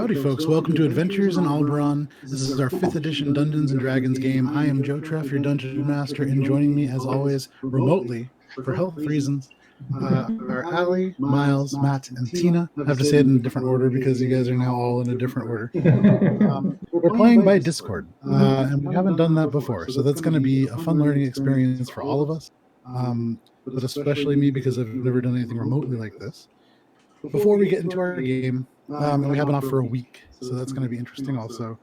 Howdy, folks. Welcome to Adventures in Alberon. This is our 5th edition Dungeons & Dragons game. I am Joe Treff, your Dungeon Master, and joining me, as always, remotely, for health reasons, are Allie, Miles, Matt, and Tina. I have to say it in a different order because you guys are now all in a different order. We're playing by Discord, and we haven't done that before, so that's going to be a fun learning experience for all of us, but especially me because I've never done anything remotely like this. Before we get into our game, and we have it off for a week, so that's going to be interesting also.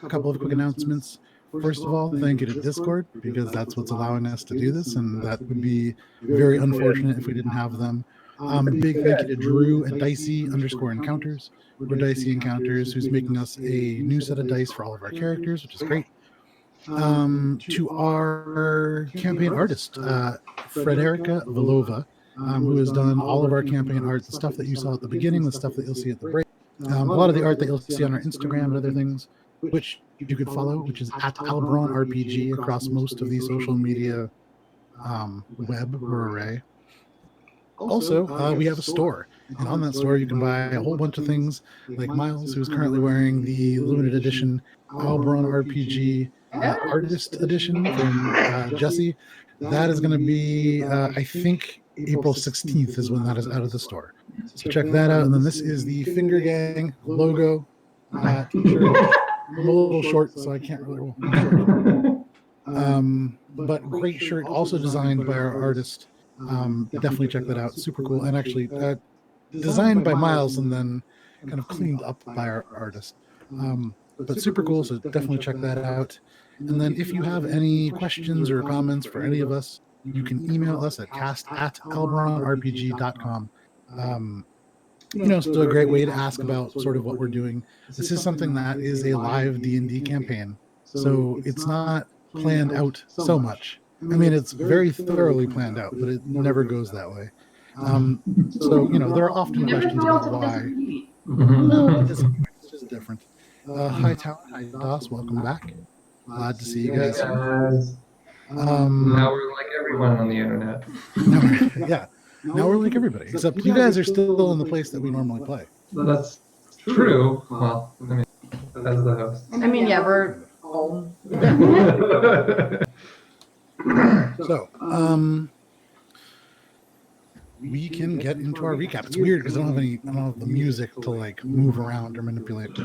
A couple of quick announcements. First of all, thank you to Discord, because that's what's allowing us to do this, and that would be very unfortunate if we didn't have them. A big thank you to Drew at Dicey_Encounters, or Dicey Encounters, who's making us a new set of dice for all of our characters, which is great. To our campaign artist, Frederica Vilova, who has done all of our campaign art, the stuff that you saw at the beginning, the stuff that you'll see at the break, a lot of the art that you'll see on our Instagram and other things, which you could follow, which is at Alberon RPG across most of the social media web or array. Also, we have a store, and on that store you can buy a whole bunch of things, like Miles, who's currently wearing the limited edition Alberon RPG Artist Edition from Jesse. That is going to be, I think, April 16th is when that is out of the store. So check that out. And then this is the Finger Gang logo t-shirt. I'm a little short, so I can't really. But great shirt, also designed by our artist. Definitely check that out. Super cool. And actually designed by Miles and then kind of cleaned up by our artist. But super cool, so definitely check that out. And then if you have any questions or comments for any of us, you can email us at cast@alberonrpg.com. Still a great way to ask about sort of what we're doing. This is something that is a live D&D campaign, so it's not planned out so much. I mean, it's very thoroughly planned out, but it never goes that way. So, there are often questions about why. It's just different. Hi, Talon. Hi, Doss. Welcome back. Glad to see you guys. Now we're like everyone on the internet. Now we're like everybody, except you guys are still in the place that we normally play. That's true. Well, I mean, as the host. I mean, yeah, we're home. So, we can get into our recap. It's weird because I don't have the music to like move around or manipulate. All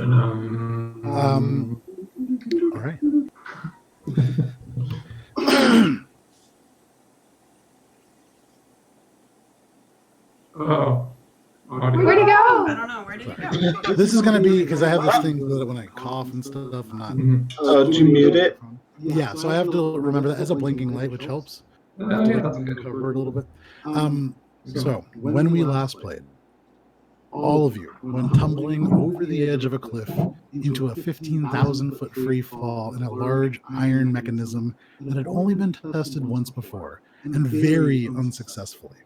right. Oh. Where'd he go? I don't know. Where did he go? This is going to be because I have this thing that when I cough and stuff, I'm not. Did you mute it? Yeah, so I have to remember that as a blinking light, which helps. Oh, yeah, that's good. Cover it a little bit. So when we last played, all of you went tumbling over the edge of a cliff into a 15,000-foot free fall in a large iron mechanism that had only been tested once before, and very unsuccessfully.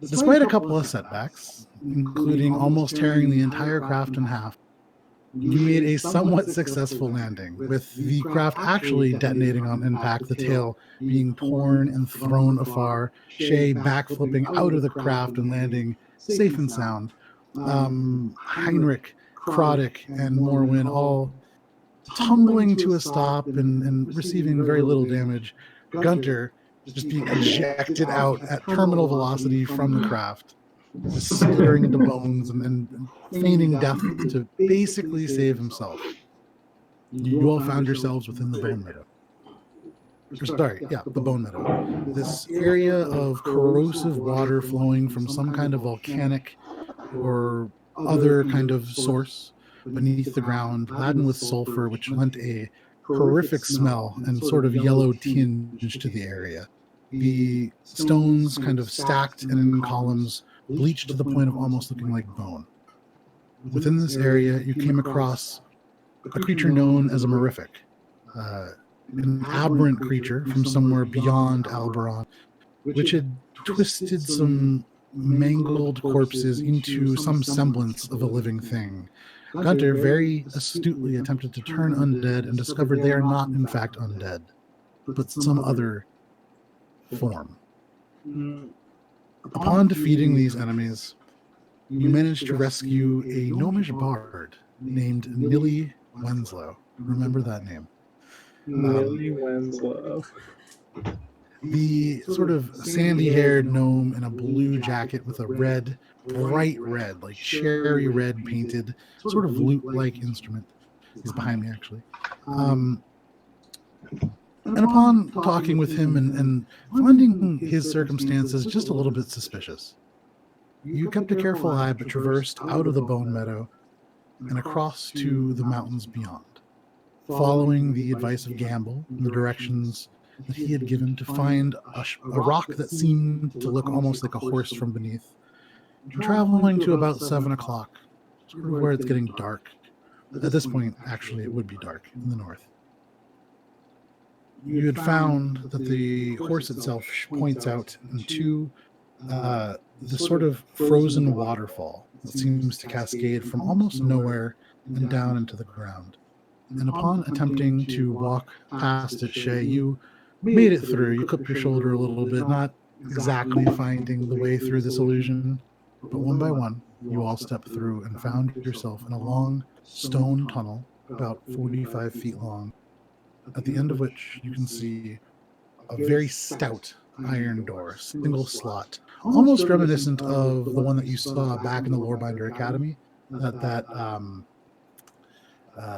Despite a couple of setbacks, including almost tearing the entire craft in half, you made a somewhat successful landing, with the craft actually detonating on impact, the tail being torn and thrown afar, Shay backflipping out of the craft and landing safe and sound. Heinrich, Kroddick, and Morwin all tumbling to a stop and receiving very little damage. Gunter just being ejected out at terminal velocity from the craft, slittering into bones and feigning death to basically save himself. You all found yourselves within the Bone Meadow. The Bone Meadow. This area of corrosive water flowing from some kind of volcanic or other kind of source beneath the ground, laden with sulfur, which lent a horrific smell and sort of yellow tinge to the area. The stones kind of stacked and in columns, bleached to the point of almost looking like bone. Within this area, you came across a creature known as a Mirific, an aberrant creature from somewhere beyond Alberon, which had twisted some mangled corpses into some semblance of a living thing. Gunter very astutely attempted to turn undead and discovered they are not, in fact, undead, but some other form. Upon defeating these enemies, you managed to rescue a gnomish bard named Nilly Wenslow. Remember that name. Millie Winslow. The sort of sandy-haired gnome in a blue jacket with a red, bright red, like cherry red painted, sort of lute-like instrument. He's behind me, actually. And upon talking with him and finding his circumstances just a little bit suspicious, you kept a careful eye but traversed out of the Bone Meadow and across to the mountains beyond, following the advice of Gamble and the directions that he had given to find a rock that seemed to look almost like a horse from beneath, traveling to about 7 o'clock, sort of where it's getting dark. At this point, actually, it would be dark in the north. You had found that the horse itself points out into the sort of frozen waterfall that seems to cascade from almost nowhere and down into the ground. And upon attempting to walk past it, Shay, you made it through. You clipped your shoulder a little bit, not exactly finding the way through this illusion, but one by one, you all stepped through and found yourself in a long stone tunnel about 45 feet long, at the end of which you can see a very stout iron door, single slot, almost reminiscent of the one that you saw back in the Lorebinder Academy, that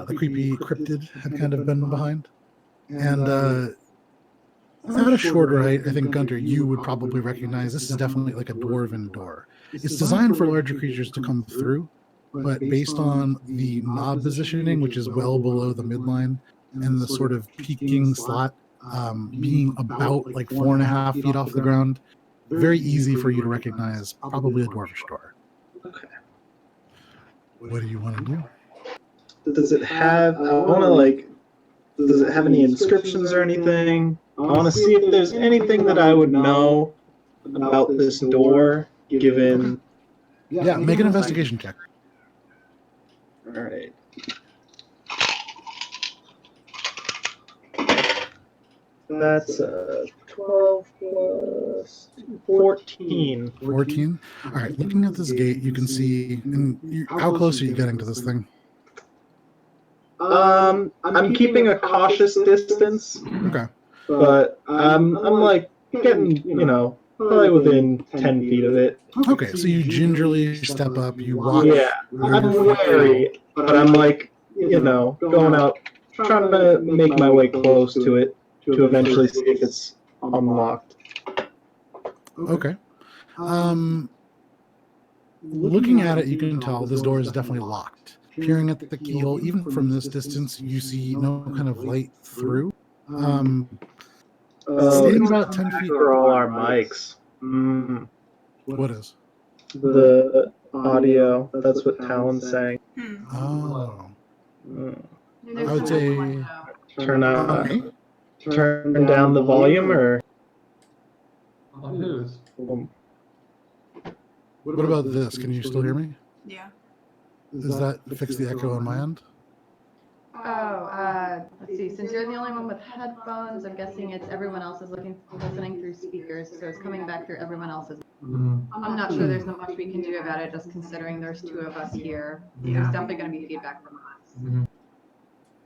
the creepy cryptid had kind of been behind. And at a shorter height, I think, Gunter, you would probably recognize this is definitely like a dwarven door. It's designed for larger creatures to come through, but based on the knob positioning, which is well below the midline, and the sort of peaking slot being about like 4.5 feet off the ground, very easy for you to recognize probably a dwarvish door. Okay. What do you want to do? Does it have, does it have any inscriptions or anything? I want to see if there's anything that I would know about this door, given... Yeah, make an investigation check. Alright. That's 12 plus 14. 14? All right, looking at this gate, you can see... how close are you getting to this thing? I'm keeping a cautious distance. Okay. But I'm like getting, probably within 10 feet of it. Okay, so you gingerly step up, you walk. Yeah, I'm wary, but I'm like, going out, trying to make my way close to it to eventually see if it's unlocked. Okay. Looking at it, you can tell this door is definitely locked. Peering at the keyhole, even from this distance, you see no kind of light through. Staying about 10 feet. For all our mics. What is? The audio. That's what Talon's saying. Oh. There's I would someone say- who wants to know. Turn down the volume, or On whose? What about this? Can you still hear me? Yeah. Does that fix the echo on my end? Let's see. Since you're the only one with headphones, I'm guessing it's everyone else is listening through speakers, so it's coming back through everyone else's. I'm not sure there's not much we can do about it, just considering there's 2 of us here. There's definitely going to be feedback from us.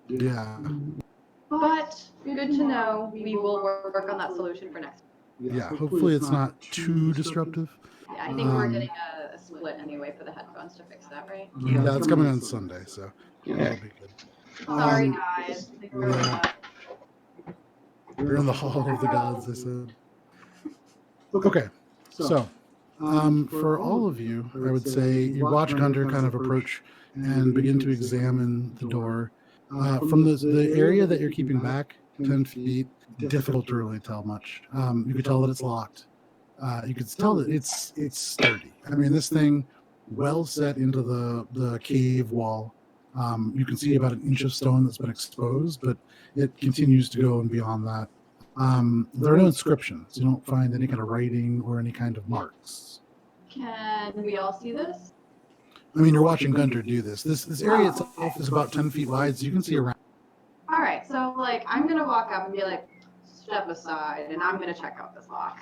Yeah. But good to know. We will work on that solution for next. Yeah, hopefully it's not too disruptive. Yeah, I think we're getting a split anyway for the headphones to fix that, right? Yeah, it's coming on Sunday, so that'll be good. Sorry, Um, guys. yeah. You're in the hall of the gods, I said. Okay, so for all of you, I would say you watch Gunter kind of approach and begin to examine the door. From the area that you're keeping back, 10 feet, difficult to really tell much. You could tell that it's locked. You could tell that it's sturdy. I mean, this thing well set into the cave wall. You can see about an inch of stone that's been exposed, but it continues to go and beyond that. There are no inscriptions. You don't find any kind of writing or any kind of marks. Can we all see this? I mean, you're watching Gunter do this. This area itself is about 10 feet wide, so you can see around. All right, so I'm gonna walk up and be like, step aside, and I'm gonna check out this lock.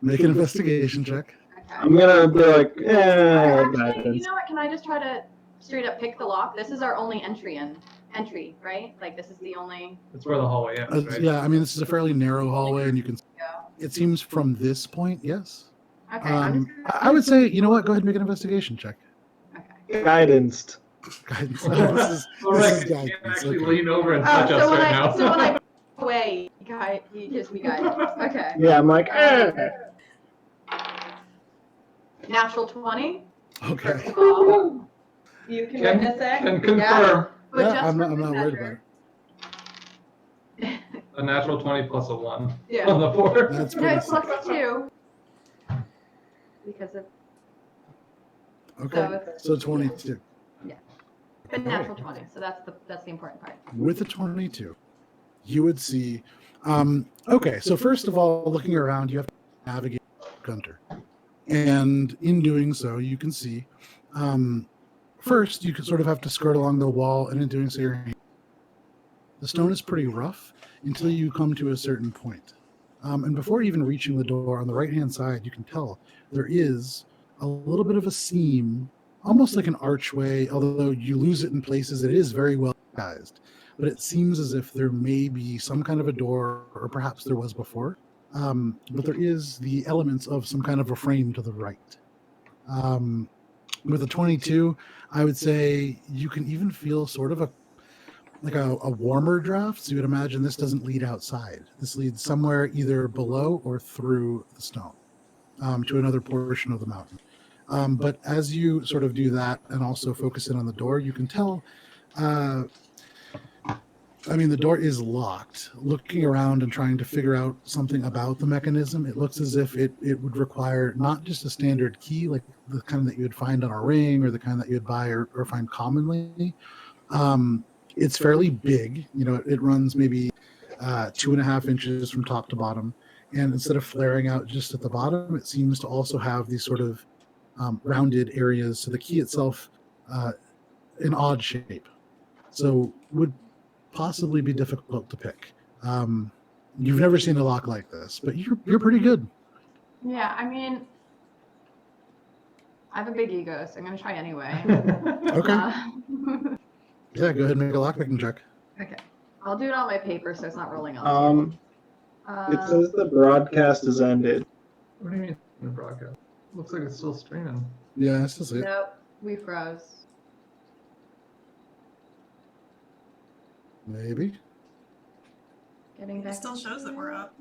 Make an investigation check. I'm gonna be like, Actually, guidance. you know what? Can I just try to straight up pick the lock? This is our only entry, right? Like this is the only. That's where the hallway ends, right? Yeah, I mean, this is a fairly narrow hallway, and you can. Yeah. It seems from this point, yes. Okay. I'm just I would say, you know what? Go ahead and make an investigation check. Okay. Guidance. Guidance. All this right, is you can't guidance. actually Okay. lean over and touch us so when right I now. so when I away, he gives me guidance. Okay. Yeah, I'm like, Natural 20. Okay. First of all, you can Can- witness it. Can confirm But Yeah, just I'm for not good worried about measure. it. a natural 20 plus a 1 Yeah. on the board. That's No, pretty it's sick. plus 2. Because of Okay. So 22. the natural 20. So that's the important part. With a 22, you would see. Okay, so first of all, looking around, you have to navigate Gunter, and in doing so, you can see. First, you can sort of have to skirt along the wall, and in doing so, the stone is pretty rough until you come to a certain point. And before even reaching the door on the right-hand side, you can tell there is a little bit of a seam, almost like an archway, although you lose it in places. It is very well disguised, but it seems as if there may be some kind of a door, or perhaps there was before. But there is the elements of some kind of a frame to the right. With a 22, I would say you can even feel sort of a warmer draft. So you would imagine this doesn't lead outside. This leads somewhere either below or through the stone to another portion of the mountain. But as you sort of do that and also focus in on the door, you can tell, the door is locked. Looking around and trying to figure out something about the mechanism, it looks as if it would require not just a standard key, like the kind that you would find on a ring or the kind that you would buy or find commonly. It's fairly big. It runs maybe 2.5 inches from top to bottom. And instead of flaring out just at the bottom, it seems to also have these sort of rounded areas. So the key itself, an odd shape. So would possibly be difficult to pick. You've never seen a lock like this, but you're pretty good. Yeah, I mean, I have a big ego, so I'm gonna try anyway. Okay. Uh, Yeah, go ahead and make a lockpicking check. okay, I'll do it on my paper, so it's not rolling on the It says the broadcast has ended. What do you mean the broadcast? Looks like it's still streaming. Yeah, this is it. Nope, we froze. Maybe. Getting It back. still shows that we're up.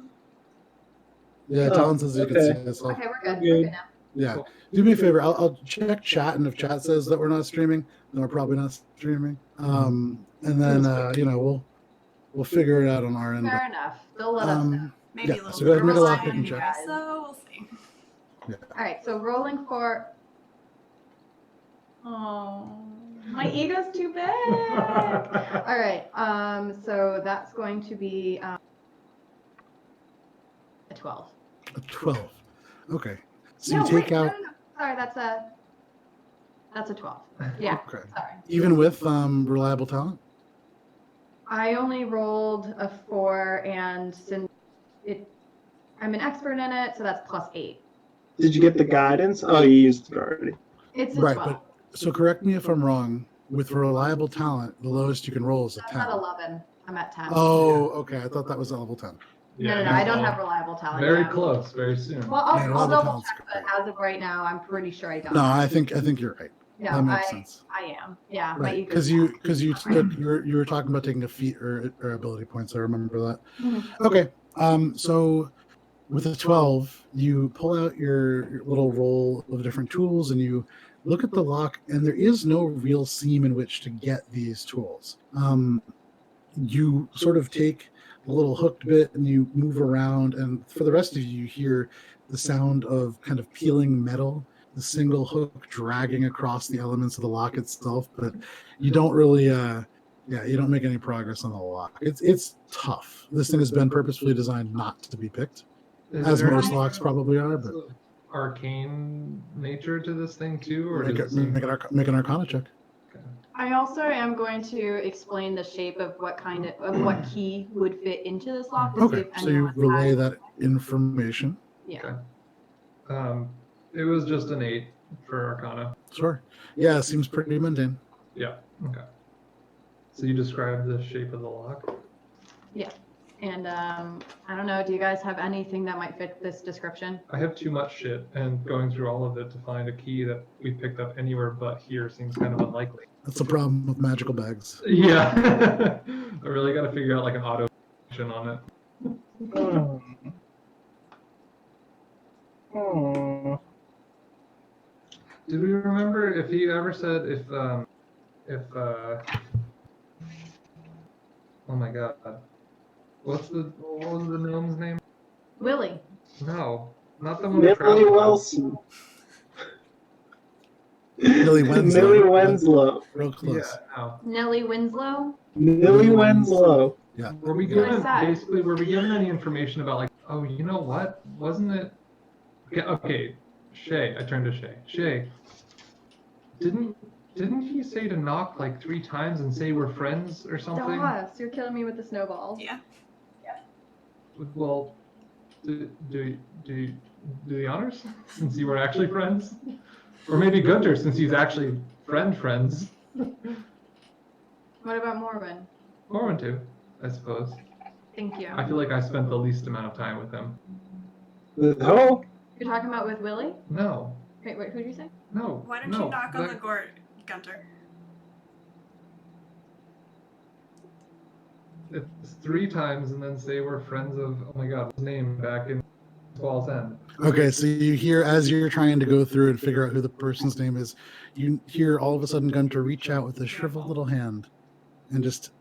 Yeah, Oh, Talon says you can okay. see us all. Okay, we're good. Good. We're good now. Yeah. Do me a favor. I'll check chat, and if chat says that we're not streaming, then we're probably not streaming. And then we'll figure it out on our end. Fair enough. They'll let us know. Maybe Yeah, a little so go ahead and make a relying lockpicking on you check. guys, so we'll see. All right, so rolling for. Oh, my ego's too big. All right, so that's going to be a 12. A 12. Okay. So No, you take wait, out no. Sorry, that's a 12. Yeah, okay. sorry. Even with reliable talent? I only rolled a 4, and since I'm an expert in it, so that's +8. Did you get the guidance? Oh, you used it already. It's a Right, 12. but so correct me if I'm wrong. With reliable talent, the lowest you can roll is a That's 10. at 11. I'm at 10. Oh, okay. I thought that was at level 10. no, I don't have reliable talent. Very yet. close, very soon. Well, Yeah, I'll reliable double talent's check, good. but as of right now, I'm pretty sure I don't. No, I think you're right. No, That makes sense. I am. Yeah, my Right, ego. because you were talking about taking a feat or ability points. I remember that. Mhm. Okay, so with a 12, you pull out your little roll of different tools and you look at the lock, and there is no real seam in which to get these tools. You sort of take a little hooked bit and you move around, and for the rest of you hear the sound of kind of peeling metal, the single hook dragging across the elements of the lock itself, but you don't really you don't make any progress on the lock. It's tough. This thing has been purposefully designed not to be picked, Is as there most any locks probably are, but arcane nature to this thing too, or make does it seem... an arcana check. I also am going to explain the shape of what key would fit into this lock. To see Okay, if so you anyone relay has- that information. Yeah. Okay. It was just an 8 for Arcana. Sure. Yeah, seems pretty mundane. Yeah. Okay. So you described the shape of the lock. And I don't know, do you guys have anything that might fit this description? I have too much shit, and going through all of it to find a key that we picked up anywhere but here seems kind of unlikely. That's the problem with magical bags. Yeah. I really got to figure out like an auto function on it. Oh. Oh. Did we remember if he ever said oh my god. What was the gnome's name? Willie. No, not the one who Millie traveled. Wilson. Millie Winslow. Millie Winslow. Real close. Yeah, no. Nellie Winslow. Millie Winslow. Were we Really given sad. basically? Were we given any information about like? Oh, you know what? Wasn't it? Okay. Shay, I turned to Shay. Shay, didn't he say to knock like 3 times and say we're friends or something? Doss, you're killing me with the snowballs. Yeah. Well, do the honors since you were actually friends, or maybe Gunter since he's actually friends. What about Morwen? Morwen too, I suppose. Thank you. I feel like I spent the least amount of time with him. With who? You're talking about with Willie? No, Wait, who did you say? no. Why don't no, you knock on the door, Gunter? It's 3 times and then say we're friends of, oh my god, what's his name back in Wall's End. Okay, so you hear as you're trying to go through and figure out who the person's name is, you hear all of a sudden Gunter reach out with a shriveled little hand and just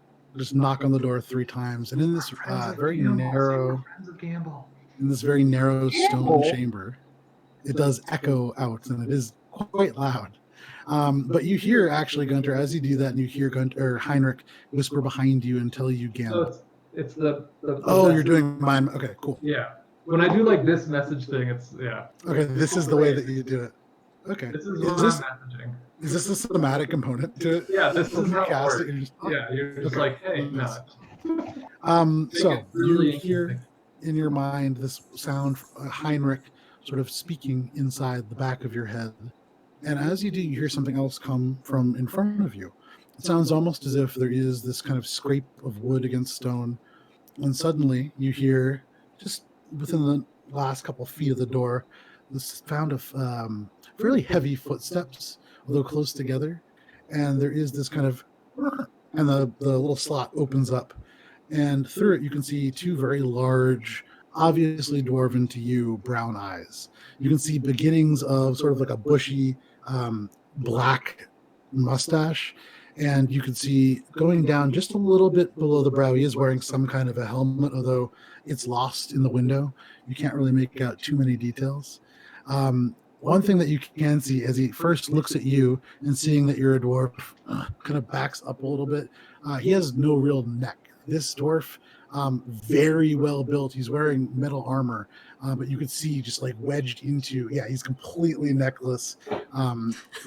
knock on the door 3 times. And in this very narrow, stone chamber, it does echo out and it is quite loud. But you hear actually Gunter as you do that, and you hear Gunter or Heinrich whisper behind you and tell you again. So it's the Oh, you're message. doing mine. Okay, cool. Yeah. When I do like this message thing, it's yeah. Okay, this is the way that you do it. Okay. This is Is what this I'm messaging. is this a cinematic component to it? Yeah, this is how it Cast works. it, you're just- Yeah, you're just Okay. like, hey, Nice. no. So Make it really you hear interesting. in your mind this sound, Heinrich sort of speaking inside the back of your head. And as you do, you hear something else come from in front of you. It sounds almost as if there is this kind of scrape of wood against stone. And suddenly you hear, just within the last couple feet of the door, this sound of fairly heavy footsteps, although close together. And there is this kind of, and the little slot opens up. And through it, you can see 2 very large, obviously dwarven to you, brown eyes. You can see beginnings of sort of like a bushy black mustache. And you can see going down just a little bit below the brow, he is wearing some kind of a helmet, although it's lost in the window. You can't really make out too many details. One thing that you can see as he first looks at you and seeing that you're a dwarf, kind of backs up a little bit. He has no real neck. This dwarf, very well built. He's wearing metal armor, but you could see just like wedged into, he's completely neckless.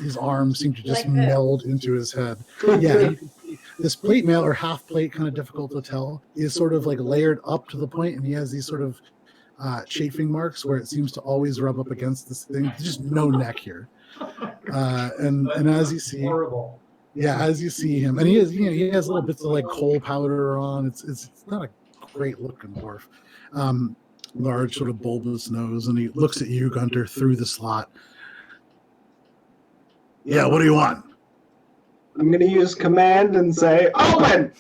His arms seem to just Like this. meld into his head. Yeah, you can see this plate mail or half plate, kind of difficult to tell, is sort of like layered up to the point, and he has these sort of chafing marks where it seems to always rub up against this thing. There's just no neck here. And as you see, Horrible. as you see him, and he has little bits of like coal powder on. It's not a great looking dwarf. Large sort of bulbous nose, and he looks at you, Gunter, through the slot. Yeah, what do you want? I'm gonna use command and say, open!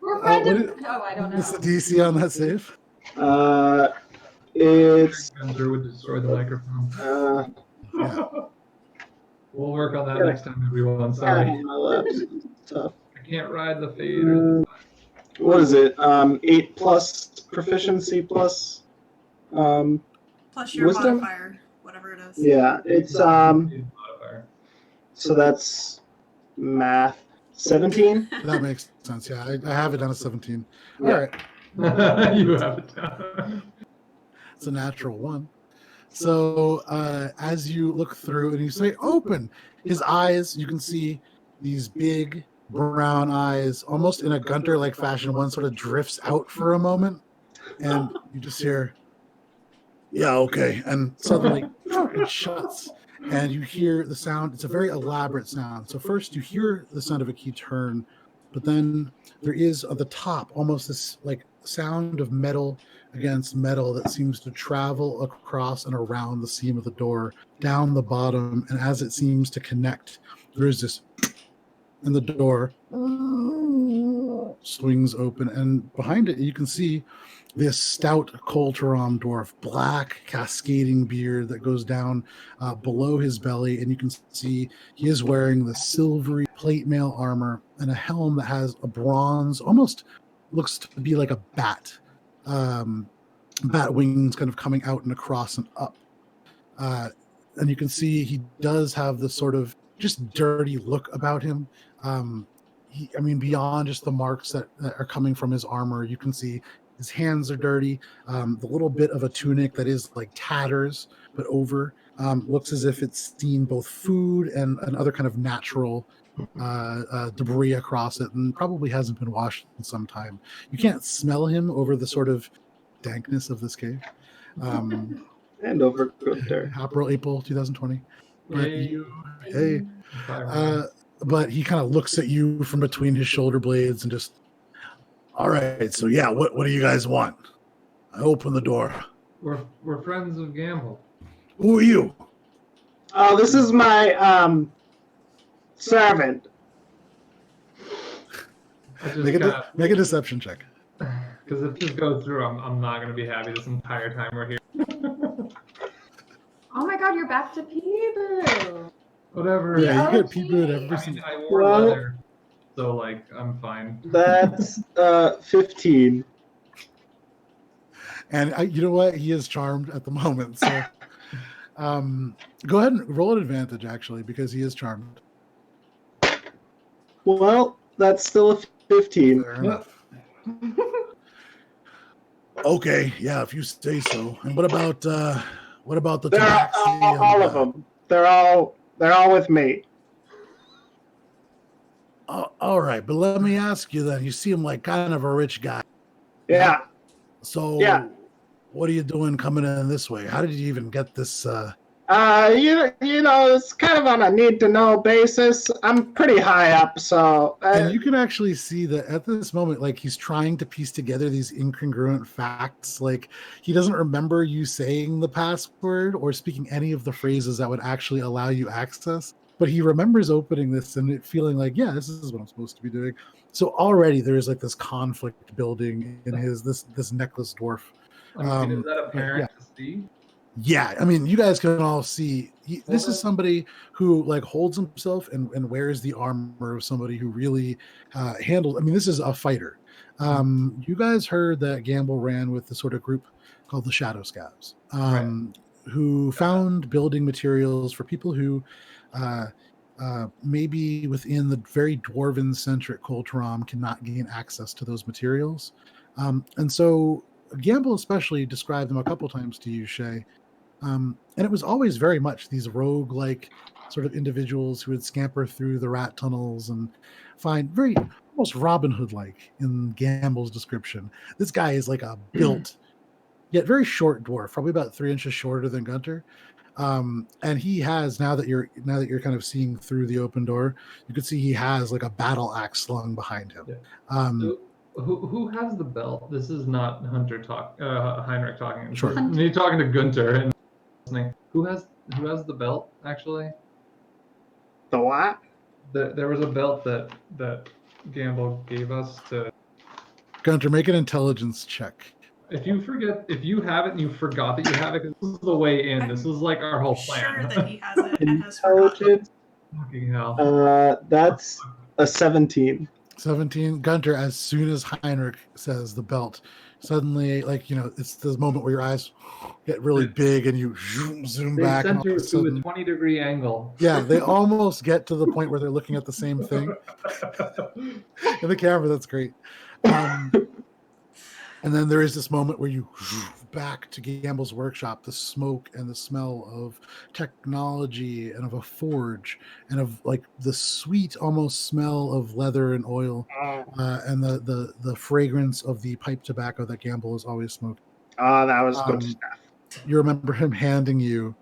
We're what random. is- Oh, I don't What's the know. DC on that save? It's Gunter would destroy the microphone. Yeah. We'll work on that next time, everyone. Sorry. on my left. Tough. I can't ride the fade. Or What is it? 8 plus proficiency plus. Plus your Wisdom? modifier, whatever it is. Yeah, it's modifier. so that's math. 17. That makes sense. Yeah, I have it down to 17. All Yeah. right. You have it down. It's a natural 1. So as you look through and you say open, his eyes, you can see these big brown eyes, almost in a Gunter-like fashion. One sort of drifts out for a moment, and you just hear, Yeah, okay. And suddenly it shuts, and you hear the sound. It's a very elaborate sound. So first you hear the sound of a key turn, but then there is at the top almost this like sound of metal against metal that seems to travel across and around the seam of the door, down the bottom, and as it seems to connect, there is this, and the door swings open, and behind it you can see this stout Taram dwarf, black cascading beard that goes down below his belly, and you can see he is wearing the silvery plate mail armor and a helm that has a bronze, almost looks to be like a bat, bat wings kind of coming out and across and up. And you can see he does have this sort of just dirty look about him. Beyond just the marks that are coming from his armor, you can see his hands are dirty. The little bit of a tunic that is like tatters, but over, looks as if it's seen both food and other kind of natural debris across it, and probably hasn't been washed in some time. You can't smell him over the sort of dankness of this cave. And overcooked there. April 2020. But Hey. but he kind of looks at you from between his shoulder blades and just, all right, so yeah, what do you guys want? I open the door. We're friends of Gamble. Who are you? Oh, this is my servant. Make a deception check. Because if this goes through, I'm not going to be happy this entire time we're here. Oh my god, you're back to Peekaboo. Whatever. Yeah, you Oh, get peekaboo geez. every single. I wore Well- leather, so like I'm fine. That's 15. And you know what? He is charmed at the moment. So go ahead and roll an advantage, actually, because he is charmed. Well, that's still a 15. Fair enough. Okay, yeah, if you say so. And what about the They're tabaxi? all of them. They're all with me. All right, but let me ask you then. You seem like kind of a rich guy. Yeah. So Yeah. what are you doing coming in this way? How did you even get this? You know, it's kind of on a need-to-know basis. I'm pretty high up, so And you can actually see that at this moment, like he's trying to piece together these incongruent facts. Like he doesn't remember you saying the password or speaking any of the phrases that would actually allow you access. But he remembers opening this and it feeling like, yeah, this is what I'm supposed to be doing. So already there's like this conflict building in his this necklace dwarf. Is that apparent to see? Yeah, I mean, you guys can all see this is somebody who like holds himself and wears the armor of somebody who really handles. I mean, this is a fighter. You guys heard that Gamble ran with the sort of group called the Shadow Scabs, who found building materials for people who maybe within the very dwarven-centric Coltram cannot gain access to those materials. And so Gamble especially described them a couple times to you, Shay. And it was always very much these rogue-like sort of individuals who would scamper through the rat tunnels and find very almost Robin Hood-like in Gamble's description. This guy is like a built, yet very short dwarf, probably about 3 inches shorter than Gunter. And he has, now that you're kind of seeing through the open door, you can see he has like a battle axe slung behind him. Yeah. So who has the belt? This is not Heinrich talking. Sure. Me talking to Gunter and listening. Who has the belt actually? the what? There was a belt that Gamble gave us to. Gunter, make an intelligence check. If you have it and you forgot that you have it, 'cause this is the way in. This is like our whole plan. Sure that he has it and has forgotten. Intelligence, Fucking hell. that's a 17. 17. Gunter, as soon as Heinrich says the belt, suddenly, like, you know, it's this moment where your eyes get really big and you zoom They back. And all center of a to a sudden, 20-degree angle. yeah, they almost get to the point where they're looking at the same thing. In the camera, that's great. And then there is this moment where you back to Gamble's workshop, the smoke and the smell of technology and of a forge and of like the sweet almost smell of leather and oil and the fragrance of the pipe tobacco that Gamble has always smoked. Oh, that was good stuff. you remember him handing you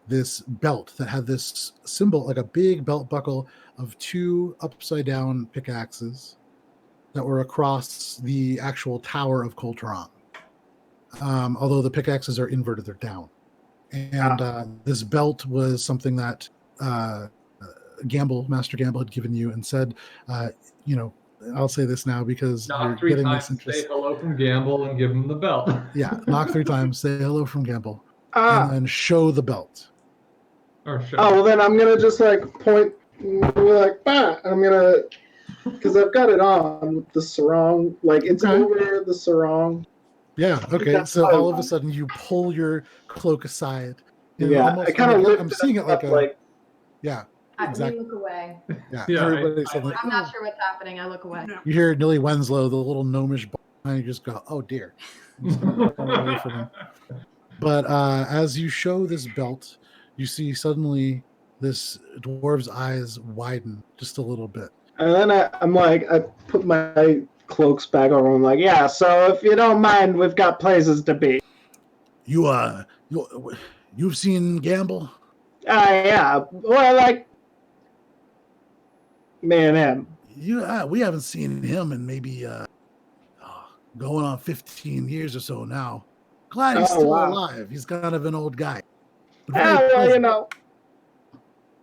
this belt that had this symbol, like a big belt buckle of 2 upside down pickaxes that were across the actual tower of Taram. Although the pickaxes are inverted, they're down. And this belt was something that Master Gamble had given you and said, I'll say this now because Knock you're 3 getting times, this interest. say hello from Gamble, and give him the belt. Yeah, knock 3 times, say hello from Gamble, and Ah, then show the belt. Or show. oh, well then I'm gonna just like point, like, bah! I'm gonna, because I've got it on with the sarong, like it's Okay. over the sarong. Yeah, okay. That's So fine. all of a sudden you pull your cloak aside. And Yeah, almost, I kind of lift I'm it seeing it like up, a, like, yeah, We exactly. look away. Yeah, Yeah, everybody's suddenly, I'm not sure what's happening. I look away. No. you hear Nilly Wenslow, the little gnomish behind you, just go, oh dear. I'm just gonna run away from him. But as you show this belt, you see suddenly this dwarf's eyes widen just a little bit. and then I'm like, I put my cloaks back over. I'm like, yeah. So if you don't mind, we've got places to be. You've seen Gamble? Yeah. Well, like, me and him. We haven't seen him in maybe going on 15 years or so now. Glad he's Oh, still wow. alive. He's kind of an old guy. But very Yeah, well, pleasant.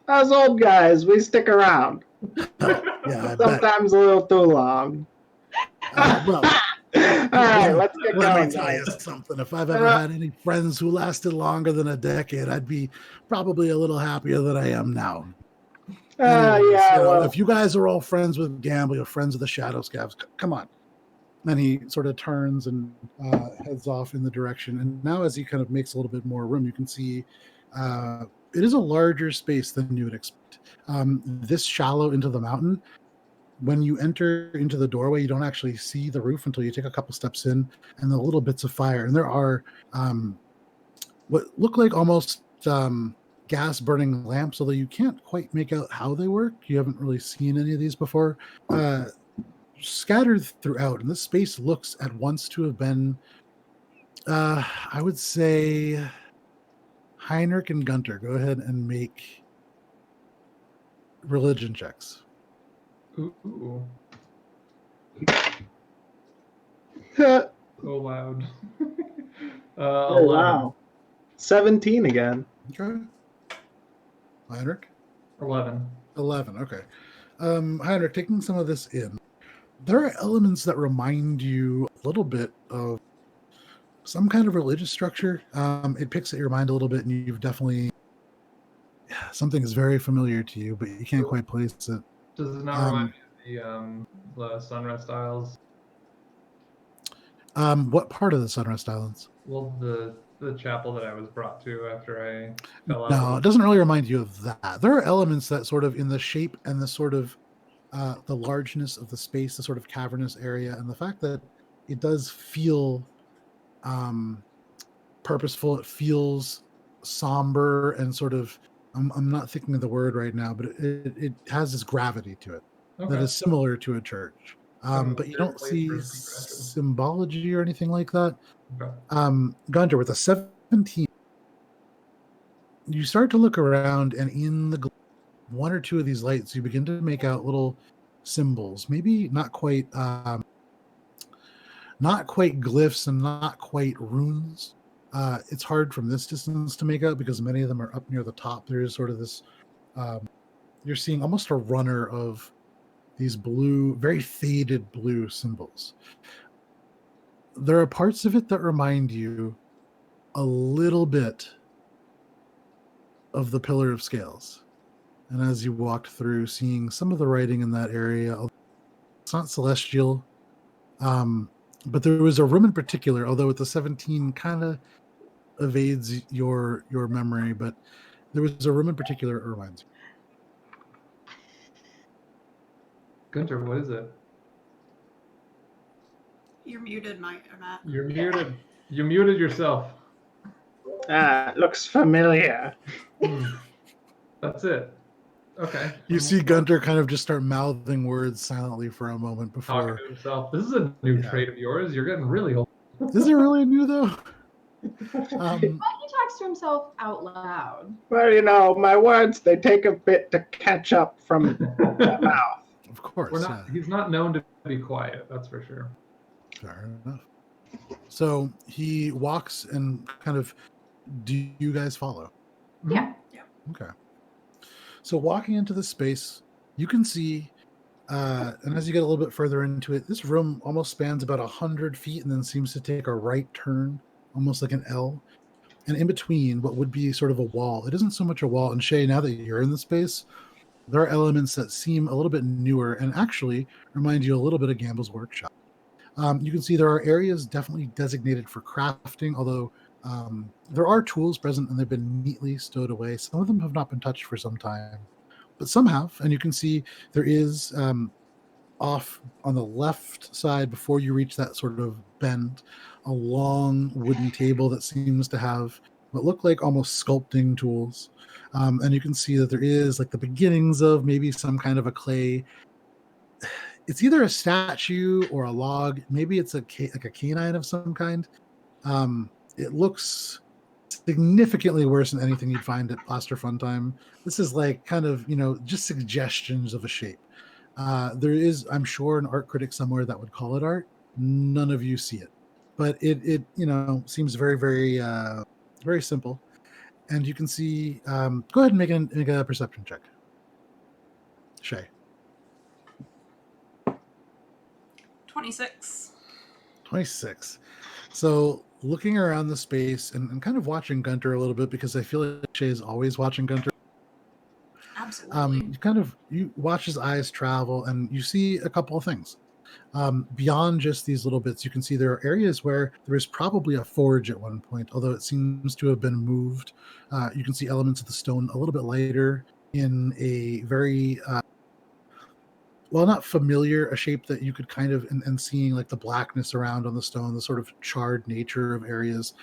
us old guys, we stick around. Yeah, I bet. Sometimes a little too long. Well, All right, let's get let going, me tell you guys. something. If I've ever had any friends who lasted longer than a decade, I'd be probably a little happier than I am now. Anyways, Yeah, well, if you guys are all friends with Gamble, you're friends with the Shadow Scabs, come on. Then he sort of turns and heads off in the direction. And now as he kind of makes a little bit more room, you can see it is a larger space than you would expect. This shallow into the mountain, when you enter into the doorway, you don't actually see the roof until you take a couple steps in and the little bits of fire. And there are what look like almost gas burning lamps, although you can't quite make out how they work. You haven't really seen any of these before. Scattered throughout, and this space looks at once to have been, I would say, Heinrich and Gunter. Go ahead and make religion checks. Ooh, oh, so loud. wow. 11. 17 again. Okay. Heinrich? 11. 11. Okay. Heinrich, taking some of this in, there are elements that remind you a little bit of some kind of religious structure. It picks at your mind a little bit, and you've definitely, something is very familiar to you, but you can't quite place it. Does it not remind me of the Sunrest Isles? What part of the Sunrest Islands? Well, the chapel that I was brought to after I fell out. No, it doesn't really remind you of that. There are elements that sort of in the shape and the sort of the largeness of the space, the sort of cavernous area, and the fact that it does feel purposeful. It feels somber and sort of, I'm not thinking of the word right now, but it has this gravity to it that is similar to a church. But you don't see symbology or anything like that. Okay. Gunter, with a 17, you start to look around, and in the one or two of these lights, you begin to make out little symbols. Maybe not quite glyphs and not quite runes. It's hard from this distance to make out because many of them are up near the top. There is sort of this. You're seeing almost a runner of these blue, very faded blue symbols. There are parts of it that remind you a little bit of the Pillar of Scales. And as you walked through, seeing some of the writing in that area, it's not celestial, but there was a room in particular, although with the 17 kind of evades your memory, but there was a room in particular it reminds you. Gunter, what is it? You're muted, Matt. You're muted. You muted yourself. Looks familiar. That's it. Okay. You see Gunter kind of just start mouthing words silently for a moment Talking before. to himself. This is a new trait of yours. You're getting really old. Is it really new though? But he talks to himself out loud. Well, my words, they take a bit to catch up from the mouth. Of course, yeah. He's not known to be quiet, that's for sure. Fair enough. So he walks and kind of, do you guys follow? Yeah. Okay. So walking into the space, you can see, and as you get a little bit further into it, this room almost spans about 100 feet and then seems to take a right turn, almost like an L. And in between what would be sort of a wall, it isn't so much a wall. And Shay, now that you're in the space, there are elements that seem a little bit newer and actually remind you a little bit of Gamble's workshop. You can see there are areas definitely designated for crafting, although there are tools present and they've been neatly stowed away. Some of them have not been touched for some time, but some have. And you can see there is off on the left side before you reach that sort of bend, a long wooden table that seems to have what look like almost sculpting tools. And you can see that there is like the beginnings of maybe some kind of a clay. It's either a statue or a log. Maybe it's like a canine of some kind. It looks significantly worse than anything you'd find at Plaster Fun Time. This is like kind of, just suggestions of a shape. There is, I'm sure, an art critic somewhere that would call it art. None of you see it, but it seems very, very, very simple. And you can see. Go ahead and make a perception check, Shay. 26. 26. So looking around the space and kind of watching Gunter a little bit, because I feel like Shay is always watching Gunter. Absolutely. You watch his eyes travel and you see a couple of things. Beyond just these little bits, you can see there are areas where there is probably a forge at one point, although it seems to have been moved. You can see elements of the stone a little bit lighter in a very not familiar, a shape that you could kind of, and seeing like the blackness around on the stone, the sort of charred nature of areas,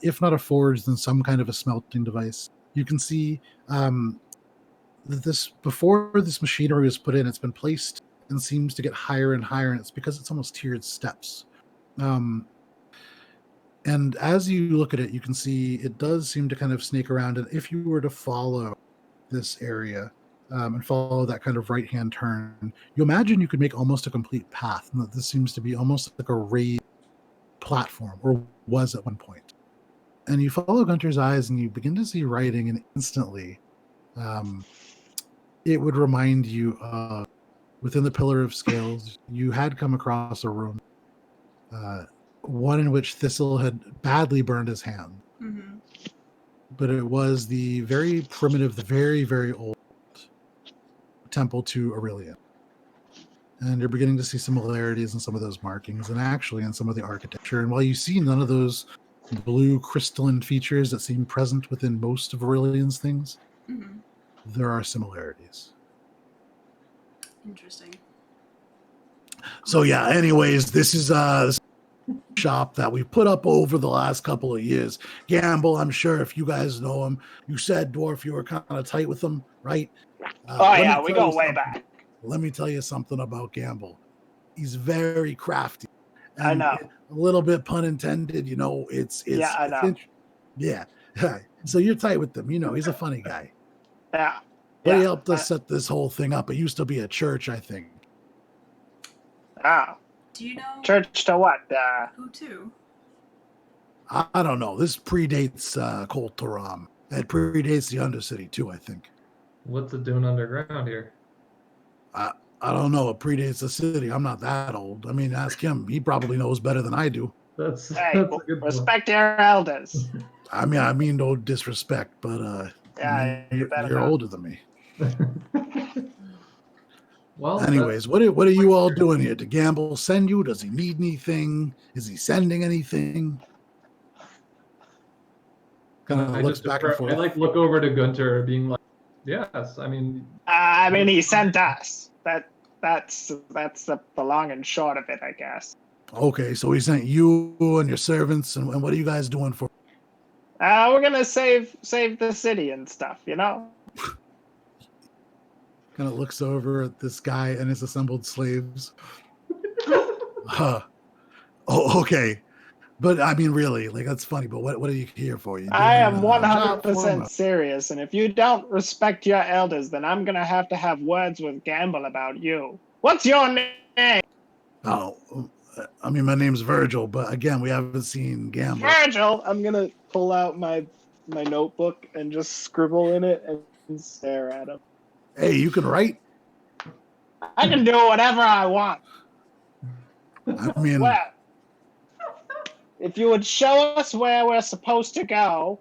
if not a forge, then some kind of a smelting device. You can see that before this machinery was put in, it's been placed and seems to get higher and higher, and it's because it's almost tiered steps. And as you look at it, you can see it does seem to kind of snake around, and if you were to follow this area, and follow that kind of right-hand turn, you imagine you could make almost a complete path, and that this seems to be almost like a raised platform, or was at one point. And you follow Gunter's eyes, and you begin to see writing, and instantly, it would remind you of within the Pillar of Scales, you had come across a room, one in which Thistle had badly burned his hand. Mm-hmm. But it was the very primitive, the very, very old temple to Aurelian. And you're beginning to see similarities in some of those markings and actually in some of the architecture. And while you see none of those blue crystalline features that seem present within most of Aurelian's things, Mm-hmm. there are similarities. Interesting. So yeah, anyways, this is a shop that we put up over the last couple of years. Gamble, I'm sure if you guys know him, you said, Dwarf, you were kind of tight with him, right? We go way back. Let me tell you something about Gamble. He's very crafty. I know. A little bit pun intended, it's Yeah, I know. Yeah. So you're tight with him. He's a funny guy. Yeah. But he helped us set this whole thing up. It used to be a church, I think. Oh. Do you know Church to what? who to? I don't know. This predates Cold Taram. It predates the Undercity, too, I think. What's it doing underground here? I don't know. It predates the city. I'm not that old. I mean, ask him. He probably knows better than I do. That's Hey, a good respect your elders. I mean no disrespect, but Yeah, you better you're not. older than me. point. Well, Anyways, what are you all doing here? Did Gamble send you? Does he need anything? Is he sending anything? Kind of looks back and forth. I look over to Gunter, being like, "Yes, I mean, He sent us. That's the long and short of it, I guess. Okay, so he sent you and your servants, and what are you guys doing for? We're gonna save the city and stuff, Kind of looks over at this guy and his assembled slaves. Oh, okay. But I mean, really, like that's funny. But what are you here for? You I am doing a job for 'em? 100% serious, and if you don't respect your elders, then I'm gonna have to have words with Gamble about you. What's your name? Oh, I mean, my name's Virgil, but again, we haven't seen Gamble. Virgil. I'm gonna pull out my notebook and just scribble in it and stare at him. Hey, you can write. I can do whatever I want. I mean, Well, if you would show us where we're supposed to go.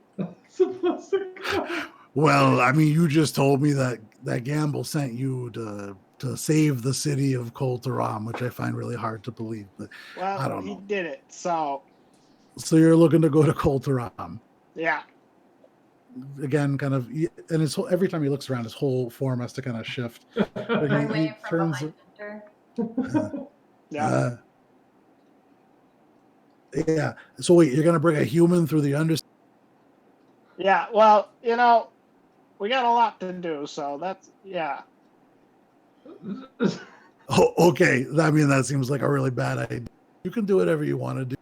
Supposed to go. well, I mean, you just told me that Gamble sent you to save the city of Taram, which I find really hard to believe. But Well, I don't he know. did it, so So you're looking to go to Taram. yeah. Again, kind of, and his whole, every time he looks around, his whole form has to kind of shift. But I'm he waiting from turns. behind Hunter. Yeah. Yeah. So wait, you're gonna bring a human through the under? Yeah, well, you know, we got a lot to do, so that's yeah. Oh, okay. I mean, that seems like a really bad idea. You can do whatever you want to do.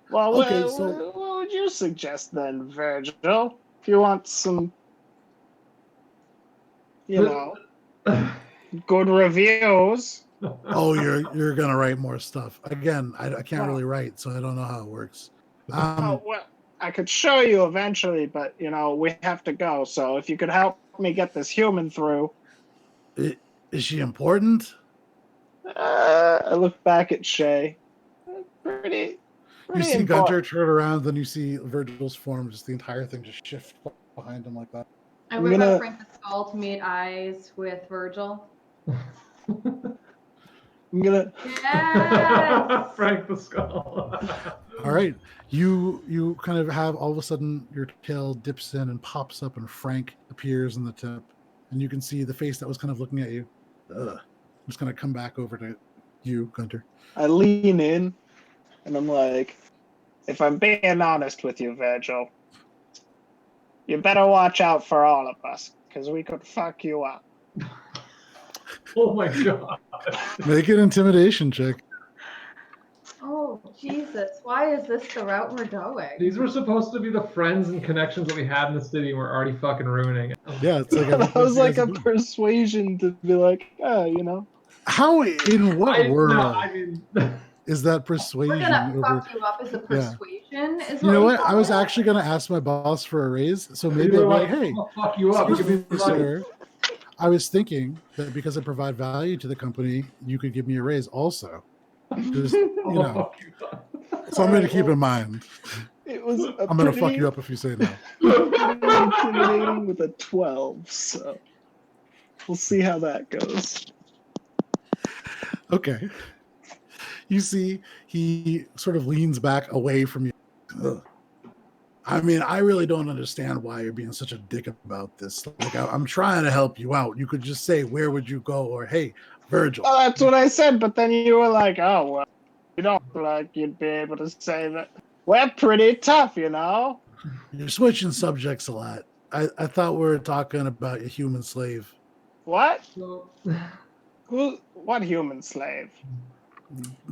Well, Okay, what would you suggest then, Virgil? If you want some, you know, good reviews. Oh, you're gonna write more stuff. Again, I can't really write, so I don't know how it works. Oh, well, I could show you eventually, but you know, we have to go. So if you could help me get this human through. Is she important? I look back at Shay. Pretty You see important. Gunter turn around, then you see Virgil's form, just the entire thing just shift behind him like that. I I'm whip gonna- up Frank the Skull to meet eyes with Virgil. I'm gonna. Yes! Frank the Skull. All right, you kind of have all of a sudden your tail dips in and pops up, and Frank appears in the tip, and you can see the face that was kind of looking at you. I'm just gonna come back over to you, Gunter. I lean in, and I'm like, if I'm being honest with you, Virgil, you better watch out for all of us, because we could fuck you up. Oh my god. Make an intimidation check. Oh, Jesus. Why is this the route we're going? These were supposed to be the friends and connections that we had in the city, and we're already fucking ruining it. Yeah, it's like That was like a doing. persuasion to be like, oh, you know. How in what world I mean, is that We're persuasion gonna over? fuck you up as a persuasion. Is You know what? call I was it? actually going to ask my boss for a raise, so maybe you I'll were be like, hey, I'll fuck you up. excuse Give me me, the money. sir. I was thinking that because I provide value to the company, you could give me a raise also. Just, I'll you know, fuck you up. something to keep in mind. It was I'm going to fuck you up if you say no. intimidating with a 12, so we'll see how that goes. Okay. You see, he sort of leans back away from you. Ugh. I mean, I really don't understand why you're being such a dick about this. Like, I'm trying to help you out. You could just say, where would you go? Or, hey, Virgil. Oh, that's what I said, but then you were like, oh, well, you don't feel like you'd be able to say that. We're pretty tough, you know? You're switching subjects a lot. I thought we were talking about your human slave. What? So, What human slave?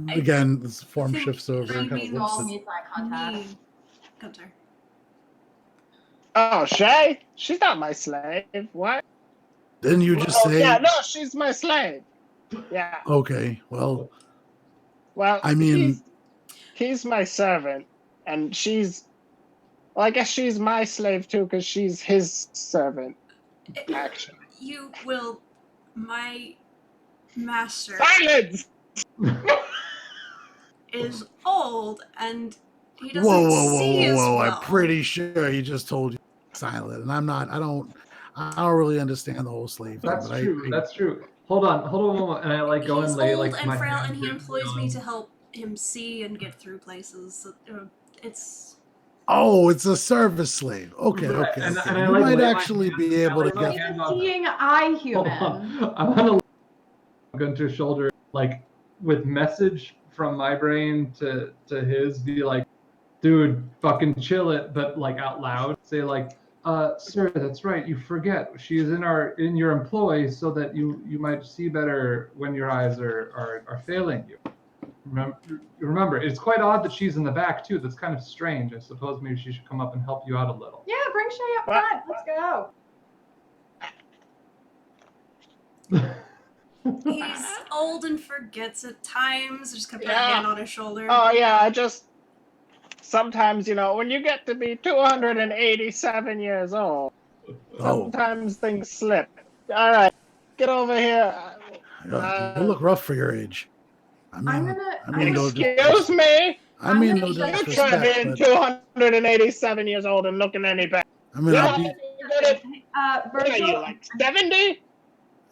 Again, this form think shifts over and kind of Meanwhile, looks at meets eye contact. Me, Gunter. Oh, Shay? She's not my slave. What? Didn't you just Oh, say? yeah, no, she's my slave. Yeah. Okay, well, Well, I mean- he's my servant, and she's. Well, I guess she's my slave too, because she's his servant. Actually. You will. My master Silence! is old and he whoa, doesn't whoa, whoa, see whoa, as whoa! well. I'm pretty sure he just told you silent, and I'm not. I don't really understand the whole slave thing. that's but true. That's true. Hold on a moment. And I like go He's and lay old like and my frail, hand and he gently employs me on- to help him see and get through places. So, it's Oh, it's a service slave. Okay, Right, okay. and okay. I You like might lay my actually hand- be I able to like my get. hand on- Seeing eye Hold human. on. I'm gonna Gunter's shoulder, like with message from my brain to his, be like, dude, fucking chill it, but like out loud, say like, sir, that's right, you forget she is in your employ, so that you might see better when your eyes are failing you. Remember, it's quite odd that she's in the back too. That's kind of strange. I suppose maybe she should come up and help you out a little. Yeah, bring Shay up front. Let's go. He's old and forgets at times. Just gonna put a Yeah. hand on his shoulder. Oh yeah, I just sometimes when you get to be 287 years old, sometimes things slip. All right, get over here. You look rough for your age. I mean, Excuse me. I mean, no You try disrespect, being but 287 years old and looking any better. I mean, What are you, Virgil, like 70?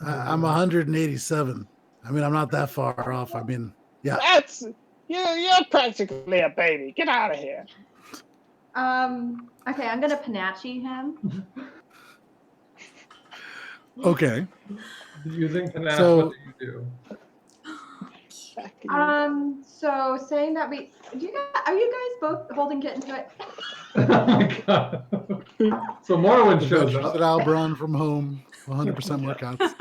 I'm 187. I mean, I'm not that far off. I mean, yeah. That's you're practically a baby. Get out of here. okay, I'm gonna Panache him. Okay. Using panache, So- what do you do? So saying that are you guys both holding kitten to it? Oh my god. So Morrowind The shows Adventures up. at Alberon from home. 100% more cats.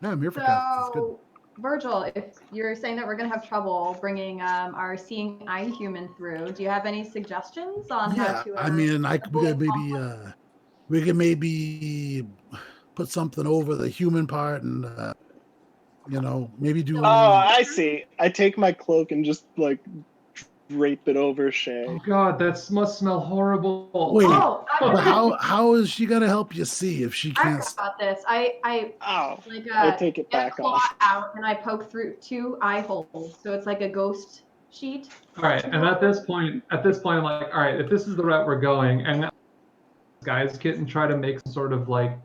Yeah, I'm here for cats. It's good. So, Virgil, if you're saying that we're gonna have trouble bringing our seeing eye human through, do you have any suggestions on how Yeah, to? I mean, we could maybe put something over the human part and maybe do. Oh, I see. I take my cloak and just like drape it over Shay. Oh god, that must smell horrible. Wait, Oh, but how is she gonna help you see if she I can't? forgot this. I Oh, like I take it get a back claw off. out and I poke through 2 eye holes, so it's like a ghost sheet. All right, and at this point, I'm like, all right, if this is the route we're going, and guys kitten try to make some sort of like,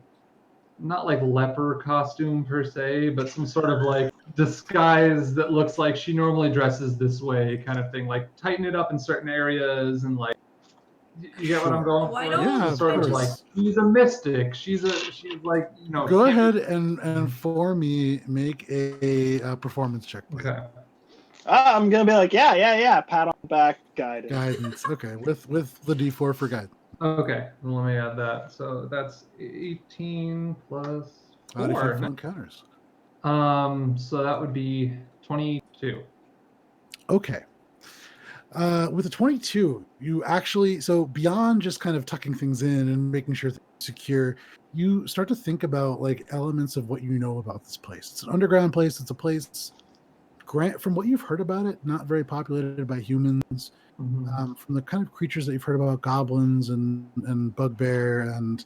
not like leper costume per se, but some sort of like disguise that looks like she normally dresses this way, kind of thing. Like tighten it up in certain areas and like, you get what I'm going Why for? don't Yeah, Some of sort of course. like she's a mystic. She's like Go ahead and for me make a performance check. Please. Okay. I'm gonna be like, yeah. Pat on the back, guidance. Guidance. Okay, with the D4 for guide. Okay, well, let me add that. So that's 18 plus Out of 4. your encounters. So that would be 22. Okay. With the 22, you actually, so beyond just kind of tucking things in and making sure things are secure, you start to think about like elements of what you know about this place. It's an underground place. It's a place, from what you've heard about it, not very populated by humans. Mhm. From the kind of creatures that you've heard about, goblins and bugbear and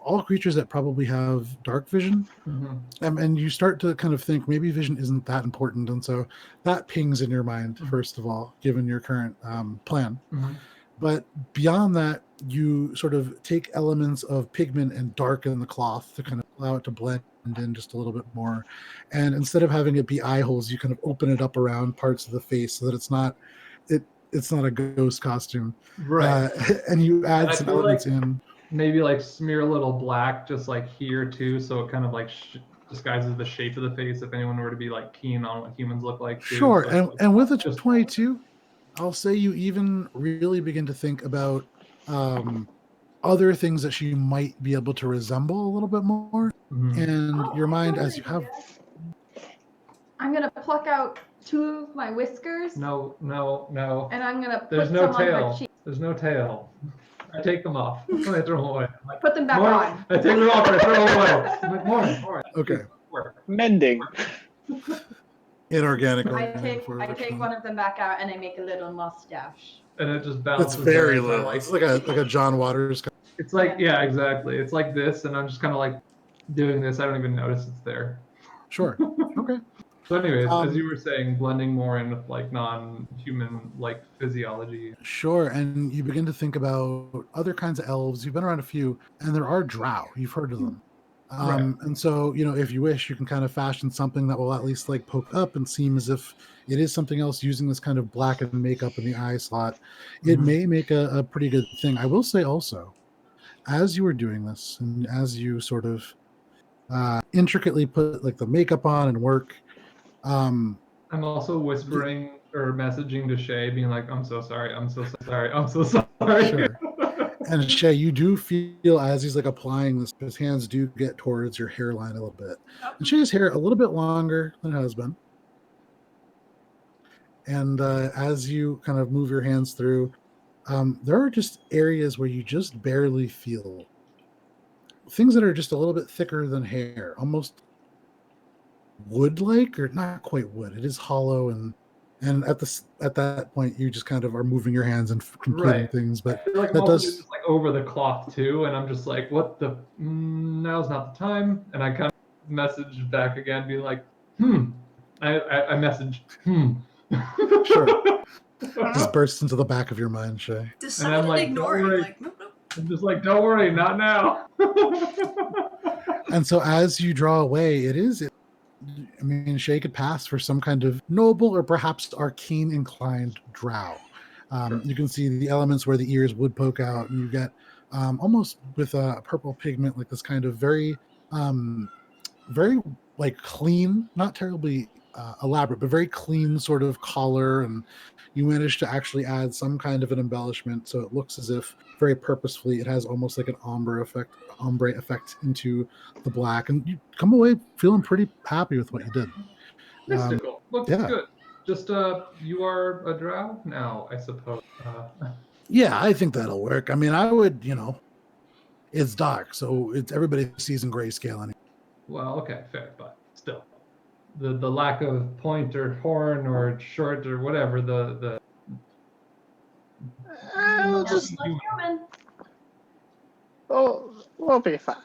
all creatures that probably have dark vision. Mhm. And you start to kind of think maybe vision isn't that important. And so that pings in your mind, first of all, given your current plan. Mhm. But beyond that, you sort of take elements of pigment and darken the cloth to kind of allow it to blend in just a little bit more. And instead of having it be eye holes, you kind of open it up around parts of the face so that it's not a ghost costume. Right. And you add And I some feel elements in. Maybe like smear a little black just like here too, so it kind of like disguises the shape of the face if anyone were to be like keen on what humans look like too. Sure. So And, it's like, and with a just 22, I'll say you even really begin to think about other things that she might be able to resemble a little bit more. Mhm. And your mind, as you have. I'm gonna pluck out 2 of my whiskers No. and I'm gonna put There's some no on her tail. cheek. There's no tail. I take them off. I throw them away. I'm like, Put them back more, on. I take them off. I throw them away. I'm like, more. Okay. Mending. Inorganic. I organic take for I take one of them back out and I make a little mustache. And it just It's bounces. very down. little. It's like a John Waters. It's like, yeah, exactly. It's like this, and I'm just kind of like doing this. I don't even notice it's there. Sure. Okay. So, anyways, Um, as you were saying, blending more in with like non-human like physiology. Sure. And you begin to think about other kinds of elves. You've been around a few, and there are drow. You've heard of them. Right. And so, if you wish, you can kind of fashion something that will at least like poke up and seem as if it is something else using this kind of blackened makeup in the eye slot. It Mhm. may make a pretty good thing. I will say also, as you were doing this and as you sort of intricately put like the makeup on and work, I'm also whispering or messaging to Shay, being like, "I'm so sorry. I'm so sorry. I'm so sorry." Sure. And Shay, you do feel as he's like applying this, his hands do get towards your hairline a little bit. And Shay's hair a little bit longer than it has been. And as you kind of move your hands through, there are just areas where you just barely feel things that are just a little bit thicker than hair, almost wood-like, or not quite wood. It is hollow, and at that point, you just kind of are moving your hands and completing Right. things. But I feel like that most of it's does, just like over the cloth too, and I'm just like, what the? Now's not the time. And I kind of message back again, being like, I message, Sure. just bursts into the back of your mind, Shay. And I'm Decided like, to ignore don't it. worry. Like, nope, nope. I'm just like, don't worry, not now. And so as you draw away, I mean, Shay could pass for some kind of noble or perhaps arcane inclined drow. Sure. You can see the elements where the ears would poke out, and you get almost with a purple pigment, like this kind of very like clean, not terribly elaborate, but very clean sort of collar. And you manage to actually add some kind of an embellishment, so it looks as if very purposefully it has almost like an ombre effect into the black, and you come away feeling pretty happy with what you did. Mystical. Looks yeah. good. Just you are a drow now, I suppose. Yeah, I think that'll work. I mean, I would, it's dark, so it's everybody sees in grayscale anyway. Well, okay, fair, but still, the lack of point or horn or short or whatever the I'll just. Human. Oh, we'll be fine.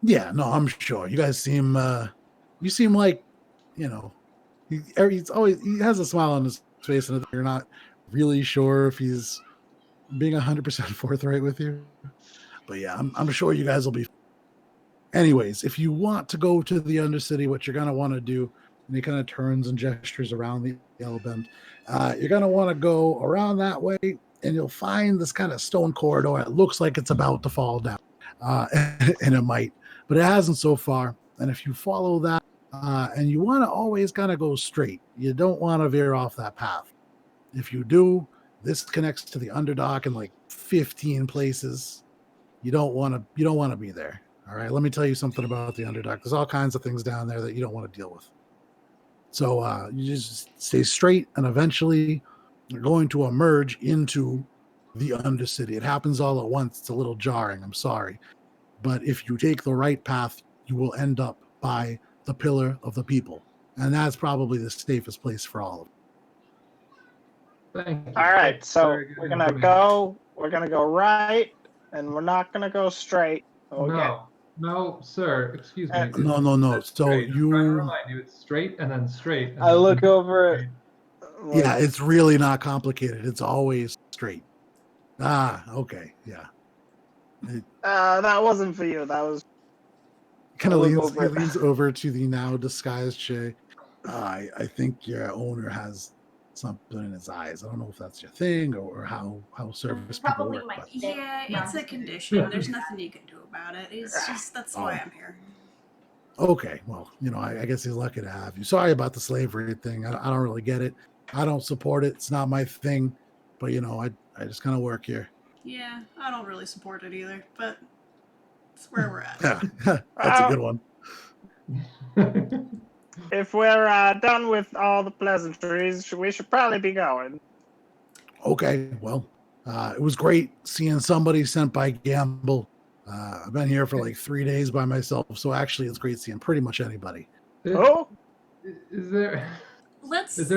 Yeah, no, I'm sure. You guys seem you seem like, he has a smile on his face, and you're not really sure if he's being 100% forthright with you. But yeah, I'm sure you guys will be. Anyways, if you want to go to the Undercity, what you're gonna want to do, and he kind of turns and gestures around the yellow bend, you're gonna want to go around that way, and you'll find this kind of stone corridor. It looks like it's about to fall down, and it might, but it hasn't so far. And if you follow that, and you want to always kind of go straight, you don't want to veer off that path. If you do, this connects to the Underdock in like 15 places. You don't want to be there. All right, let me tell you something about the Underdock. There's all kinds of things down there that you don't want to deal with. So you just stay straight, and eventually you're going to emerge into the Undercity. It happens all at once. It's a little jarring. I'm sorry. But if you take the right path, you will end up by the Pillar of the People. And that's probably the safest place for all of them. Thank you. All right, so Very good we're gonna information. go right, and we're not gonna go straight. Okay. No, sir. Excuse me. No. It's So straight. I'm trying to you, remind you, it's straight and then straight. And I then look over. yeah, it's really not complicated. It's always straight. Okay, yeah. That wasn't for you. That was. Kind of I look leans over. over to the now disguised Shay. I think your owner has something in his eyes. I don't know if that's your thing or how service people Probably work. my But stick. Yeah, No, it's a condition. There's nothing you can do about it. It's just that's why I'm here. okay, well, I guess he's lucky to have you. Sorry about the slavery thing. I don't really get it. I don't support it. It's not my thing. But I just kind of work here. Yeah, I don't really support it either, but it's where we're at. Yeah, that's a good one. If we're done with all the pleasantries, we should probably be going. Okay, well, it was great seeing somebody sent by Gamble. I've been here for like 3 days by myself, so actually it's great seeing pretty much anybody. Oh, Is there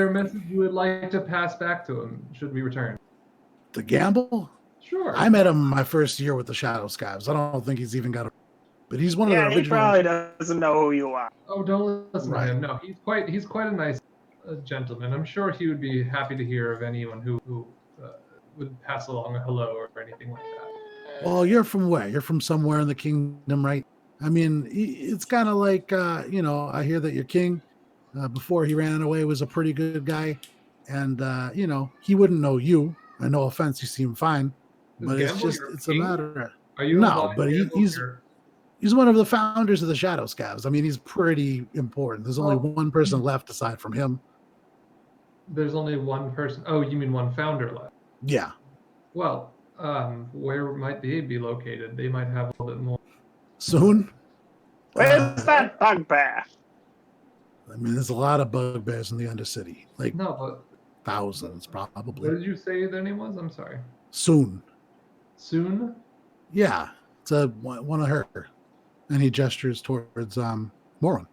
a message you would like to pass back to him should we return? The Gamble? Sure. I met him my first year with the Shadow Scabs. I don't think he's even got a... But he's one of yeah, the he original... probably doesn't know who you are. Oh, don't listen Right. to him. No, he's quite a nice gentleman. I'm sure he would be happy to hear of anyone who would pass along a hello or anything like that. Well, you're from where? You're from somewhere in the kingdom, right? I mean, it's kind of like, I hear that your king, before he ran away, was a pretty good guy. And, he wouldn't know you. And no offense, you seem fine. Is But it's Gamble just, your it's a king? matter of... Are you No, implying but Gamble's he's one of the founders of the Shadow Scabs. I mean, he's pretty important. There's only one person left aside from him. There's only one person. Oh, you mean one founder left? Yeah. Well, Where might they be located? They might have a little bit more. Soon. Where's that bugbear? I mean, there's a lot of bugbears in the Undercity, like No, but thousands what probably. did you say their name was? I'm sorry. Soon. Soon? Yeah, it's one of her, and he gestures towards Moron.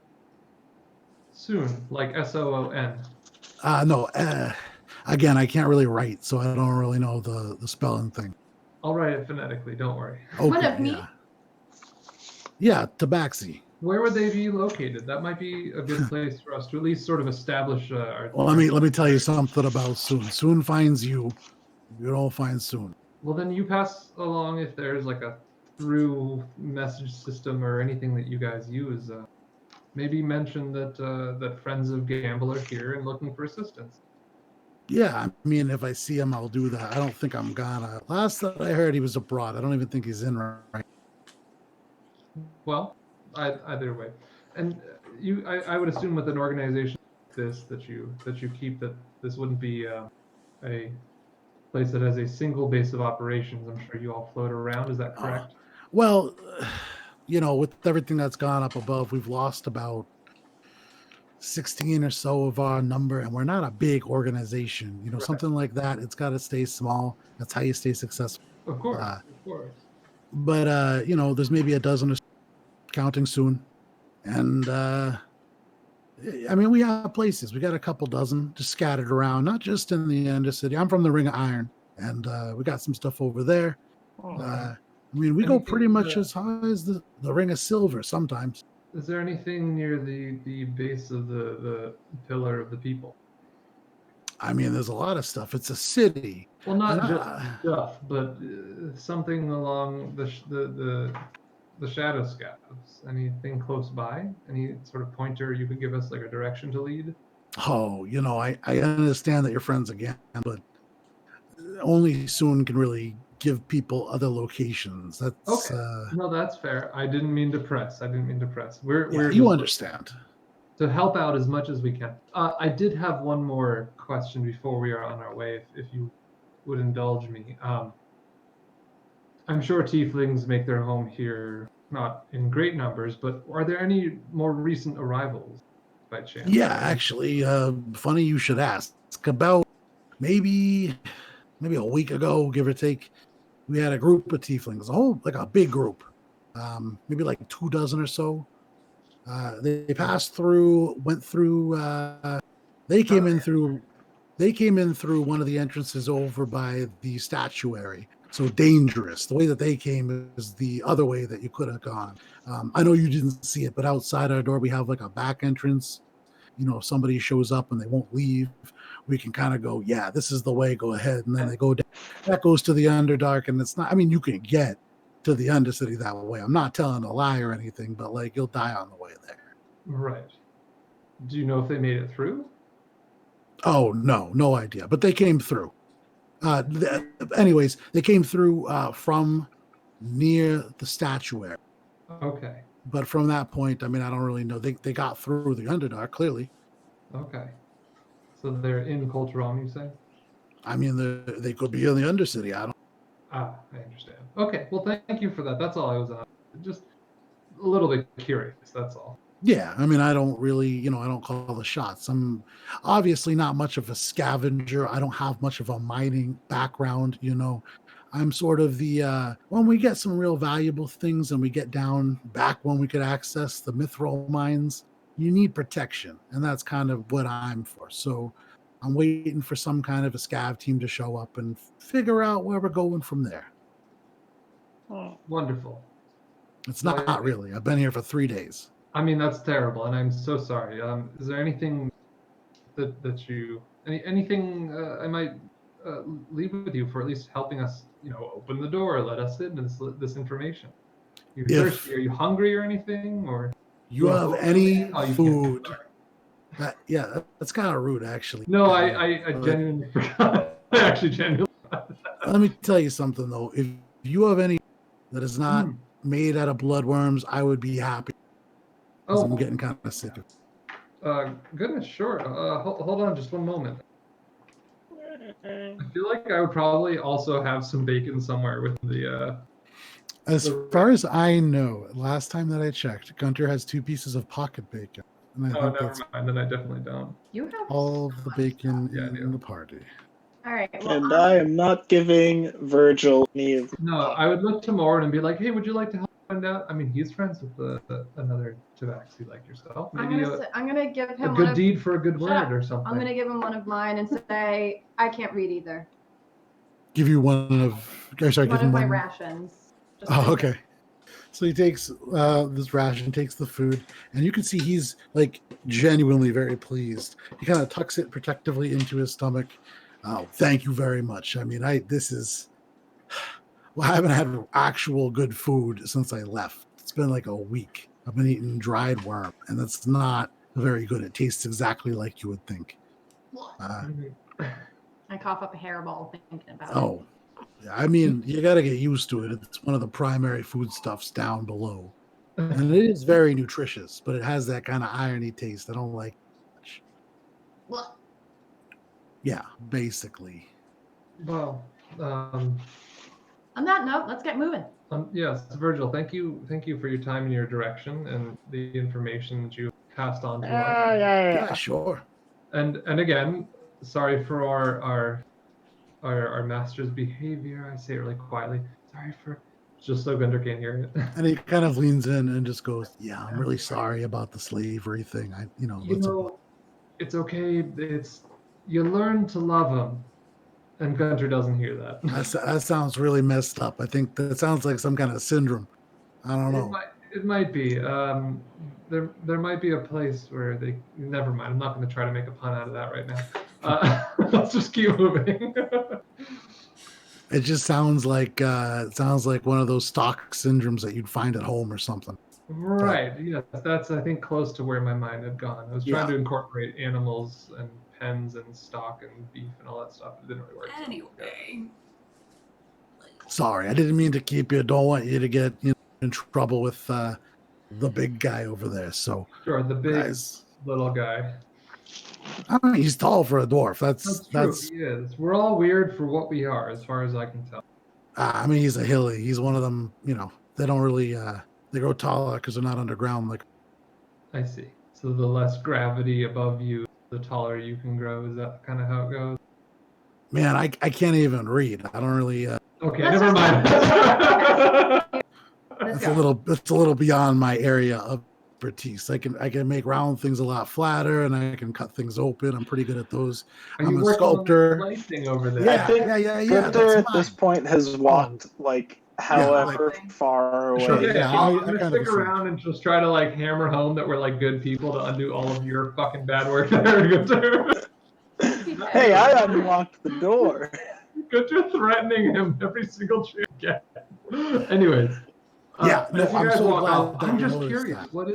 Soon, like SOON. No, again, I can't really write, so I don't really know the spelling thing. I'll write it phonetically. Don't worry. One of me? Yeah. Yeah, Tabaxi. Where would they be located? That might be a good place for us to at least sort of establish our. Well, let me tell you something about Soon. Soon finds you. You don't find Soon. Well, then you pass along if there's like a through message system or anything that you guys use. Maybe mention that that friends of Gamble are here and looking for assistance. Yeah, I mean, if I see him, I'll do that. I don't think I'm gonna. Last that I heard, he was abroad. I don't even think he's in right. Well, either way, and I would assume with an organization like this that you keep that this wouldn't be a place that has a single base of operations. I'm sure you all float around. Is that correct? Well, with everything that's gone up above, we've lost about 16 or so of our number, and we're not a big organization. Right. Something like that, it's got to stay small. That's how you stay successful. Of course, of course. But there's maybe a dozen or so, counting soon, and I mean, we have places. We got a couple dozen just scattered around, not just in the Undercity. I'm from the Ring of Iron, and we got some stuff over there. I mean, we go pretty much as high as the Ring of Silver sometimes. Is there anything near the base of the Pillar of the People? I mean, there's a lot of stuff. It's a city. Well, not just stuff, but something along the Shadow Scabs. Anything close by? Any sort of pointer you could give us, like a direction to lead? Oh, I understand that you're friends again, but only Soon can really give people other locations. That's okay. No, that's fair. I didn't mean to press. We're you understand. To help out as much as we can. I did have one more question before we are on our way, if you would indulge me. I'm sure tieflings make their home here, not in great numbers, but are there any more recent arrivals by chance? Yeah, actually, funny you should ask. About maybe a week ago, give or take, we had a group of tieflings, a big group, maybe like 2 dozen or so. They passed through, went through. They came in through one of the entrances over by the statuary. So dangerous. The way that they came is the other way that you could have gone. I know you didn't see it, but outside our door we have like a back entrance. If somebody shows up and they won't leave, we can kind of go, yeah, this is the way, go ahead. And then they go down. That goes to the Underdark, and it's not, I mean, you can get to the Undercity that way. I'm not telling a lie or anything, but like you'll die on the way there. Right. Do you know if they made it through? Oh, no idea. But they came through. Anyways, they came through from near the statuary. Okay. But from that point, I mean, I don't really know. They got through the Underdark, clearly. Okay. So they're in Taram, you say? I mean, they could be in the Undercity. I don't. I understand. Okay. Well, thank you for that. That's all I was just a little bit curious. That's all. Yeah, I mean, I don't really, I don't call the shots. I'm obviously not much of a scavenger. I don't have much of a mining background, I'm sort of the, when we get some real valuable things and we get down back when we could access the mithril mines, you need protection. And that's kind of what I'm for. So I'm waiting for some kind of a scav team to show up and figure out where we're going from there. Oh, wonderful. It's not really. I've been here for 3 days. I mean, that's terrible, and I'm so sorry. Is there anything that you anything I might leave with you for at least helping us, open the door, let us in this information? You thirsty? Are you hungry or anything? Or you have any food? That's kind of rude, actually. No, I genuinely forgot. I actually genuinely forgot. Let me tell you something though. If you have any that is not made out of bloodworms, I would be happy. I'm getting kind of sick of it. Goodness, sure. Hold on just one moment. I feel like I would probably also have some bacon somewhere with the. As far as I know, last time that I checked, Gunter has 2 pieces of pocket bacon. And I Oh, think never that's mind. Then I definitely don't. You have all of the bacon Yeah, I in do. the party. All right. Well, And I am not giving Virgil any of. No, I would look to Mord and be like, "Hey, would you like to help find out?" I mean, he's friends with another Tabaxi like yourself. Maybe I'm gonna give a him one good of, deed for a good Shut word up. or something. I'm gonna give him one of mine and say I can't read either. Give you one of. Sorry, One give him of my one. rations. Just Oh, like- okay. So he takes this ration, takes the food, and you can see he's like genuinely very pleased. He kind of tucks it protectively into his stomach. Oh, thank you very much. I mean, this is. Well, I haven't had actual good food since I left. It's been like a week. I've been eating dried worm, and that's not very good. It tastes exactly like you would think. I cough up a hairball thinking about it. Oh, yeah, I mean, you got to get used to it. It's one of the primary foodstuffs down below. And it is very nutritious, but it has that kind of irony taste. I don't like much. Blah. Yeah, basically. Well, On that note, let's get moving. yes, Virgil, thank you for your time and your direction and the information that you passed on to us. Yeah, sure. And again, sorry for our master's behavior. I say it really quietly. Sorry for just so Gunter can't hear it. And he kind of leans in and just goes, "Yeah, I'm really sorry about the slavery thing. It's okay. You learn to love him, and Gunter doesn't hear that. That sounds really messed up. I think that sounds like some kind of syndrome. I don't know. It might be. There might be a place where they. Never mind. I'm not going to try to make a pun out of that right now. Let's just keep moving. It just sounds like one of those stock syndromes that you'd find at home or something. Right. Yes, that's I think close to where my mind had gone. I was trying to incorporate animals and pens and stock and beef and all that stuff. It didn't really work. Anyway. Sorry, I didn't mean to keep you. Don't want you to get in trouble with the big guy over there. So Sure, the big guys, little guy. I mean, he's tall for a dwarf. That's true. He is. We're all weird for what we are, as far as I can tell. I mean, he's a hilly. He's one of them. They don't really they grow taller because they're not underground. Like I see. So the less gravity above you, the taller you can grow. Is that kind of how it goes? man, I can't even read. I don't really. Okay, Let's never mind. It's a little beyond my area of expertise. I can make round things a lot flatter, and I can cut things open. I'm pretty good at those. Are I'm you a working on sculptor. lighting over there? Yeah, I think yeah. Gunter that's at this mine. point has walked however far away. Sure, Okay, yeah, I'm I gonna kind of stick assumed. around and just try to hammer home that we're good people to undo all of your fucking bad work there, Gunter. Hey, I unlocked the door. Gunter threatening him every single chance you get. Anyways. Yeah, no, as you I'm guys so walk glad out, that I'm you just noticed curious. that. What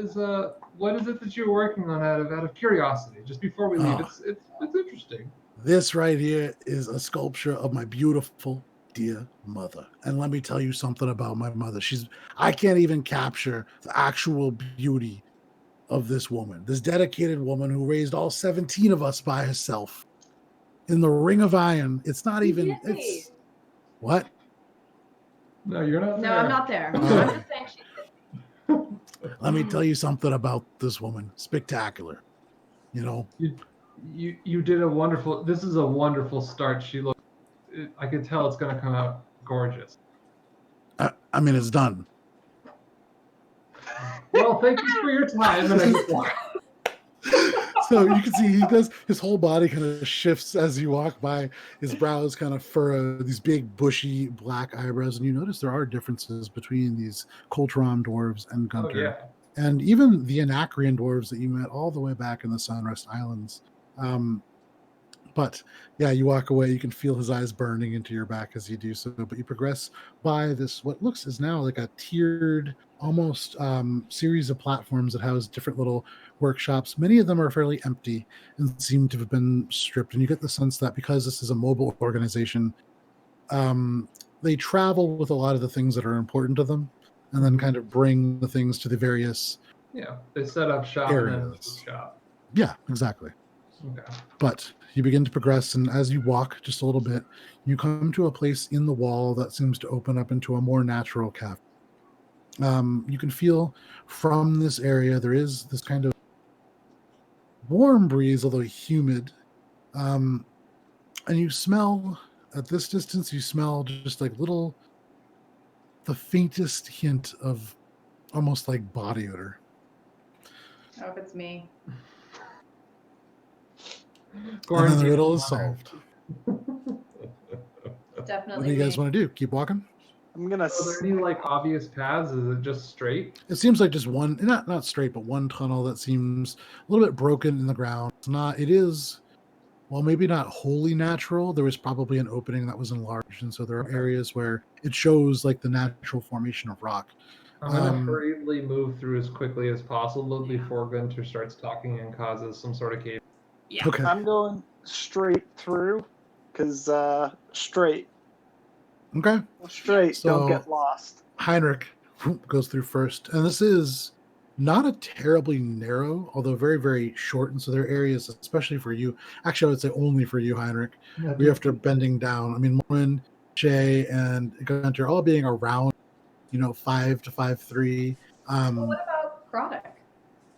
is it that you're working on out of curiosity? Just before we leave, Oh. it's interesting. This right here is a sculpture of my beautiful dear mother. And let me tell you something about my mother. I can't even capture the actual beauty of this woman, this dedicated woman who raised all 17 of us by herself in the Ring of Iron. It's not even, it's what? No, you're not. No, there. I'm not there. Oh. I'm just saying Let me tell you something about this woman. Spectacular. You did a wonderful. This is a wonderful start. I could tell it's going to come out gorgeous. I mean, it's done. Well, thank you for your time. And I just walk. So you can see his whole body kind of shifts as you walk by. His brows kind of furrow, these big bushy black eyebrows, and you notice there are differences between these Coltram dwarves and Gunter. Oh, yeah. And even the Anacrean dwarves that you met all the way back in the Sunrest Islands. But yeah, you walk away, you can feel his eyes burning into your back as you do so. But you progress by this, what is now like a tiered, almost series of platforms that house different little workshops. Many of them are fairly empty and seem to have been stripped. And you get the sense that because this is a mobile organization, they travel with a lot of the things that are important to them and then kind of bring the things to the various Yeah, they set up shop and then areas. shop. Yeah, exactly. Okay. But you begin to progress, and as you walk just a little bit, you come to a place in the wall that seems to open up into a more natural cavern. You can feel from this area there is this kind of warm breeze, although humid. And you smell at this distance. You smell just like the faintest hint of almost like body odor. I hope it's me. And then the Quarantine riddle is water. solved. Definitely What do you guys me. want to do? Keep walking? I'm gonna. Are there any like obvious paths? Is it just straight? It seems like just one, not straight, but one tunnel that seems a little bit broken in the ground. It's not. It is. Well, maybe not wholly natural. There was probably an opening that was enlarged, and so there are areas where it shows like the natural formation of rock. I'm gonna hurriedly move through as quickly as possible before Gunter starts talking and causes some sort of cave. Yeah. Okay. I'm going straight through, cause straight, Okay. straight. So- Don't get lost. Heinrich goes through first, and this is not a terribly narrow, although very, very short. And so there are areas, especially for you. Actually, I would say only for you, Heinrich. We after bending down. I mean, Mormon, Shay, and Gunter all being around, 5 to 5'3". Well, what about Croddick?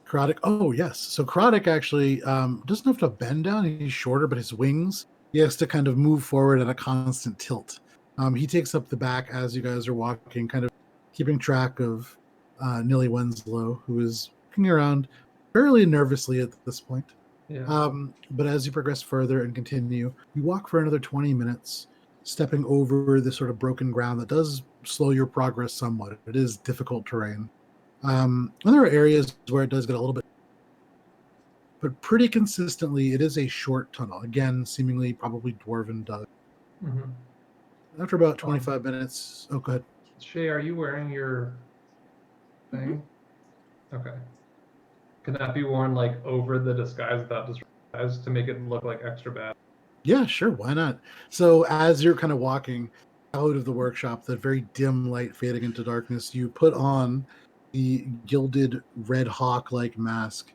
Karadek. Oh, yes. So Karadek actually doesn't have to bend down. He's shorter, but his wings, he has to kind of move forward at a constant tilt. He takes up the back as you guys are walking, kind of keeping track of Nilly Winslow, who is looking around fairly nervously at this point. Yeah. But as you progress further and continue, you walk for another 20 minutes, stepping over the sort of broken ground that does slow your progress somewhat. It is difficult terrain. And there are areas where it does get a little bit, but pretty consistently, it is a short tunnel. Again, seemingly probably dwarven dug. Mm-hmm. After about 25 minutes, oh, go ahead. Shay, are you wearing your thing? Okay. Can that be worn like over the disguise without disguise to make it look like extra bad? Yeah, sure. Why not? So as you're kind of walking out of the workshop, that very dim light fading into darkness, you put on the gilded red hawk-like mask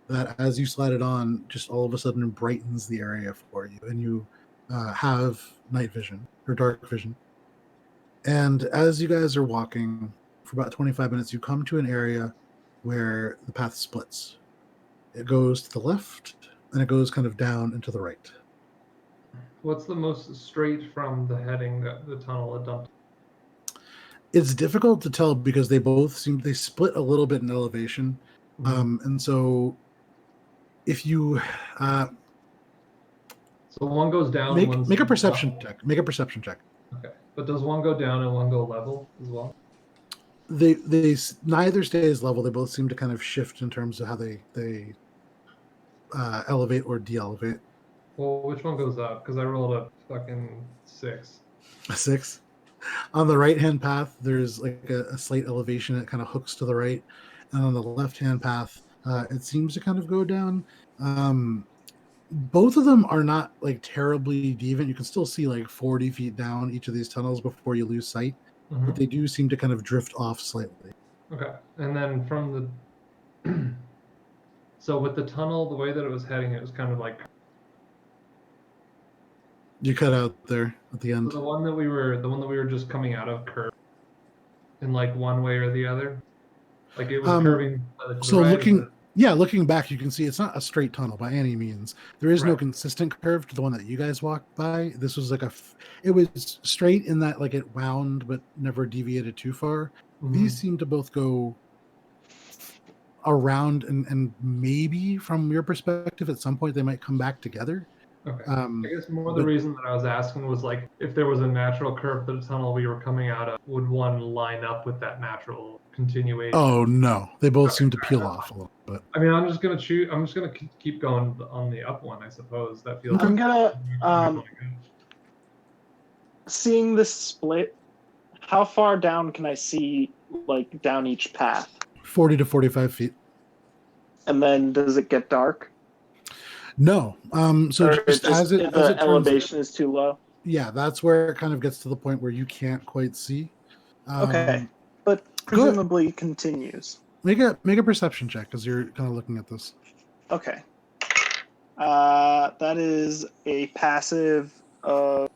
that, as you slide it on, just all of a sudden brightens the area for you, and you have night vision or dark vision. And as you guys are walking for about 25 minutes, you come to an area where the path splits. It goes to the left, and it goes kind of down and to the right. What's the most straight from the heading that the tunnel had dumped? It's difficult to tell because they split a little bit in elevation. And so if you So one goes down. and one's make a perception level. check. Make a perception check. Okay, but does one go down and one go level as well? They neither stays level. They both seem to kind of shift in terms of how they elevate or de-elevate. Well, which one goes up? Because I rolled a fucking 6. A 6. On the right-hand path, there's like a slight elevation. It kind of hooks to the right. And on the left-hand path, it seems to kind of go down. Both of them are not like terribly deviant. You can still see like 40 feet down each of these tunnels before you lose sight. Mm-hmm. But they do seem to kind of drift off slightly. Okay, and then from the so with the tunnel, the way that it was heading, it was kind of like You cut out there at the end. the one that we were just coming out of curved in like one way or the other. Like it was curving. To the So right, looking back, you can see it's not a straight tunnel by any means. There is no Right. consistent curve to the one that you guys walked by. This was like it was straight in that like it wound but never deviated too far. Mhm. These seem to both go around and maybe from your perspective at some point they might come back together. Okay. I guess more the but- reason that I was asking was like if there was a natural curve to the tunnel we were coming out of, would one line up with that natural continuation? Oh no, they both Okay, seem to fair peel enough. off a little bit. I mean, I'm just gonna keep going on the up one, I suppose. That feels. I'm gonna like seeing this split. How far down can I see, like down each path? 40 to 45 feet. And then does it get dark? No. So Or just as it the turns, elevation is too low. yeah, that's where it kind of gets to the point where you can't quite see. Okay, but presumably continues. Make a perception check because you're kind of looking at this. Okay. That is a passive of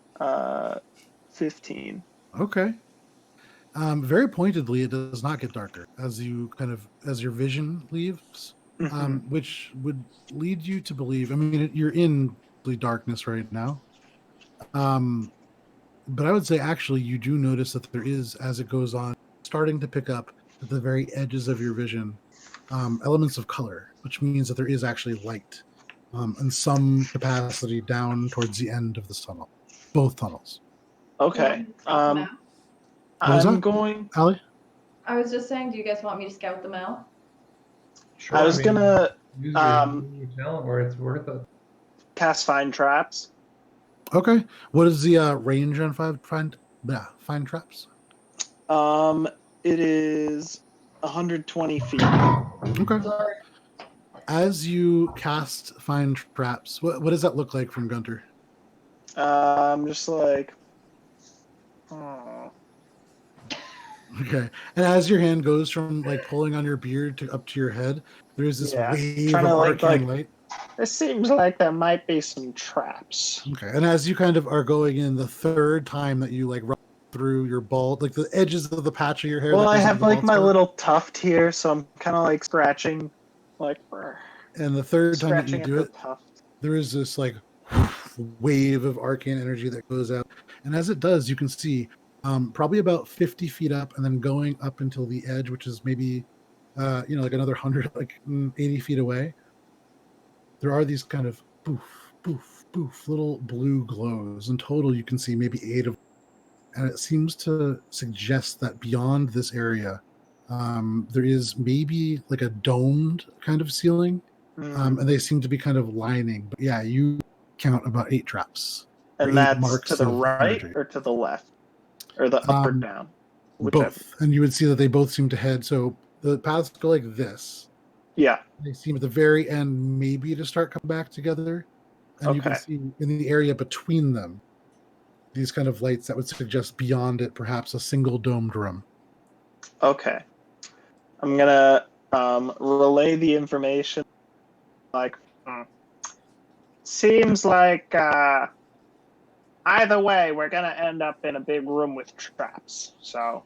15. Okay. Very pointedly, it does not get darker as your vision leaves, Mhm. which would lead you to believe. I mean, you're in complete darkness right now. But I would say actually you do notice that there is, as it goes on, starting to pick up at the very edges of your vision, elements of color, which means that there is actually light in some capacity down towards the end of this tunnel, both tunnels. Okay. What was I'm that, going. Allie? I was just saying, do you guys want me to scout them out? Sure, I was gonna use um, your talent where it's worth it. cast find traps. Okay. What is the range on find traps? It is 120 feet. Okay. As you cast find traps, what does that look like from Gunter? I'm just like, oh. Okay. And as your hand goes from like pulling on your beard to up to your head, there's this Yeah, wave trying of to like arcane light. It seems like there might be some traps. Okay. And as you kind of are going in the third time that you like run through your bald, like the edges of the patch of your hair. Well, that I goes into have the like bald my spot. little tuft here, so I'm kind of like scratching, like And the third time that you scratching at do the it, tuft. there is this like wave of arcane energy that goes out. And as it does, you can see probably about 50 feet up and then going up until the edge, which is maybe, like another 100, like 80 feet away. There are these kind of poof, poof, poof, little blue glows. In total, you can see maybe 8 of them. And it seems to suggest that beyond this area, there is maybe like a domed kind of ceiling. And they seem to be kind of lining. But yeah, you count about 8 traps. And 8 that's marks to the of right energy. or to the left? Or the up or down? Both. And you would see that they both seem to head. So the paths go like this. Yeah. They seem at the very end maybe to start coming back together. And you can Okay. see in the area between them these kind of lights that would suggest beyond it perhaps a single domed room. Okay. I'm gonna relay the information. Like, seems like either way, we're gonna end up in a big room with traps. So.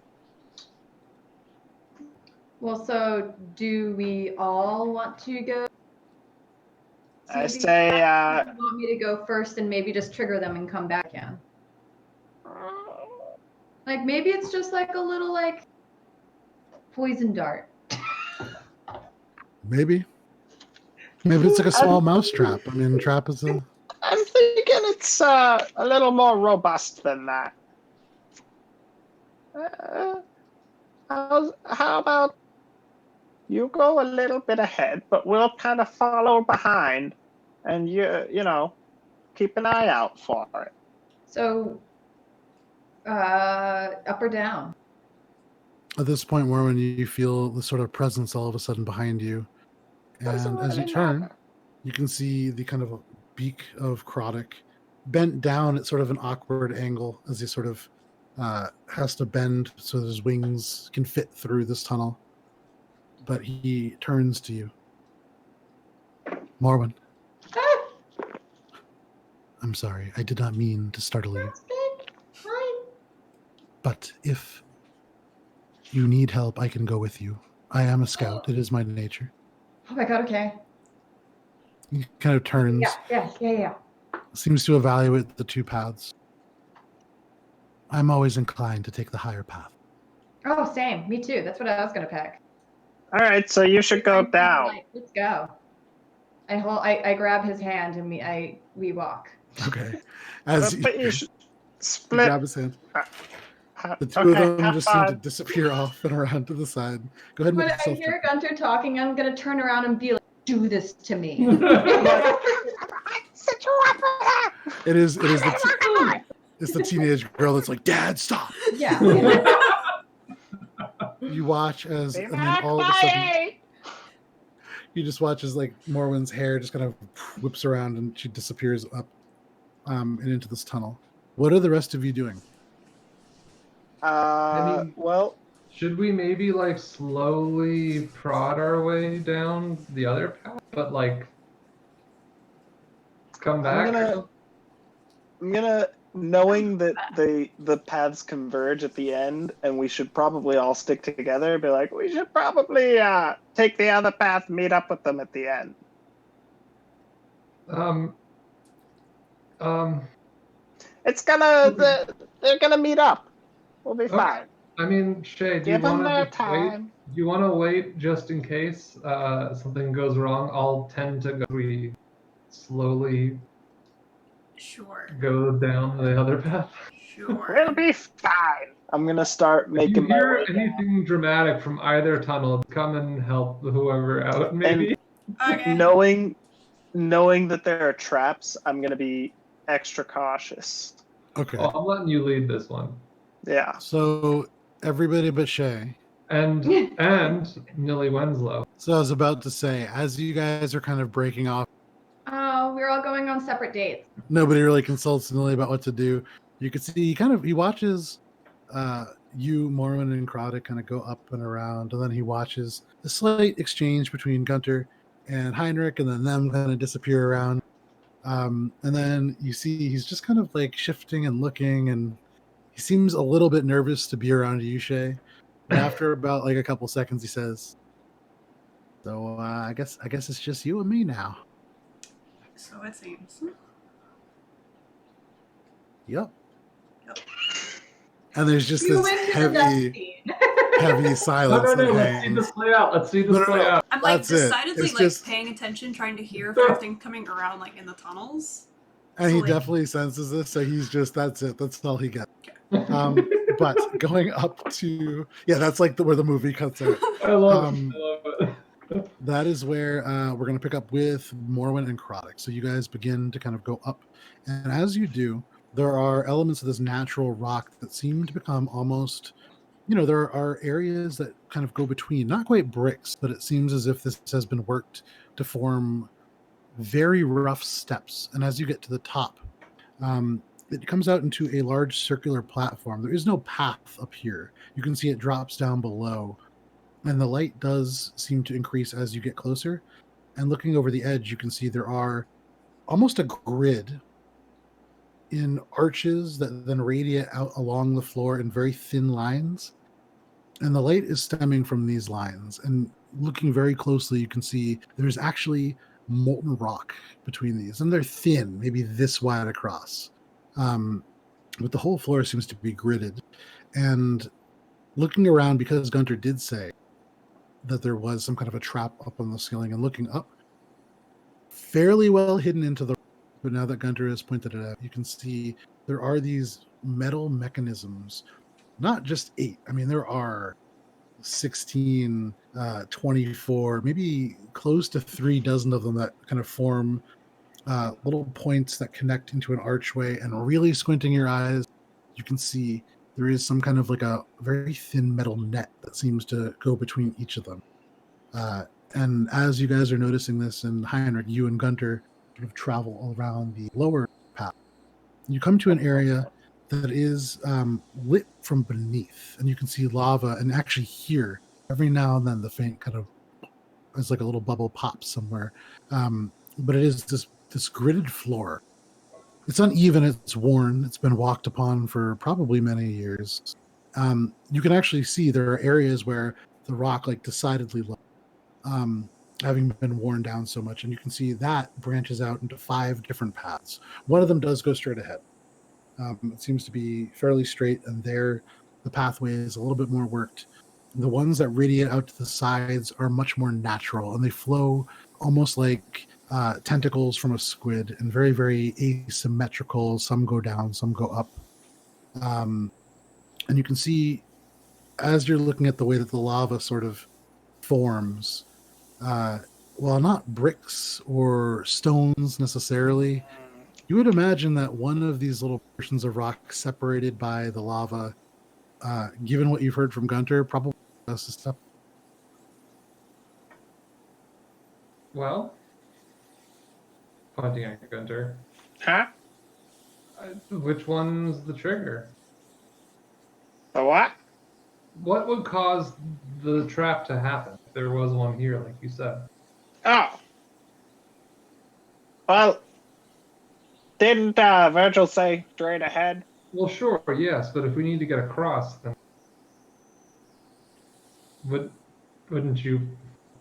Well, so do we all want to go? I say, you want me to go first and maybe just trigger them and come back again? Like maybe it's just like a little like poison dart. Maybe it's like a small mouse trap. I mean, trap is a. I'm thinking it's a little more robust than that. How about you go a little bit ahead, but we'll kind of follow behind, and you know, keep an eye out for it. So, up or down? At this point, Warren, you feel the sort of presence all of a sudden behind you, and as you turn, you can see the kind of beak of Krodik bent down at sort of an awkward angle as he sort of has to bend so that his wings can fit through this tunnel. But he turns to you. Morwen. Ah! I'm sorry, I did not mean to startle you. That's good. Fine. But if you need help, I can go with you. I am a scout. It is my nature. Oh my god, okay. He kind of turns. Yeah. Seems to evaluate the 2 paths. I'm always inclined to take the higher path. Oh, same. Me too. That's what I was gonna pick. All right, so you should go down. Let's go. I grab his hand and we walk. Okay. As But you should you split. grab his hand, the 2 of them just seem to disappear off and around to the side. Go ahead and When make I yourself. hear Gunter talking, I'm gonna turn around and be like, "Do this to me." It is it's the teenage girl that's like, Dad, stop. Yeah. You watch as Be and then back all of a by sudden 8. you just watch as like Morwen's hair just kind of whips around and she disappears up and into this tunnel. What are the rest of you doing? Well, Should we maybe like slowly prod our way down the other path, but like come back. I'm gonna, knowing that the paths converge at the end, and we should probably all stick together. Be like, we should probably take the other path, meet up with them at the end. It's gonna they're gonna meet up. We'll be fine. I mean, Shay, do you Give them want their to wait? time. Do you want to wait just in case something goes wrong? I'll tend to go. We slowly Sure. go down the other path. Sure. We'll be fine. I'm gonna start If you making my hear way down. anything dramatic from either tunnel, come and help whoever out. Maybe. Okay. Knowing that there are traps, I'm gonna be extra cautious. Okay. Oh, I'm letting you lead this one. Yeah. So everybody but Shay. And Nilly Winslow. So I was about to say, as you guys are kind of breaking off, Oh, we're all going on separate dates. nobody really consults Nilly about what to do. You can see he watches you, Morwen, and Krodek kind of go up and around, and then he watches the slight exchange between Gunter and Heinrich, and then them kind of disappear around. And then you see he's just kind of like shifting and looking, and he seems a little bit nervous to be around you, Shay. But after about like a couple seconds, he says, "So I guess it's just you and me now." So it seems. Yep. Yep. And there's just You this win the heavy Destiny. silence. No. that Let's see hangs. this play out. Let's see this No. play out. I'm like That's it. decidedly It's like just- paying attention, trying to hear if everything coming around like in the tunnels. And So, he like- definitely senses this, so he's just, that's it. That's all he gets. But going up to, that's like where the movie cuts out. I love Um, it. That is where we're going to pick up with Morwen and Krodek. So you guys begin to kind of go up. And as you do, there are elements of this natural rock that seem to become almost, there are areas that kind of go between, not quite bricks, but it seems as if this has been worked to form very rough steps. And as you get to the top, it comes out into a large circular platform. There is no path up here. You can see it drops down below. And the light does seem to increase as you get closer. And looking over the edge, you can see there are almost a grid in arches that then radiate out along the floor in very thin lines. And the light is stemming from these lines. And looking very closely, you can see there's actually molten rock between these. And they're thin, maybe this wide across. But the whole floor seems to be gridded. And looking around, because Gunter did say that there was some kind of a trap up on the ceiling, and looking up, fairly well hidden into the, but now that Gunter has pointed it out, you can see there are these metal mechanisms, not just 8. I mean, there are 16, 24, maybe close to 3 dozen of them that kind of form little points that connect into an archway. And really squinting your eyes, you can see there is some kind of like a very thin metal net that seems to go between each of them. And as you guys are noticing this, and Heinrich, you and Gunter sort of travel around the lower path, you come to an area that is lit from beneath, and you can see lava, and actually hear every now and then the faint kind of, it's like a little bubble pops somewhere. But it is this gridded floor. It's uneven, it's worn, it's been walked upon for probably many years. You can actually see there are areas where the rock like decidedly low, having been worn down so much, and you can see that branches out into 5 different paths. One of them does go straight ahead. It seems to be fairly straight, and there the pathway is a little bit more worked. The ones that radiate out to the sides are much more natural, and they flow almost like tentacles from a squid, and very, very asymmetrical. Some go down, some go up. And you can see, as you're looking at the way that the lava sort of forms, well, not bricks or stones necessarily, you would imagine that one of these little portions of rock separated by the lava, given what you've heard from Gunter, probably has to step. Well, pointing at Gunter. Huh? Which one's the trigger? The what? What would cause the trap to happen if there was one here, like you said? Oh. Well, Didn't Virgil say straight ahead? Well, sure, yes, but if we need to get across, then wouldn't you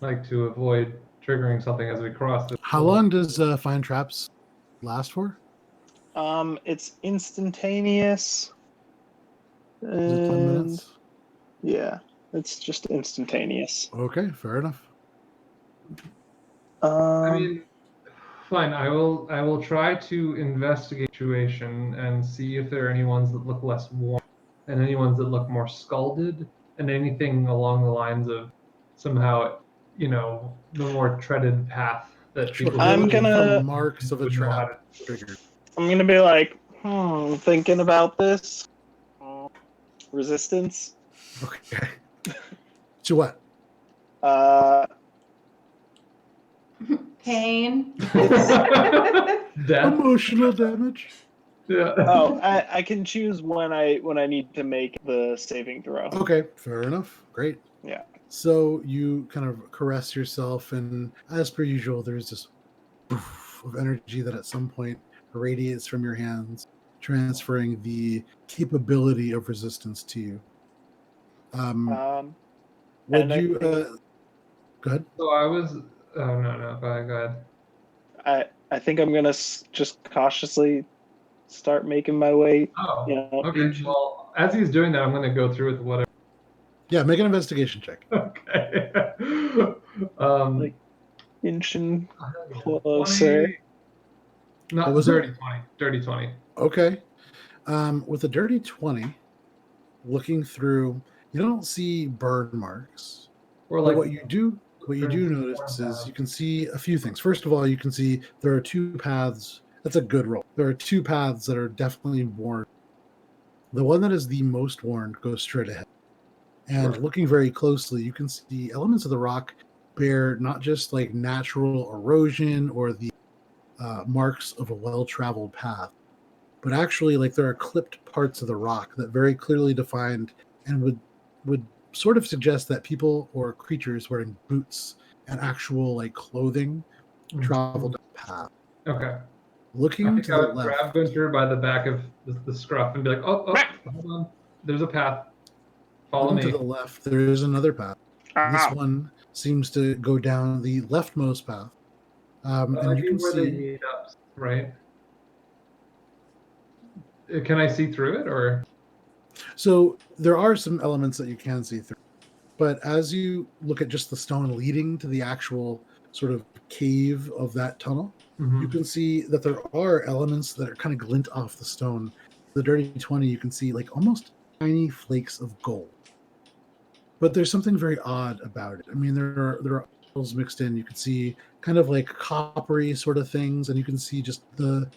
like to avoid triggering something as we cross this? How long does Find Traps last for? It's instantaneous. Is it 10 And minutes? yeah, it's just instantaneous. Okay, fair enough. I mean, fine. I will try to investigate the situation and see if there are any ones that look less warm, and any ones that look more scalded, and anything along the lines of somehow, the more treaded path that Sure. people. I'm Looking for gonna- marks of a would know how trap to- triggered. I'm gonna be like, thinking about this. Resistance. Okay. To what? Pain. Death. Emotional damage. Yeah. Oh, I can choose when I need to make the saving throw. Okay, fair enough. Great. Yeah. So you kind of caress yourself, and as per usual, there's this poof of energy that at some point radiates from your hands, transferring the capability of resistance to you. Would and I you? think- Go ahead. So I was. Oh no, go ahead. I think I'm gonna just cautiously start making my way. Oh, You know, okay. Well, as he's doing that, I'm going to go through with whatever. Yeah, make an investigation check. Okay. Like, inching closer. 20, not What was it? dirty 20. Dirty 20. Okay. With a dirty 20, looking through, you don't see burn marks. Or But like what you do notice is you can see a few things. First of all, you can see there are two paths. That's a good roll. There are two paths that are definitely worn. The one that is the most worn goes straight ahead. And Sure. looking very closely, you can see elements of the rock bear not just like natural erosion or the marks of a well-traveled path, but actually like there are clipped parts of the rock that very clearly defined and would sort of suggest that people or creatures wearing boots and actual like clothing traveled that path. Okay. I Looking think to I the would left, grab Gunter by the back of the scruff and be like, oh, hold on. There's a path. Follow looking me. to the left, there is another path. This Ow. one seems to go down the leftmost path, and you can Where they see. meet up, right? Can I see through it, or? So there are some elements that you can see through, but as you look at just the stone leading to the actual sort of cave of that tunnel, you can see that there are elements that are kind of glint off the stone. The dirty 20, you can see like almost tiny flakes of gold. But there's something very odd about it. I mean, there are metals mixed in. You can see kind of like coppery sort of things, and you can see just the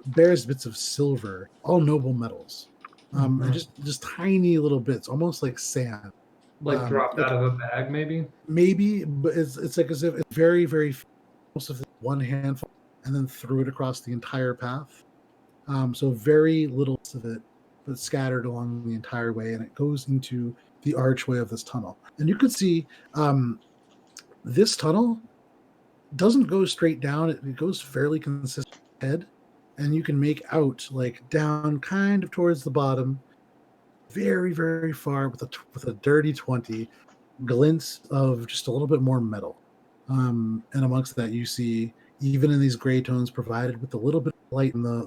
barest bits of silver, all noble metals, and just tiny little bits, almost like sand. Like dropped out of a bag, maybe? Maybe, but it's like as if it's very, very most of one handful, and then threw it across the entire path. So very little of it, but scattered along the entire way, and it goes into the archway of this tunnel. And you could see this tunnel doesn't go straight down; it goes fairly consistent ahead, and you can make out like down kind of towards the bottom, very, very far with a dirty 20, glints of just a little bit more metal. And amongst that, you see, even in these gray tones provided with a little bit of light in the,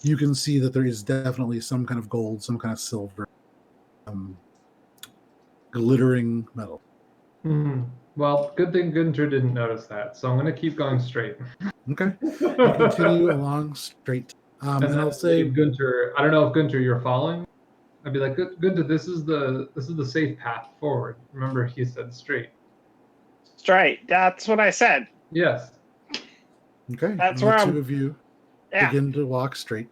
you can see that there is definitely some kind of gold, some kind of silver, glittering metal. Well, good thing Gunter didn't notice that, so I'm going to keep going straight. Okay. You continue along straight. And then I'll say, Gunter, I don't know if Gunter you're following. I'd be like, Gunter, this is the safe path forward. Remember, he said straight. Straight. That's what I said. Yes. okay, That's and the where two I'm- of you Yeah. begin to walk straight.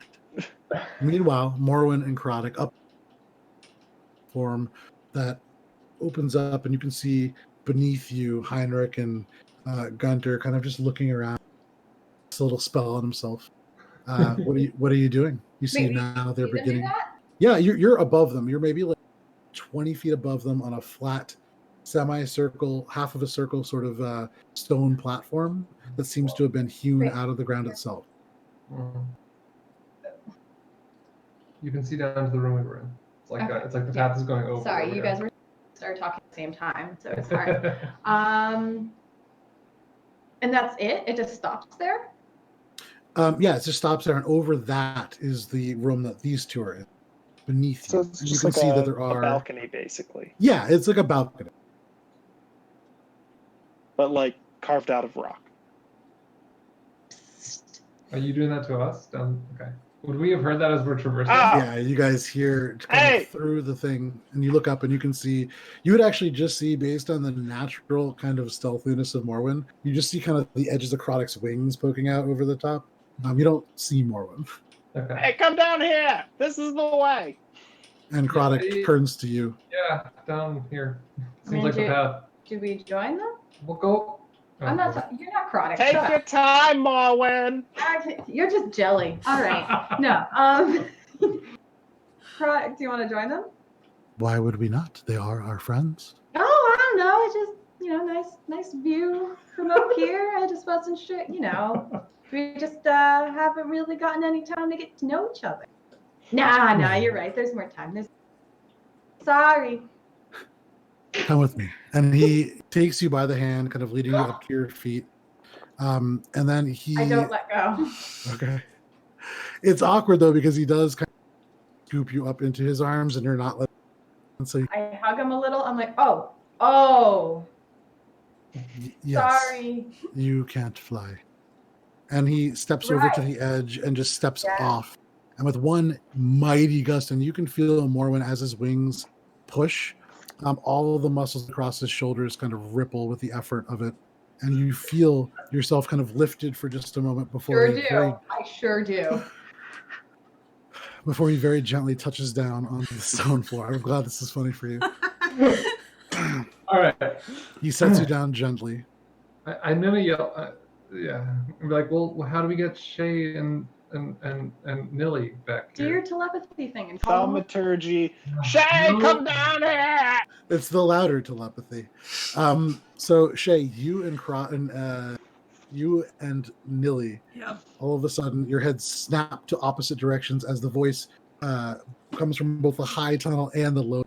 Meanwhile, Morwen and Karadok up form that opens up, and you can see beneath you Heinrich and Gunter kind of just looking around. It's a little spell on himself. What are you doing? You see Wait, now they're you didn't do beginning. that? Yeah, you're above them. You're maybe like 20 feet above them on a flat semicircle, half of a circle sort of stone platform that seems to have been hewn Great. out of the ground itself. You can see down to the room we were in. It's like Okay. it's like the path is going over. Sorry, you guys started talking at the same time, so it's hard. And that's it? It just stops there? Yeah, it just stops there, and over that is the room that these two are in, beneath So you. it's And you just can like see a, that there a are. balcony, basically, Yeah, it's like a balcony. but like carved out of rock. Are you doing that to us? Okay. Would we have heard that as we're traversing? Ah! Yeah, you guys hear kind Hey! of through the thing, and you look up and you can see. You would actually just see, based on the natural kind of stealthiness of Morwen, you just see kind of the edges of Krodik's wings poking out over the top. You don't see Morwen, Okay. Hey, come down here! This is the way. and Krodik turns to you. Yeah, down here. Seems mean, like the do- path. Do we join them? We'll go. I'm not. You're not Chronic. Take Shut your up. time, Morwen. You're just jelly. All right. No. Chronic, do you want to join them? Why would we not? They are our friends. Oh, I don't know. It's just nice view from up here. I just wasn't sure. We just haven't really gotten any time to get to know each other. Nah, you're right. There's more time. Sorry. Come with me. And he takes you by the hand, kind of leading you up to your feet. And then he. I don't let go. Okay. It's awkward though because he does kind of scoop you up into his arms, and you're not letting. And so I hug him a little. I'm like, oh. yes, Sorry. you can't fly. And he steps over to the edge and just steps off. And with one mighty gust, and you can feel Morwen as his wings push, all of the muscles across his shoulders kind of ripple with the effort of it. And you feel yourself kind of lifted for just a moment before I sure do. Before he very gently touches down onto the stone floor. I'm glad this is funny for you. All right. He sets you down gently. I'm gonna yell. Yeah. I'm like, well, how do we get Shay and Nilly back Do here? your telepathy thing and call them. Thaumaturgy. Shay, come down here! It's the louder telepathy. So Shay, you and Nilly, all of a sudden your heads snap to opposite directions as the voice comes from both the high tunnel and the low.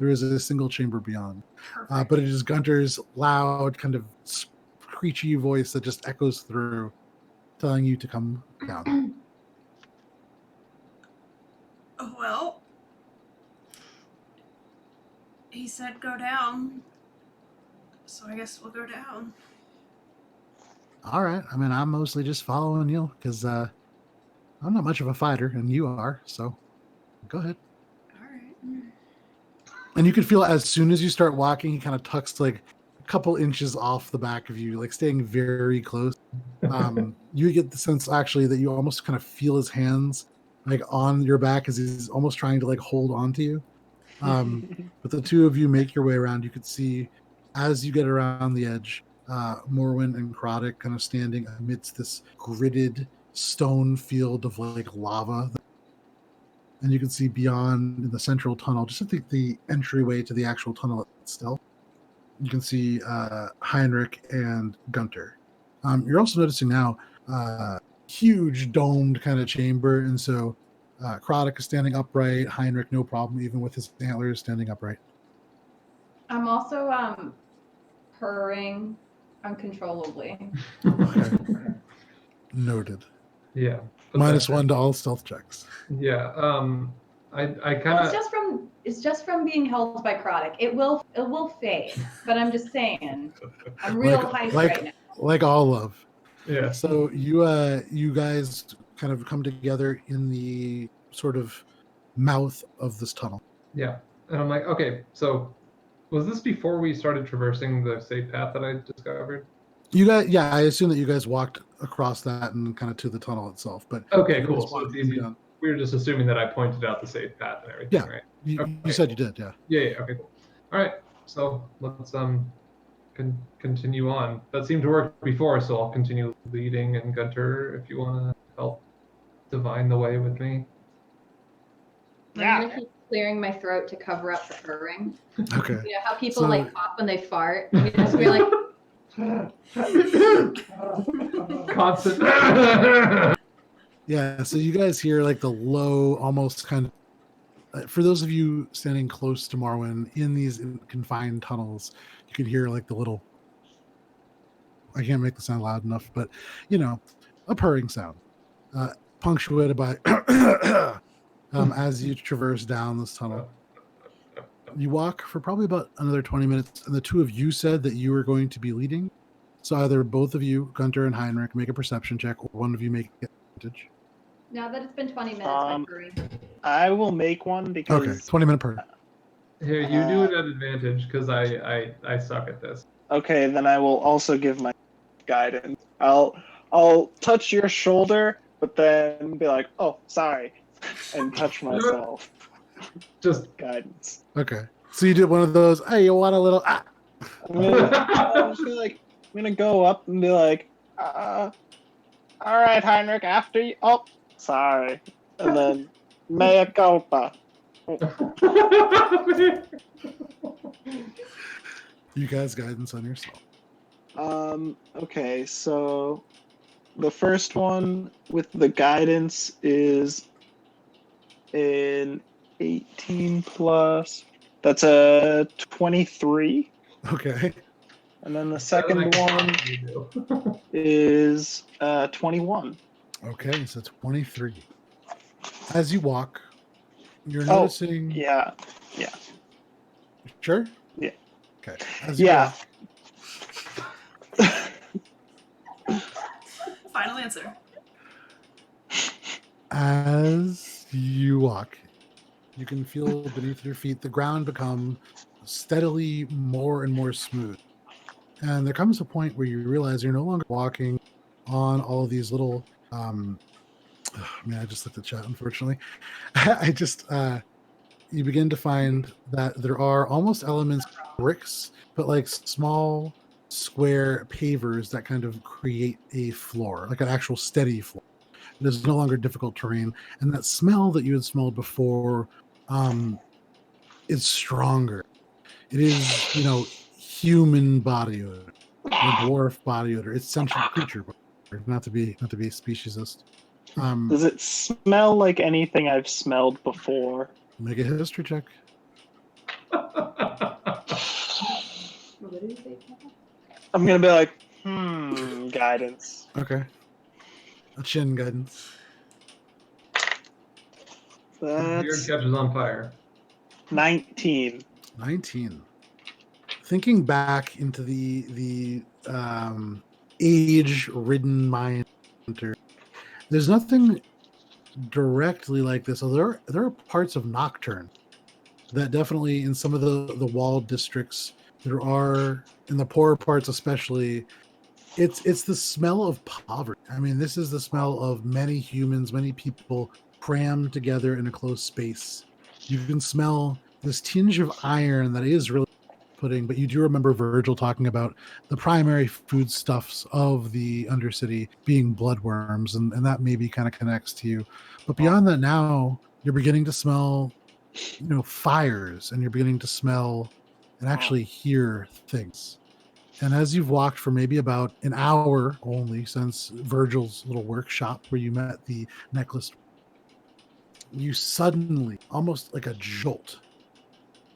There is a single chamber beyond, but it is Gunter's loud, kind of screechy voice that just echoes through, telling you to come down. Well, he said go down, so I guess we'll go down. All right. I mean, I'm mostly just following you because I'm not much of a fighter, and you are. So, go ahead. All right. And you can feel as soon as you start walking, he kind of tucks like a couple inches off the back of you, like staying very close. You get the sense actually that you almost kind of feel his hands like on your back as he's almost trying to like hold on to you. But the two of you make your way around. You could see as you get around the edge, Morwen and Krodik kind of standing amidst this gridded stone field of like lava. And you can see beyond in the central tunnel, just at the entryway to the actual tunnel itself, you can see Heinrich and Gunter. You're also noticing now huge domed kind of chamber. And so Krodik is standing upright. Heinrich, no problem, even with his antlers standing upright. I'm also purring uncontrollably. Okay. Noted. Yeah. -1 to all stealth checks. Yeah. I kind Well, of. it's just from being held by Krodik. It will fade, but I'm just saying. I'm real hyped right now. Like all love. Yeah. So you guys kind of come together in the sort of mouth of this tunnel. Yeah. And I'm like, okay, so was this before we started traversing the safe path that I discovered? You guys, yeah, I assume that you guys walked across that and kind of to the tunnel itself. But Okay, you cool. guys So walked it's easy. down. We were just assuming that I pointed out the safe path and everything, Yeah. right? You Okay. said you did, yeah. Yeah. Okay. Cool. All right. So let's continue on. That seemed to work before, so I'll continue leading. And Gunter, if you want to help divine the way with me. Yeah. Heinrich is clearing my throat to cover up the purring. Okay. You know how people So- like cough when they fart? You just be like, Constant. Yeah, so you guys hear like the low, almost kind of. For those of you standing close to Marwin in these confined tunnels, you can hear like the little. I can't make the sound loud enough, but a purring sound, punctuated by as you traverse down this tunnel. You walk for probably about another 20 minutes, and the two of you said that you were going to be leading. So either both of you, Gunter and Heinrich, make a perception check, or one of you make advantage. now that it's been 20 minutes, my Um, purring. I will make one because Okay, 20-minute purr. Here, you do it at advantage because I suck at this. Okay, then I will also give my guidance. I'll touch your shoulder, but then be like, "Oh, sorry," and touch myself. Just Guidance. Okay, so you did one of those. Hey, you want a little? Ah. I'm just gonna I'm gonna go up and be like, "All right, Heinrich, after you." Oh, sorry, and then mea culpa. You guys guidance on yourself. Okay, so the first one with the guidance is an 18 plus. That's a 23. Okay. And then the second one is 21. Okay, so 23. As you walk, you're Oh, noticing. Yeah. Sure? Yeah. Okay. As you Yeah. walk, Final answer. as you walk, you can feel beneath your feet the ground become steadily more and more smooth. And there comes a point where you realize you're no longer walking on all of these little I just looked at chat, unfortunately. You begin to find that there are almost elements of bricks, but like small square pavers that kind of create a floor, like an actual steady floor. It is no longer difficult terrain. And that smell that you had smelled before is stronger. It is, human body odor or dwarf body odor. It's sentient creature odor, not to be speciesist. Does it smell like anything I've smelled before? Make a history check. What did you say? I'm gonna be like, guidance. Okay. A chin guidance. Beard That's catches on fire. 19. 19. Thinking back into the age-ridden mind hunter, there's nothing directly like this. So there are parts of Nocturne that definitely in some of the walled districts there are, in the poorer parts especially, it's the smell of poverty. I mean, this is the smell of many humans, many people crammed together in a close space. You can smell this tinge of iron that is really pudding, but you do remember Virgil talking about the primary foodstuffs of the Undercity being bloodworms, and that maybe kind of connects to you. But beyond that, now you're beginning to smell, fires, and you're beginning to smell and actually hear things. And as you've walked for maybe about an hour only since Virgil's little workshop where you met the necklace, you suddenly, almost like a jolt,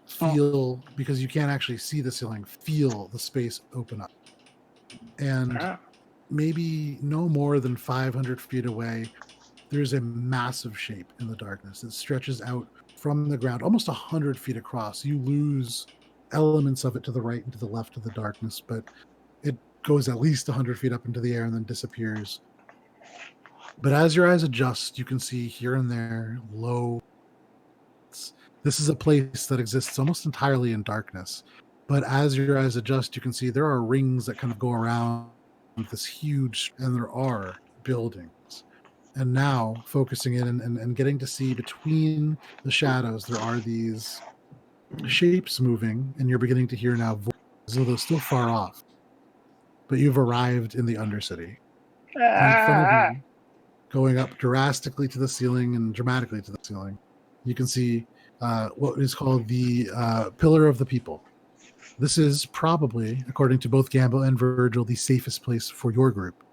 feel, because you can't actually see the ceiling, feel the space open up. And maybe no more than 500 feet away, there's a massive shape in the darkness. It stretches out from the ground, almost 100 feet across. You lose elements of it to the right and to the left of the darkness, but it goes at least 100 feet up into the air and then disappears. But as your eyes adjust, you can see here and there low. This is a place that exists almost entirely in darkness. But as your eyes adjust, you can see there are rings that kind of go around this huge, and there are buildings. And now, focusing in and getting to see between the shadows, there are these shapes moving, and you're beginning to hear now voices, although still far off. But you've arrived in the Undercity. And in front of you, going up drastically to the ceiling and dramatically to the ceiling, you can see what is called the Pillar of the People. This is probably, according to both Gamble and Virgil, the safest place for your group.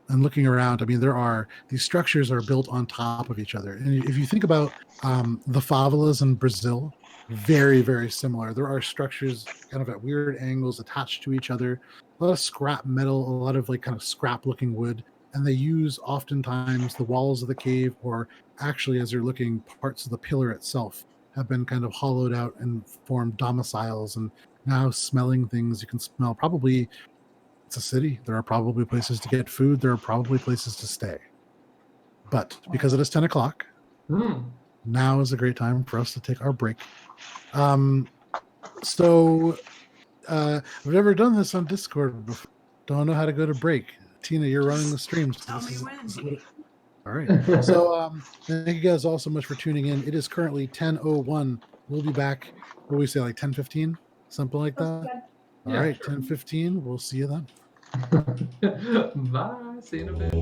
And looking around, I mean, these structures are built on top of each other. And if you think about the favelas in Brazil, very, very similar. There are structures kind of at weird angles attached to each other, a lot of scrap metal, a lot of like kind of scrap looking wood. And they use oftentimes the walls of the cave, or actually, as you're looking, parts of the pillar itself have been kind of hollowed out and formed domiciles. And now smelling things, you can smell probably it's a city. There are probably places to get food. There are probably places to stay. But because it is 10 o'clock, now is a great time for us to take our break. I've never done this on Discord before. Don't know how to go to break. Tina, you're running the streams. Tell me when. All right. So thank you guys all so much for tuning in. It is currently 10:01. We'll be back, what do we say, like 10:15? Something like that? All right, 10:15. We'll see you then. Bye. See you in a bit.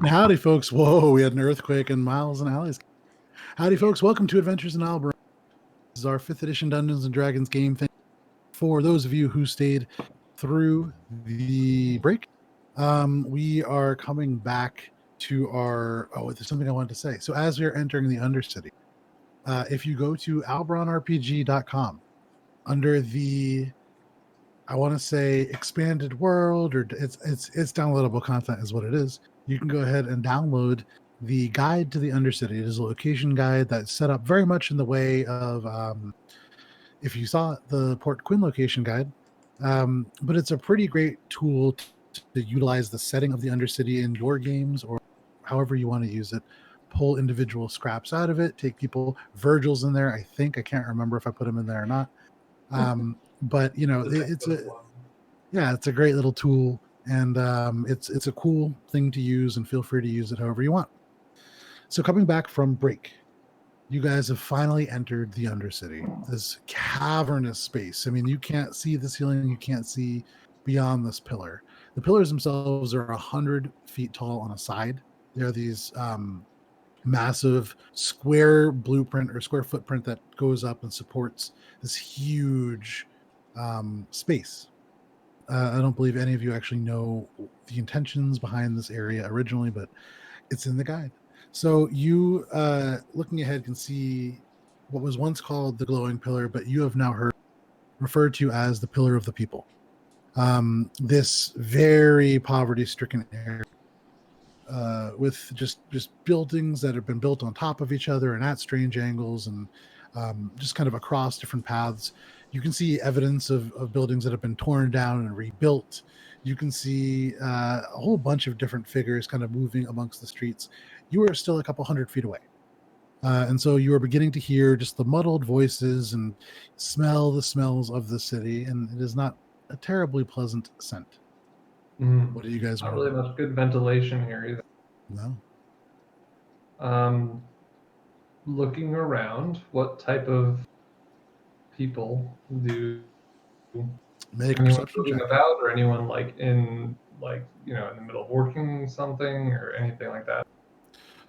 Howdy, folks. Whoa, we had an earthquake and Miles and Allie's. Howdy, folks. Welcome to Adventures in Alberon. This is our 5th edition Dungeons and Dragons game. Thank you for those of you who stayed through the break. We are coming back to our... Oh, there's something I wanted to say. So as we are entering the Undercity, if you go to alberonrpg.com, under the... I want to say expanded world, or it's downloadable content is what it is. You can go ahead and download the guide to the Undercity. It is a location guide that's set up very much in the way of if you saw the Port Quinn location guide. But it's a pretty great tool to utilize the setting of the Undercity in your games or however you want to use it. Pull individual scraps out of it, take people. Virgil's in there, I think. I can't remember if I put him in there or not. But you know, it's a great little tool, and it's a cool thing to use, and feel free to use it however you want. So coming back from break, you guys have finally entered the Undercity, this cavernous space. I mean, you can't see the ceiling, you can't see beyond this pillar. The pillars themselves are 100 feet tall on a side. They're these massive square blueprint or square footprint that goes up and supports this huge space. I don't believe any of you actually know the intentions behind this area originally, but it's in the guide. So you, looking ahead, can see what was once called the glowing pillar, but you have now heard referred to as the Pillar of the People. This very poverty-stricken area with just buildings that have been built on top of each other and at strange angles, and just kind of across different paths. You can see evidence of buildings that have been torn down and rebuilt. You can see a whole bunch of different figures kind of moving amongst the streets. You are still a couple 100 feet away. And so you are beginning to hear just the muddled voices and smell the smells of the city. And it is not a terribly pleasant scent. What do you guys Not want? really much good ventilation here either. No. Looking around, what type of people do Make a anyone perception moving check. about, or anyone in the middle of working something or anything like that?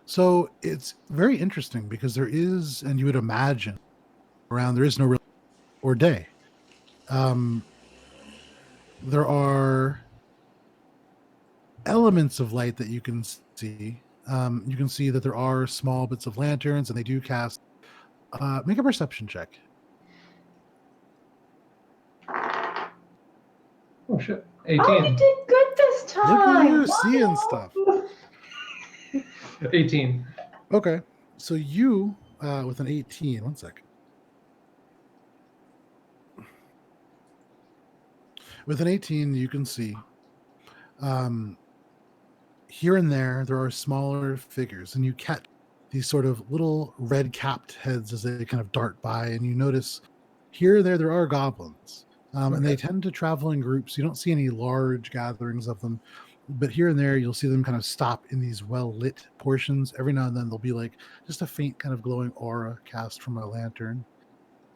So it's very interesting because there is, and you would imagine around, there is no real or day. There are elements of light that you can see. You can see that there are small bits of lanterns, and they do cast. Make a perception check. Oh shit! 18. Oh, you did good this Look at time. you seeing stuff. 18. Okay, so you with an 18. One second. With an 18, you can see here and there are smaller figures, and you catch these sort of little red-capped heads as they kind of dart by, and you notice here and there are goblins. And they tend to travel in groups. You don't see any large gatherings of them, but here and there you'll see them kind of stop in these well-lit portions. Every now and then there'll be like just a faint kind of glowing aura cast from a lantern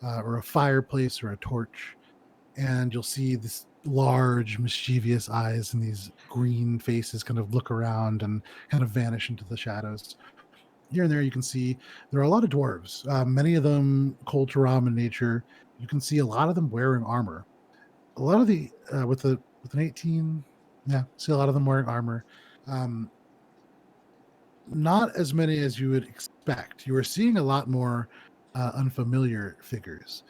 or a fireplace or a torch, and you'll see this large mischievous eyes and these green faces kind of look around and kind of vanish into the shadows. Here and there you can see there are a lot of dwarves, many of them cold Taram in nature. You can see a lot of them wearing armor. A lot of the with an 18, see a lot of them wearing armor. Not as many as you would expect. You are seeing a lot more unfamiliar figures.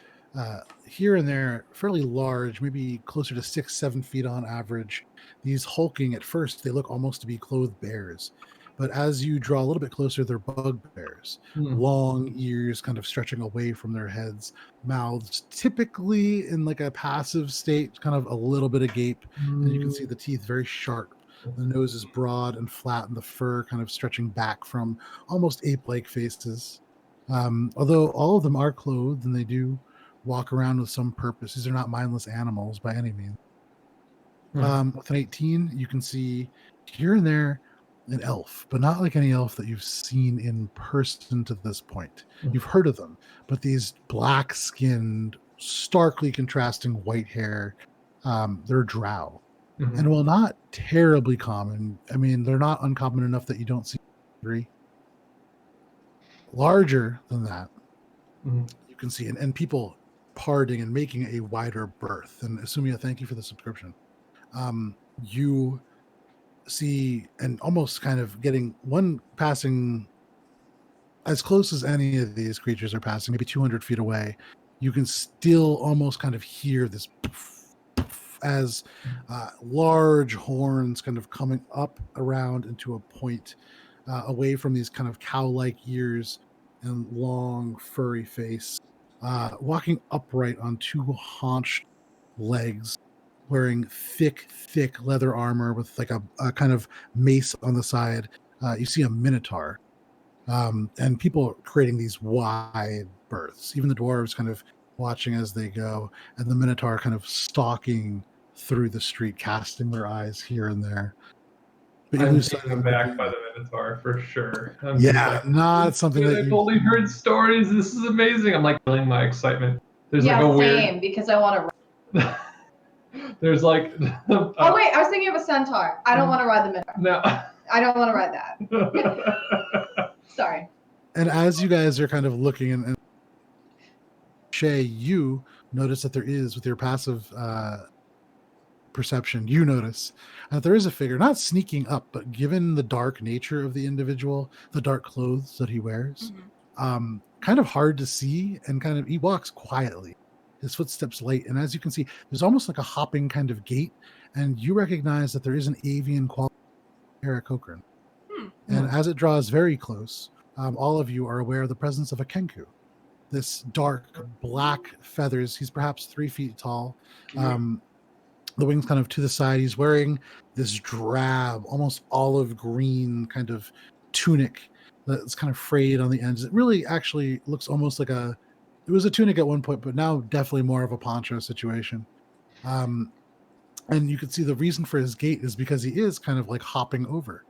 Here and there, fairly large, maybe closer to 6-7 feet on average. These hulking, at first, they look almost to be clothed bears. But as you draw a little bit closer, they're bugbears. Long ears kind of stretching away from their heads. Mouths typically in like a passive state, kind of a little bit agape. And you can see the teeth very sharp. The nose is broad and flat, and the fur kind of stretching back from almost ape-like faces. Although all of them are clothed, and they do walk around with some purpose. These are not mindless animals by any means. With an 18, you can see here and there an elf, but not like any elf that you've seen in person to this point. You've heard of them, but these black-skinned, starkly contrasting white hair, they're drow. Mhm. And while not terribly common, I mean, they're not uncommon enough that you don't see three. Larger than that, Mhm. you can see, and people parting and making a wider berth. And Asumia, thank you for the subscription. You see, and almost kind of getting one passing as close as any of these creatures are passing, maybe 200 feet away. You can still almost kind of hear this poof, poof, as large horns kind of coming up around into a point away from these kind of cow-like ears and long furry face, walking upright on two haunched legs, wearing thick leather armor with like a kind of mace on the side. You see a minotaur, and people creating these wide berths. Even the dwarves kind of watching as they go, and the minotaur kind of stalking through the street, casting their eyes here and there. But you I'm lose sight of taken them aback quickly. by the Minotaur for sure. I'm just Yeah, like, not something dude, that I've you. only heard stories. This is amazing. I'm like feeling my excitement. There's Yeah, like a same, because I want to. weird. There's like. Oh wait, I was thinking of a centaur. I don't want to ride the Minotaur. No. I don't want to ride that. Sorry. And as you guys are kind of looking, and Shay, you notice that there is, with your passive perception, you notice that there is a figure not sneaking up, but given the dark nature of the individual, the dark clothes that he wears, kind of hard to see, and kind of he walks quietly, his footsteps light, and as you can see, there's almost like a hopping kind of gait, and you recognize that there is an avian quality Eric Cochran. And as it draws very close, all of you are aware of the presence of a kenku, this dark black feathers. He's perhaps 3 feet tall. The wings kind of to the side. He's wearing this drab, almost olive green kind of tunic that's kind of frayed on the ends. It really actually looks almost like it was a tunic at one point, but now definitely more of a poncho situation. And you can see the reason for his gait is because he is kind of like hopping over.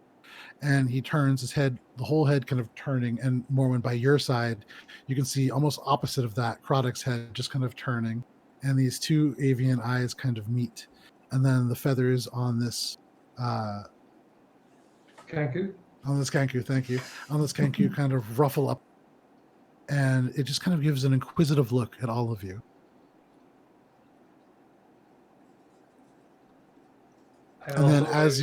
And he turns his head, the whole head kind of turning. And Morwen, by your side, you can see almost opposite of that, Krodik's head just kind of turning. And these two avian eyes kind of meet. And then the feathers on this Kanku? on this kanku, thank you, on this kanku kind of ruffle up. And it just kind of gives an inquisitive look at all of you. And then as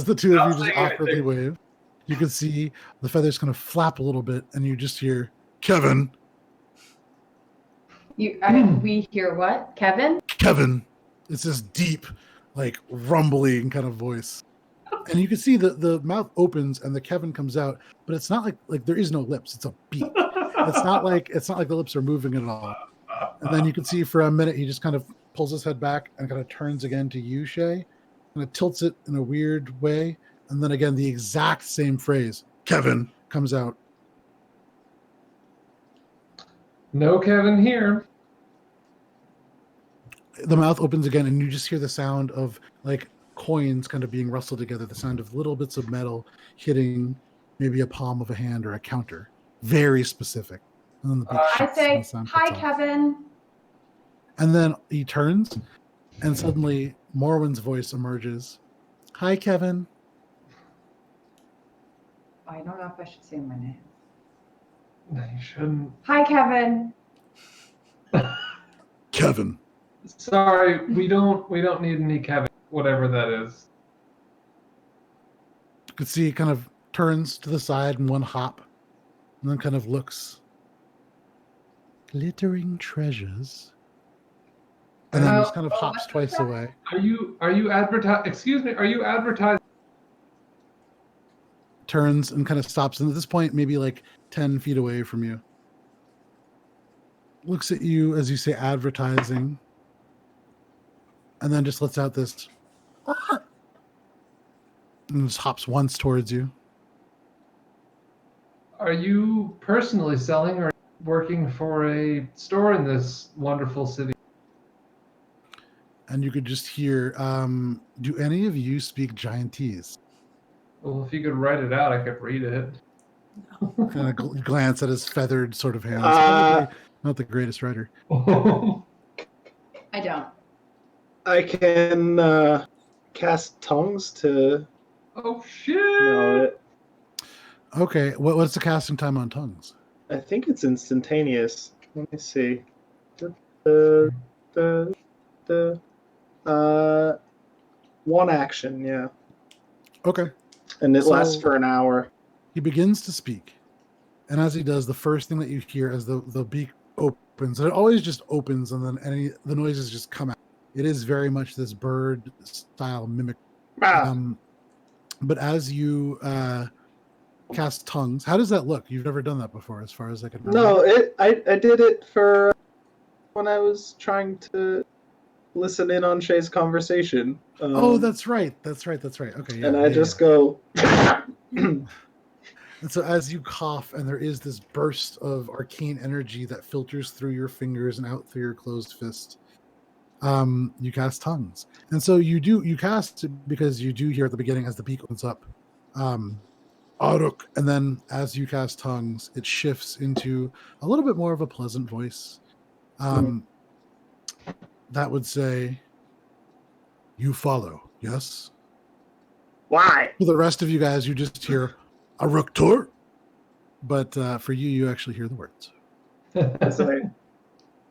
the two of you just awkwardly wave, you can see the feathers kind of flap a little bit, and you just hear Kevin. We hear what? Kevin? Kevin. It's this deep, like rumbling kind of voice. And you can see the mouth opens and the Kevin comes out, but it's not like there is no lips. It's a beak. It's not like the lips are moving at all. And then you can see for a minute he just kind of pulls his head back and kind of turns again to you, Shay, and it tilts it in a weird way. And then again, the exact same phrase, Kevin, comes out. No Kevin here. The mouth opens again, and you just hear the sound of like coins kind of being rustled together, the sound of little bits of metal hitting maybe a palm of a hand or a counter. Very specific. And then the beak I shuts say, and the sound hi, cuts off. Kevin. And then he turns, and suddenly Morwen's voice emerges. Hi, Kevin. I don't know if I should say my name. No, you shouldn't. Hi, Kevin. Kevin. Sorry, we don't need any Kevin, whatever that is. You can see he kind of turns to the side in one hop, and then kind of looks. Glittering treasures. And then just kind of hops twice away. Are you advertising? Excuse me, are you advertising? Turns and kind of stops, and at this point, maybe like 10 feet away from you. Looks at you as you say advertising, and then just lets out this, and just hops once towards you. Are you personally selling or working for a store in this wonderful city? And you could just hear, do any of you speak Giantese? Well, if you could write it out, I could read it. Kind of glance at his feathered sort of hands. Probably not the greatest writer. I don't. I can cast tongues to Oh shit! know it. Okay, what's the casting time on tongues? I think it's instantaneous. Let me see. The one action, yeah, Okay. and it lasts So- for an hour. He begins to speak. And as he does, the first thing that you hear as the beak opens, and it always just opens and then the noises just come out. It is very much this bird style mimic. Ah, But as you cast tongues, how does that look? You've never done that before, as far as I can remember. No, I did it for when I was trying to listen in on Shay's conversation. Oh, that's right. Okay, yeah. and I yeah, just yeah. go. And so as you cough, and there is this burst of arcane energy that filters through your fingers and out through your closed fist, you cast tongues. And so you cast it because you do hear at the beginning as the beak opens up, Aruk, and then as you cast tongues, it shifts into a little bit more of a pleasant voice. That would say, "You follow, yes?" why? For the rest of you guys, you just hear Aruktor, but for you, you actually hear the words. It's like,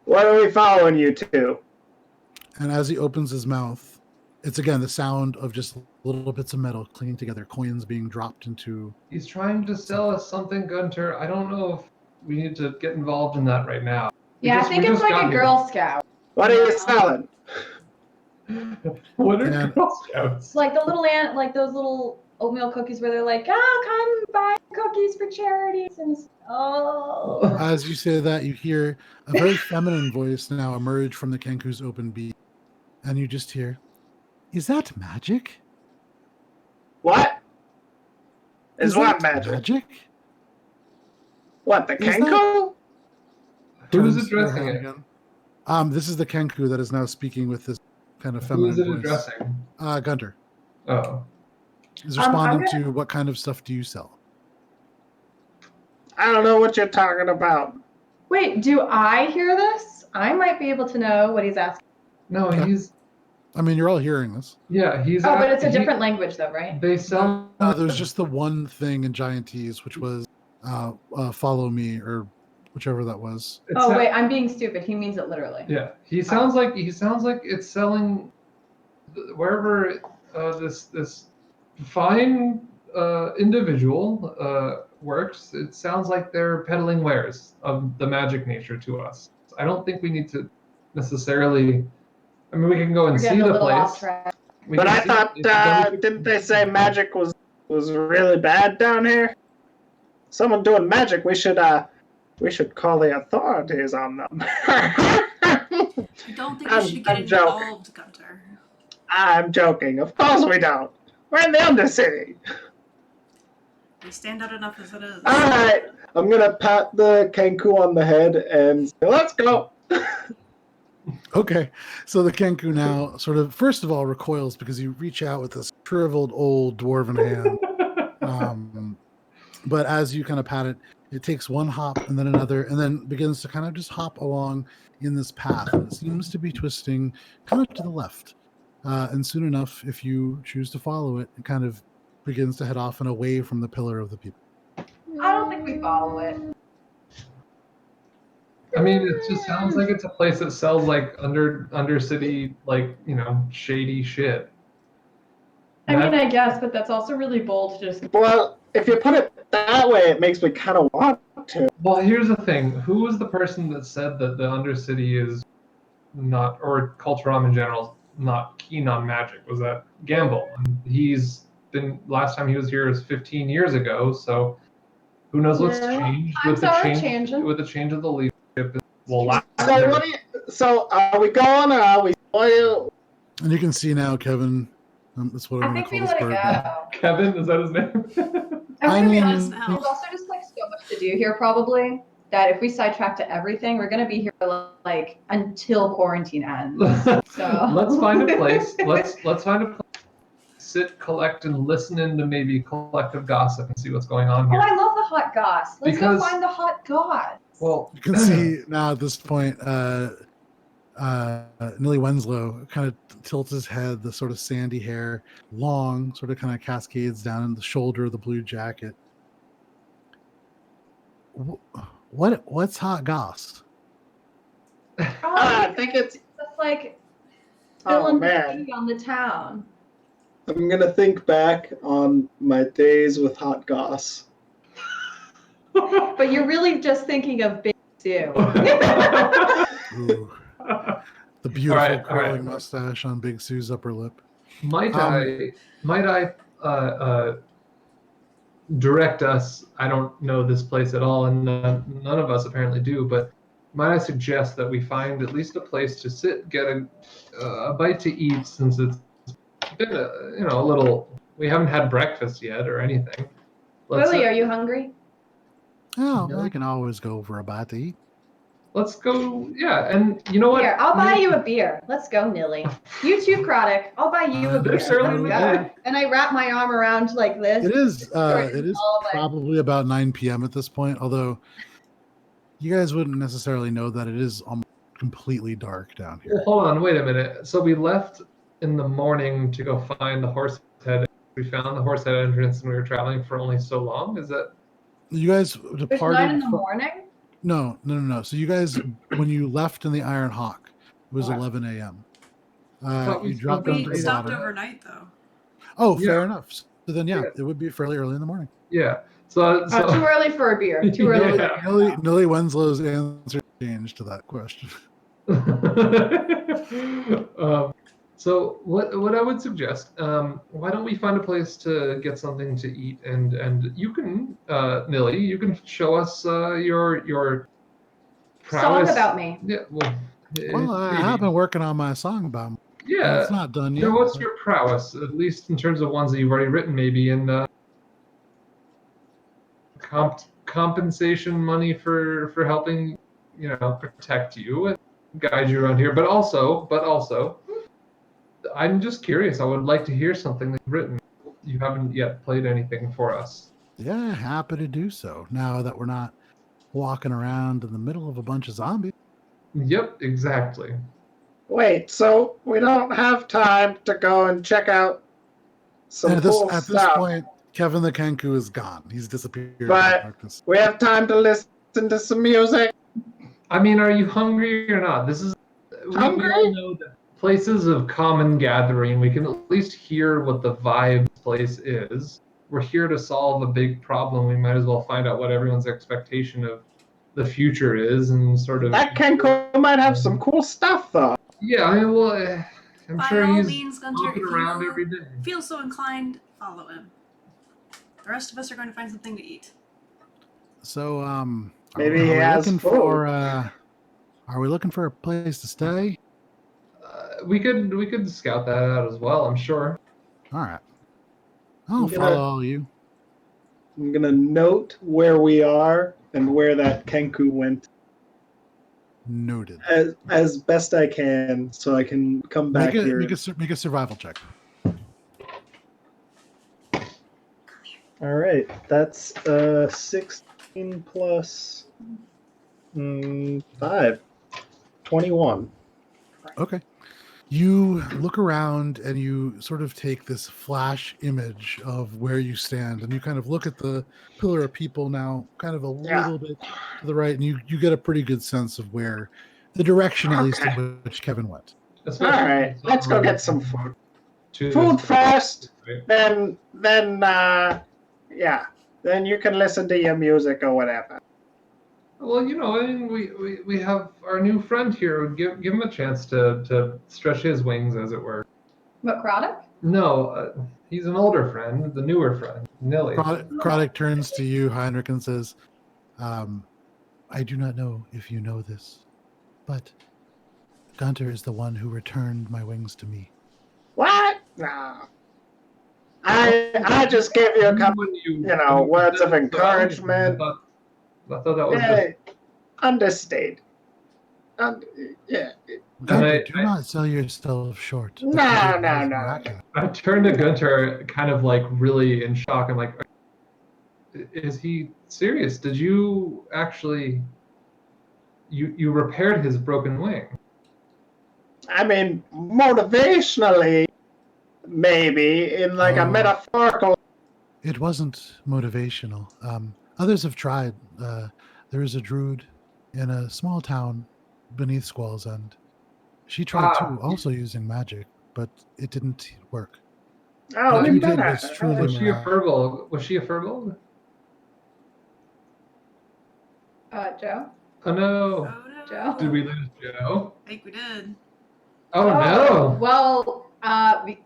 What are we following you to? And as he opens his mouth, it's again the sound of just little bits of metal clinging together, coins being dropped into. He's trying to sell us something, Gunter. I don't know if we need to get involved in that right now. Yeah, I think it's like a Girl Scout. What are you selling? What are And- Girl Scouts? It's like the little like those little oatmeal cookies where they're like, come buy cookies for charities and oh. As you say that, you hear a very feminine voice now emerge from the Kenku's open beak, and you just hear, "Is that magic? What? Is what that magic? What, the Is that- Kenko? Who's Turns her addressing head it? again. This is the Kenku that is now speaking with this kind of Who feminine is it voice. addressing? Gunter Oh. is I'm responding gonna- to what kind of stuff do you sell? I don't know what you're talking about. Wait, do I hear this? I might be able to know what he's asking. No, Okay. he's I mean, you're all hearing this. he's. Oh, but it's a he- different language though, right? They sell. There's just the one thing in Giantese, which was follow me, or whichever that was. it's Oh a- wait, I'm being stupid. He means it literally. Yeah, he sounds like it's selling wherever this fine individual works. It sounds like they're peddling wares of the magic nature to us. I don't think we need to necessarily. I mean, we can go and We're see getting a the little off place. track. We But can I see- thought, then we could- didn't they say magic was really bad down here? Someone doing magic, we should call the authorities on them. I don't think I'm- you should get I'm joking. involved, Gunter. I'm joking. Of course we don't. We're in the Undercity. We stand out enough as it is. All right. I'm gonna pat the Kenku on the head and say, "Let's go." Okay, so the Kenku now sort of, first of all, recoils because you reach out with this shriveled old dwarven hand. But as you kind of pat it, it takes one hop and then another, and then begins to kind of just hop along in this path. It seems to be twisting kind of to the left. And soon enough, if you choose to follow it, it kind of begins to head off and away from the pillar of the people. I don't think we follow it. I mean, it just sounds like it's a place that sells like undercity, like shady shit. I mean, I guess, but that's also really bold to just. Well, if you put it that way, it makes me kind of want to. Well, here's the thing. Who was the person that said that the Undercity is not, or Culturam in general, not keen on magic? Was that Gamble? He's been, last time he was here was 15 years ago, so who knows what's Yeah. changed Times are changing. with the change of the leadership. Well, last So what do you? So are we going or are we? And you can see now, Kevin, that's what I I'm going think to we call let this it bird. go. Kevin, is that his name? I mean, mean- there's also just like so much to do here, probably. That if we sidetrack to everything, we're gonna be here like until quarantine ends. So Let's find a place. Let's find a place. Sit, collect, and listen into maybe collective gossip and see what's going on Oh, here. I love the hot goss. Let's Because- go find the hot goss. Well, You can see now at this point, Nilly Winslow kind of tilts his head, the sort of sandy hair, long, sort of kind of cascades down in the shoulder of the blue jacket. What's hot goss? I think it's. It's like Oh spilling the man. tea on the town. I'm gonna think back on my days with Hot Goss. But you're really just thinking of Big Sue. Ooh, the beautiful All right. curling mustache on Big Sue's upper lip. Might I direct us? I don't know this place at all, and none of us apparently do. But might I suggest that we find at least a place to sit, get a bite to eat, since it's been a little. We haven't had breakfast yet or anything. Willie, are you hungry? Oh, No. I can always go for a bite to eat. Let's go. Yeah, and you know what? Here, I'll buy you a beer. Let's go, Nilly. You too, Croddick. I'll buy you a beer. There's certainly Yeah. And I wrap my arm around like this. It is Sorry, all my- probably about 9 p.m. at this point, although you guys wouldn't necessarily know that it is almost completely dark down here. Well, hold on, wait a minute. So we left in the morning to go find the Horsehead. We found the Horsehead entrance, and we were traveling for only so long. Is that? You guys It's departed. 9 in the morning? No. So you guys, when you left in the Iron Hawk, it was What? 11 a.m. thought we You dropped stopped down to We the stopped water. overnight though. Oh, Yeah. fair enough. So then, yeah, Yeah. it would be fairly early in the morning. Yeah. So Too early for a beer. Too early. Yeah. Nilly Wenslow's answer changed to that question. So what I would suggest, why don't we find a place to get something to eat, and you can, Nilly, you can show us your prowess. Song about me. Yeah, well, Well, I maybe. have been working on my song about. Yeah, It's not done yet. show us but- your prowess, at least in terms of ones that you've already written, maybe, and compensation money for helping, protect you and guide you around here. But also, I'm just curious. I would like to hear something that you've written. You haven't yet played anything for us. Yeah, happy to do so. Now that we're not walking around in the middle of a bunch of zombies. Yep, exactly. Wait, so we don't have time to go and check out some At cool this stuff. point, Kevin the Kenku is gone. He's disappeared in the But- darkness. We have time to listen to some music. I mean, are you hungry or not? This is we Hungry? all know that places of common gathering. We can at least hear what the vibe of the place is. We're here to solve a big problem. We might as well find out what everyone's expectation of the future is, and sort of. That Kenko might have some cool stuff, though. Yeah, I mean, well, I'm By sure all he's means, Gunter, walking if around you every day. feel so inclined, follow him. The rest of us are going to find something to eat. So, Maybe are he we has looking food. for? Are we looking for a place to stay? We could scout that out as well. I'm sure. All right. I'll I'm gonna- follow all you. I'm gonna note where we are and where that Kenku went Noted. as best I can, so I can come back Make here. a survival check. All right, that's 16 plus 5, 21. Okay. You look around and you sort of take this flash image of where you stand, and you kind of look at the pillar of people now, kind of a Yeah. little bit to the right, and you get a pretty good sense of where the direction, at least, Okay. in which Kevin went. All right, let's go get some food. To Food this- first, right? then then you can listen to your music or whatever. Well, I mean, we have our new friend here. Give him a chance to stretch his wings, as it were. What, Croddick? No, he's an older friend, the newer friend, Nilly. Croddick turns to you, Heinrich, and says, I do not know if you know this, but Gunter is the one who returned my wings to me. What? No. I just gave you a couple. When words of said it, encouragement. I thought that was Yeah, understated. Yeah. Gunter, do not sell yourself short. The No, Gunter no, is no. miraculous. I turned to Gunter, kind of like really in shock. I'm like, is he serious? Did you actually? You repaired his broken wing? I mean, motivationally, maybe in like a Oh. metaphorical. It wasn't motivational. Others have tried. There is a druid in a small town beneath Squall's End. She tried too, also using magic, but it didn't work. Oh, What we you did better. was truly Was she a miraculous. furbolg? Was she a furbolg? Joe? Oh no. Oh no. Joe? Did we lose Joe? I think we did. Oh no. Well,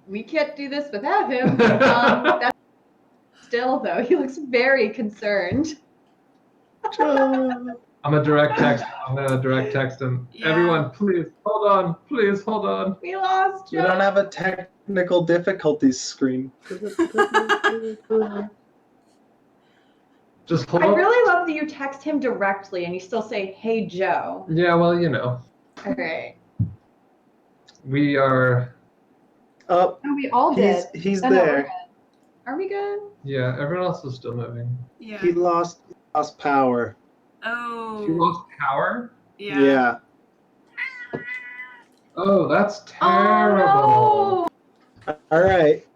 we can't do this without him. That's still though, he looks very concerned. I'm gonna direct text. I'm gonna direct text him. Yeah. Everyone, please hold on. Please hold on. We lost We Joe. don't have a technical difficulties screen. Just hold I on. really love that you text him directly and you still say, "Hey Joe." Yeah, well, you know, All right. we are. Oh, Oh, we all he's did. he's Oh, no, we're there. good. Are we good? Yeah, everyone else is still moving. Yeah. He lost power. Oh. She lost power. Yeah. Oh, that's terrible. Oh, All right.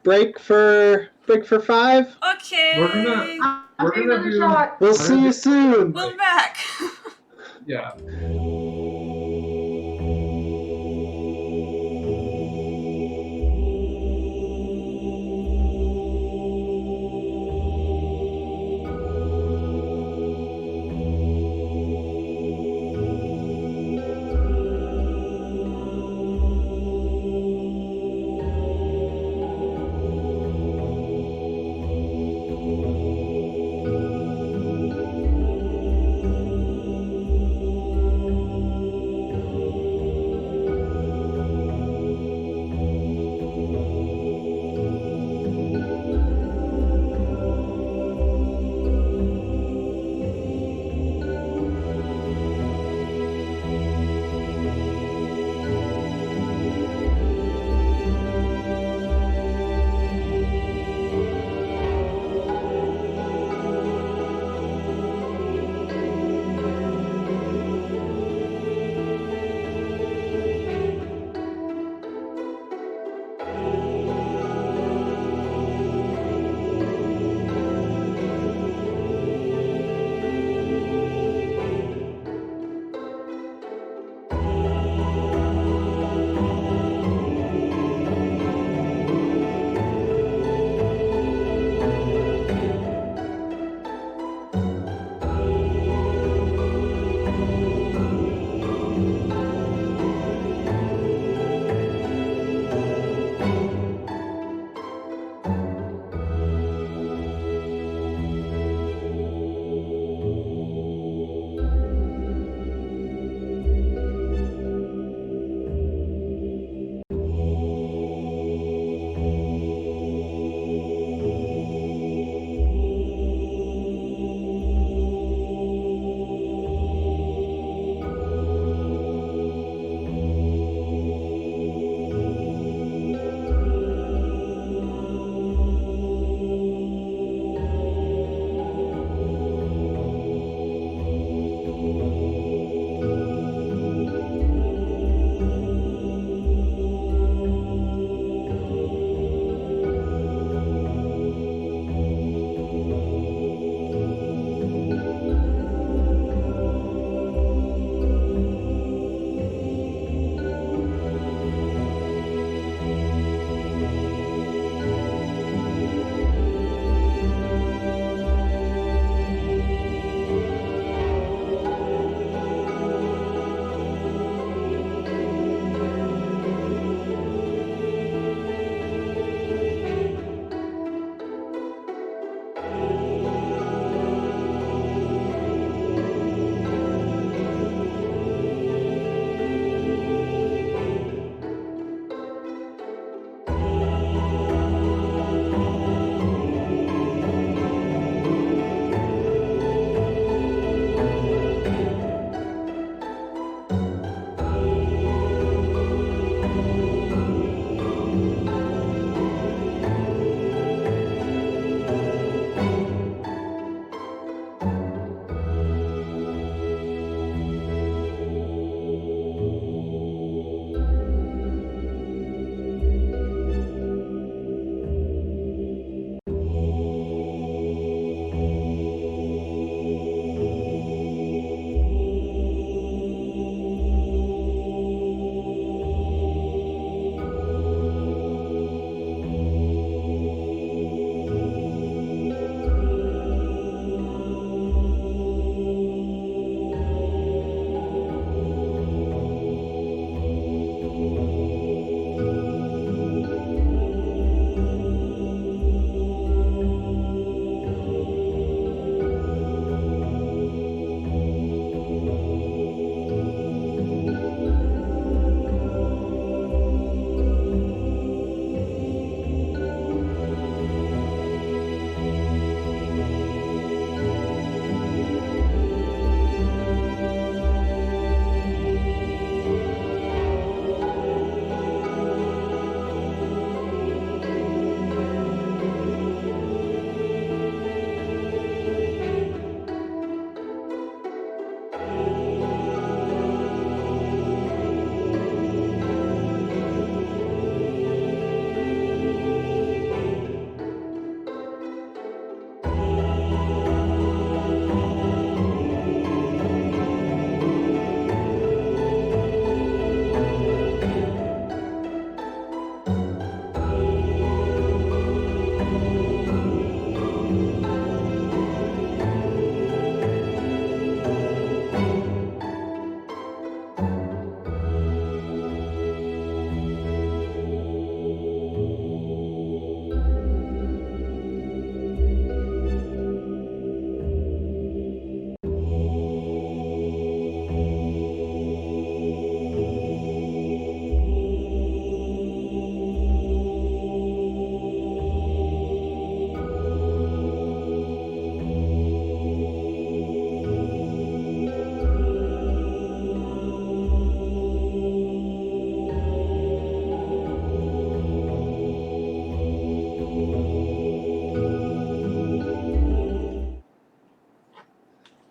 Break for 5. Okay. We're gonna- no. We're I'll take gonna another do- shot. We'll see you soon. We'll be back. Yeah.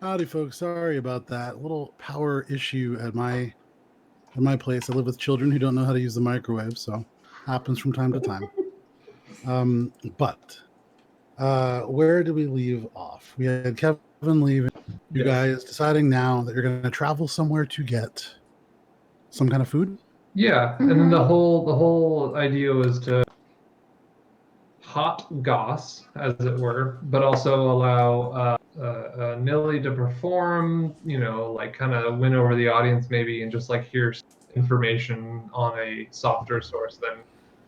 Howdy, folks. Sorry about that. Little power issue at my place. I live with children who don't know how to use the microwave, so happens from time to time. But where do we leave off? We had Kevin leaving. You guys deciding now that you're going to travel somewhere to get some kind of food. Yeah, and then the whole idea was to hot goss, as it were, but also allow Nilly to perform. Like kind of win over the audience maybe, and just like hear information on a softer source than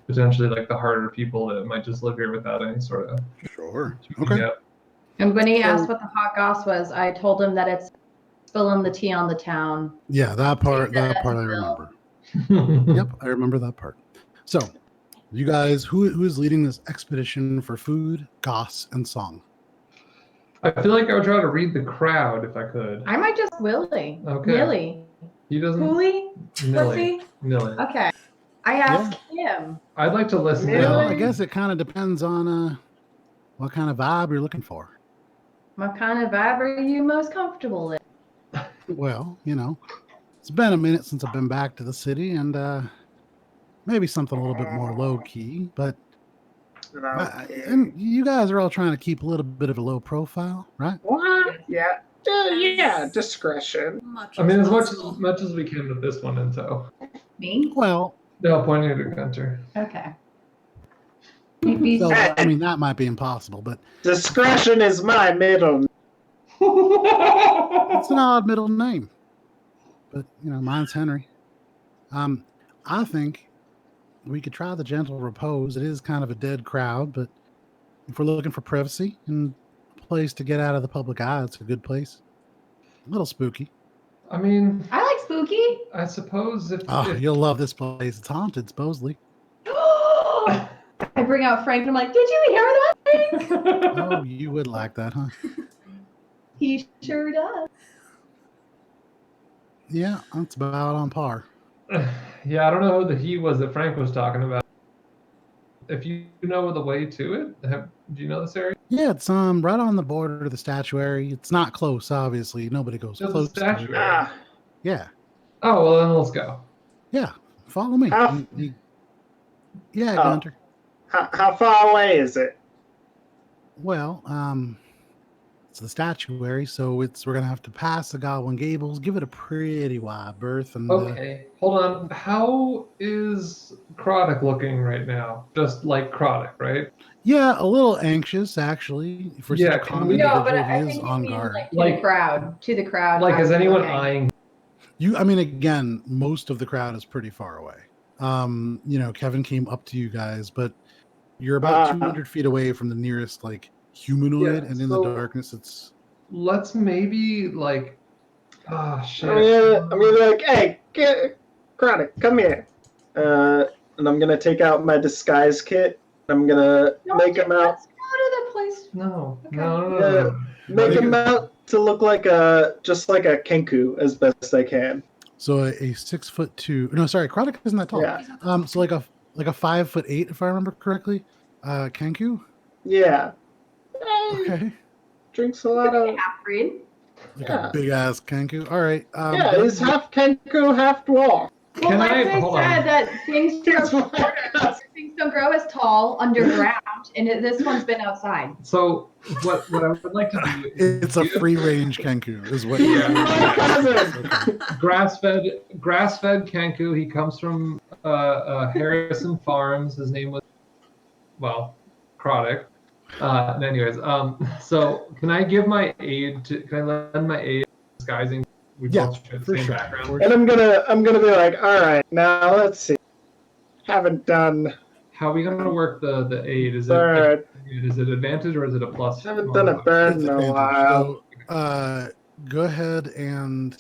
potentially like the harder people that might just live here without any sort of. Sure. Okay. And when he asked what the hot goss was, I told him that it's spilling the tea on the town. Yeah, that part I remember. Yep, I remember that part. So, you guys, who is leading this expedition for food, goss, and song? I feel like I would try to read the crowd if I could. I might just Willie. Okay. Nilly. He doesn't. Cooley? Nilly. Nilly. Okay. I asked him. I'd like to listen to Well, him. I guess it kind of depends on what kind of vibe you're looking for. What kind of vibe are you most comfortable with? Well, it's been a minute since I've been back to the city, and maybe something a little bit more low key. But and you guys are all trying to keep a little bit of a low profile, right? What? Yeah. Yeah, discretion. I mean, as much as we can with this one, and so. Me? Well, No, pointing at Gunter. Okay. so, I mean, that might be impossible, but Discretion is my middle. it's an odd middle name. But mine's Henry. I think we could try the Gentle Repose. It is kind of a dead crowd, but if we're looking for privacy and a place to get out of the public eye, it's a good place. A little spooky. I mean, I like spooky. I suppose if You'll love this place. It's haunted, supposedly. I bring out Frank and I'm like, did you hear that, Frank? Oh, you would like that, huh? He sure does. Yeah, that's about on par. Yeah, I don't know who the he was that Frank was talking about. If you know the way to it, do you know this area? Yeah, it's right on the border of the statuary. It's not close, obviously. Nobody goes Just close the to it. statuary. Yeah. Oh, well, then let's go. Yeah, follow me. How- Yeah, Oh. Gunter. How far away is it? Well, it's the statuary, so we're gonna have to pass the Goblin Gables, give it a pretty wide berth, and Okay, hold on. How is Croddick looking right now? Just like Croddick, right? yeah, a little anxious actually. For Yeah, such a can calm we- No, individual, but I he is think you on mean guard. like to Like- the crowd. To the crowd. Like, is I'm anyone looking. eyeing? I mean, again, most of the crowd is pretty far away. Kevin came up to you guys, but you're about 200 feet away from the nearest humanoid, Yeah, and in so- the darkness, it's Let's maybe like. Ah, shit. I'm gonna be like, hey, Chronic, come here. And I'm gonna take out my disguise kit. I'm gonna make him out. Let's go to the place. No, Okay. no. Make him out to look like just like a Kenku as best I can. so a 6'2". No, sorry, Chronic isn't that tall. Yeah. So like a 5'8", if I remember correctly. Kenku. Yeah. Okay. Drinks a lot of. Half breed. Like Yeah. a big ass Kenku. All right. Yeah, he's half Kenku, half dwarf. Well, Can like I- they hold said, on. that things don't grow as tall underground, and this one's been outside. So what I would like to do is It's a free range Kenku, is what. My cousin. grass-fed Kenku. He comes from Harrison Farms. His name was Croddick. And anyways, so can I give my aid to? Can I lend my aid disguising? We Yeah, both share the for same sure. background. And I'm gonna be like, all right, now let's see. Haven't done How are we gonna work the aid? Is bird. it advantage or is it a plus? Haven't done a bird It's in a advantage. while. So, go ahead and.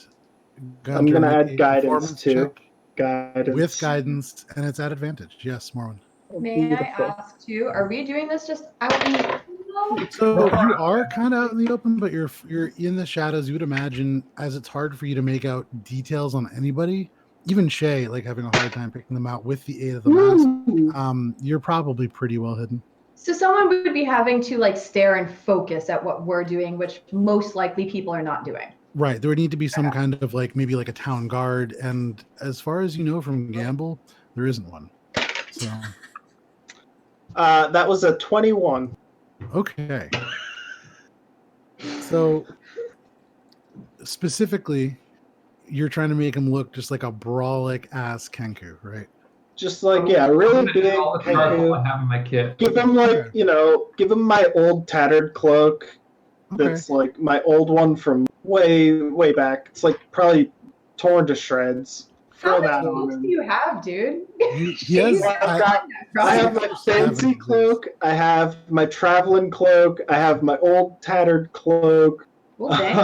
I'm gonna make add a guidance performance too. check Guidance. with guidance, and it's at advantage. Yes, Morwen. May Beautiful. I ask too? Are we doing this just out in the open? So you are kind of out in the open, but you're in the shadows. You would imagine, as it's hard for you to make out details on anybody, even Shay, like having a hard time picking them out with the aid of the mask. Ooh. You're probably pretty well hidden. So someone would be having to like stare and focus at what we're doing, which most likely people are not doing. Right. There would need to be some kind of like maybe like a town guard. And as far as you know from Gamble, there isn't one. So That was a 21. okay. So specifically, you're trying to make him look just like a brawlic ass Kenku, right? Just like, yeah, really big All the cards I Kenku. have in my kit. Give him like, give him my old tattered cloak. Okay. That's like my old one from way back. It's like probably torn to shreds. How Throw many that on cloaks do him. you have, dude? He has, I have my fancy cloak. I have my traveling cloak. I have my old tattered cloak. Well, dang.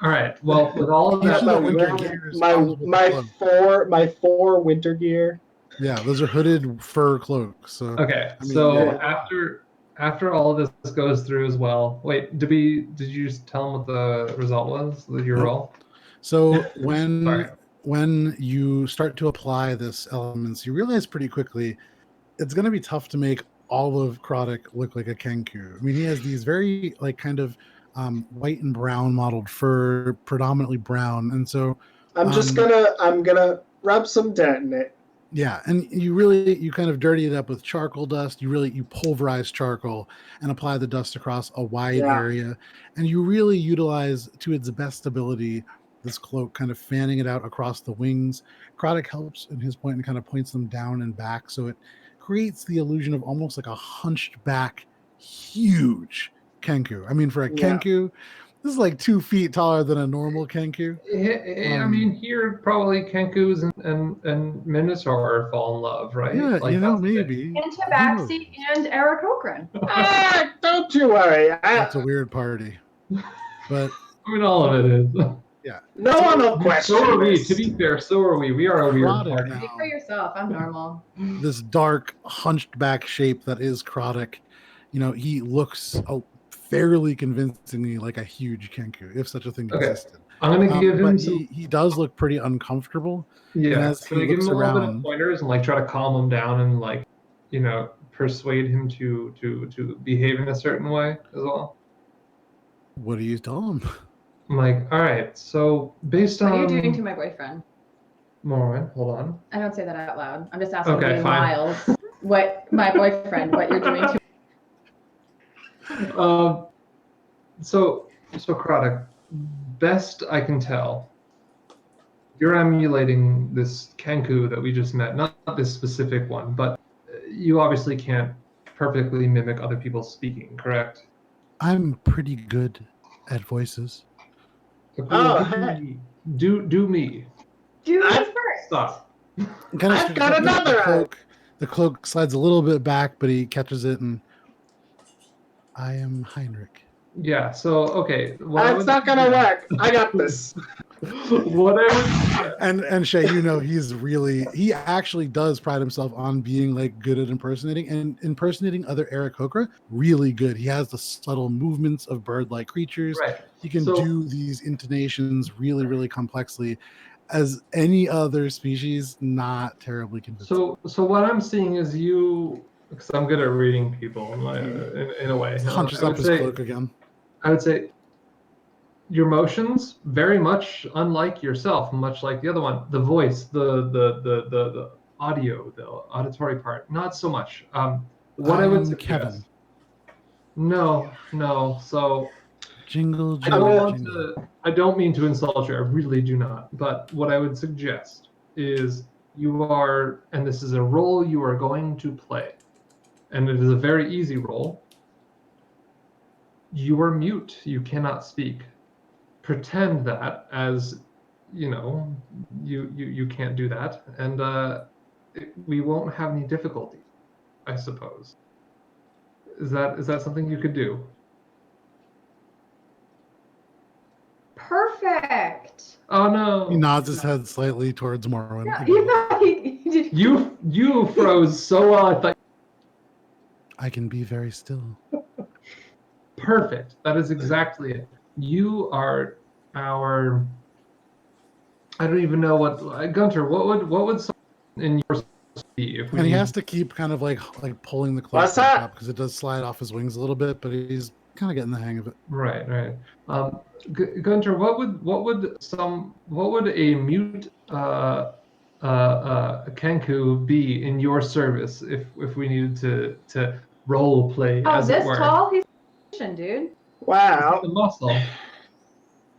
All right. Well, with all of You that, should have winter my- gear is my possible my cloak. my four winter gear. Yeah, those are hooded fur cloaks. So okay. I mean, So yeah. after all of this goes through as well. Wait, did you just tell him what the result was? Your Nope. roll? So Sorry. when you start to apply this elements, you realize pretty quickly it's going to be tough to make all of Krodok look like a Kenku. I mean, he has these very like kind of white and brown modeled fur, predominantly brown, and so I'm gonna rub some dirt in it. yeah, and you kind of dirty it up with charcoal dust. You pulverize charcoal and apply the dust across a wide Yeah. area, and you really utilize to its best ability this cloak, kind of fanning it out across the wings. Krodok helps in his point and kind of points them down and back, so it creates the illusion of almost like a hunched back, huge Kenku. I mean, for a Yeah. Kenku, this is like 2 feet taller than a normal Kenku. I mean, here probably Kenkus and Minotaur fall in love, right? Yeah, Like, that's the thing. maybe. And Tabaxi and Eric Okran. Don't you worry. That's a weird party. But I mean, all of it is. No one will question So are we. this. To be fair, so are we. We are a weird Krodok party. now, Speak for yourself. I'm normal. this dark, hunched back shape that is Krodok, he looks fairly convincingly like a huge Kenku, if such a thing Okay. existed. I'm gonna give him But some. he does look pretty uncomfortable. Yeah, and as can I he give him looks a little bit around- of pointers and like try to calm him down and like, persuade him to behave in a certain way as well. What do you tell him? I'm like, all right, so based What on are you doing to my boyfriend? Morwen, hold on. I don't say that out loud. I'm just asking Okay, you, fine. Miles, what my boyfriend, what you're doing to So Krodok, best I can tell, you're emulating this Kenku that we just met, not this specific one, but you obviously can't perfectly mimic other people speaking, correct? I'm pretty good at voices. Okay, Oh, do hey. me. Do me. do I- this first. Stop. Kind of I've got another the eye. cloak. The cloak slides a little bit back, but he catches it, and I am Heinrich. Yeah, so okay. what I It's would not gonna suggest- work. I got this. What I would And Shay, he actually does pride himself on being like good at impersonating, and impersonating other Eric Hokra, really good. He has the subtle movements of bird-like creatures. right. He can So- do these intonations really, really complexly, as any other species, not terribly convincing. So what I'm seeing is you, because I'm good at reading people in a way. Hunches I up would his say- cloak again. I would say your motions very much unlike yourself, much like the other one. The voice, the audio, the auditory part, not so much. What I would I'm suggest. Kevin. No. So Jingle, I jingle, don't want jingle. to. I don't mean to insult you. I really do not. But what I would suggest is you are, and this is a role you are going to play, and it is a very easy role. You are mute. You cannot speak. Pretend that as you can't do that, and we won't have any difficulty, I suppose. Is that something you could do? Perfect. Oh no! He nods his head slightly towards Morwen. Yeah, you thought he did. You froze so well. I thought I can be very still. perfect. That is exactly it. You are our. I don't even know what Gunter. What would someone in your be if we And he need- has to keep kind of like pulling the cloak What's back that? up because it does slide off his wings a little bit, but he's kind of getting the hang of it. Right. Gunter, what would a mute Kenku be in your service if we needed to role play Oh, as it this were? tall? He's a dude. Wow. The muscle.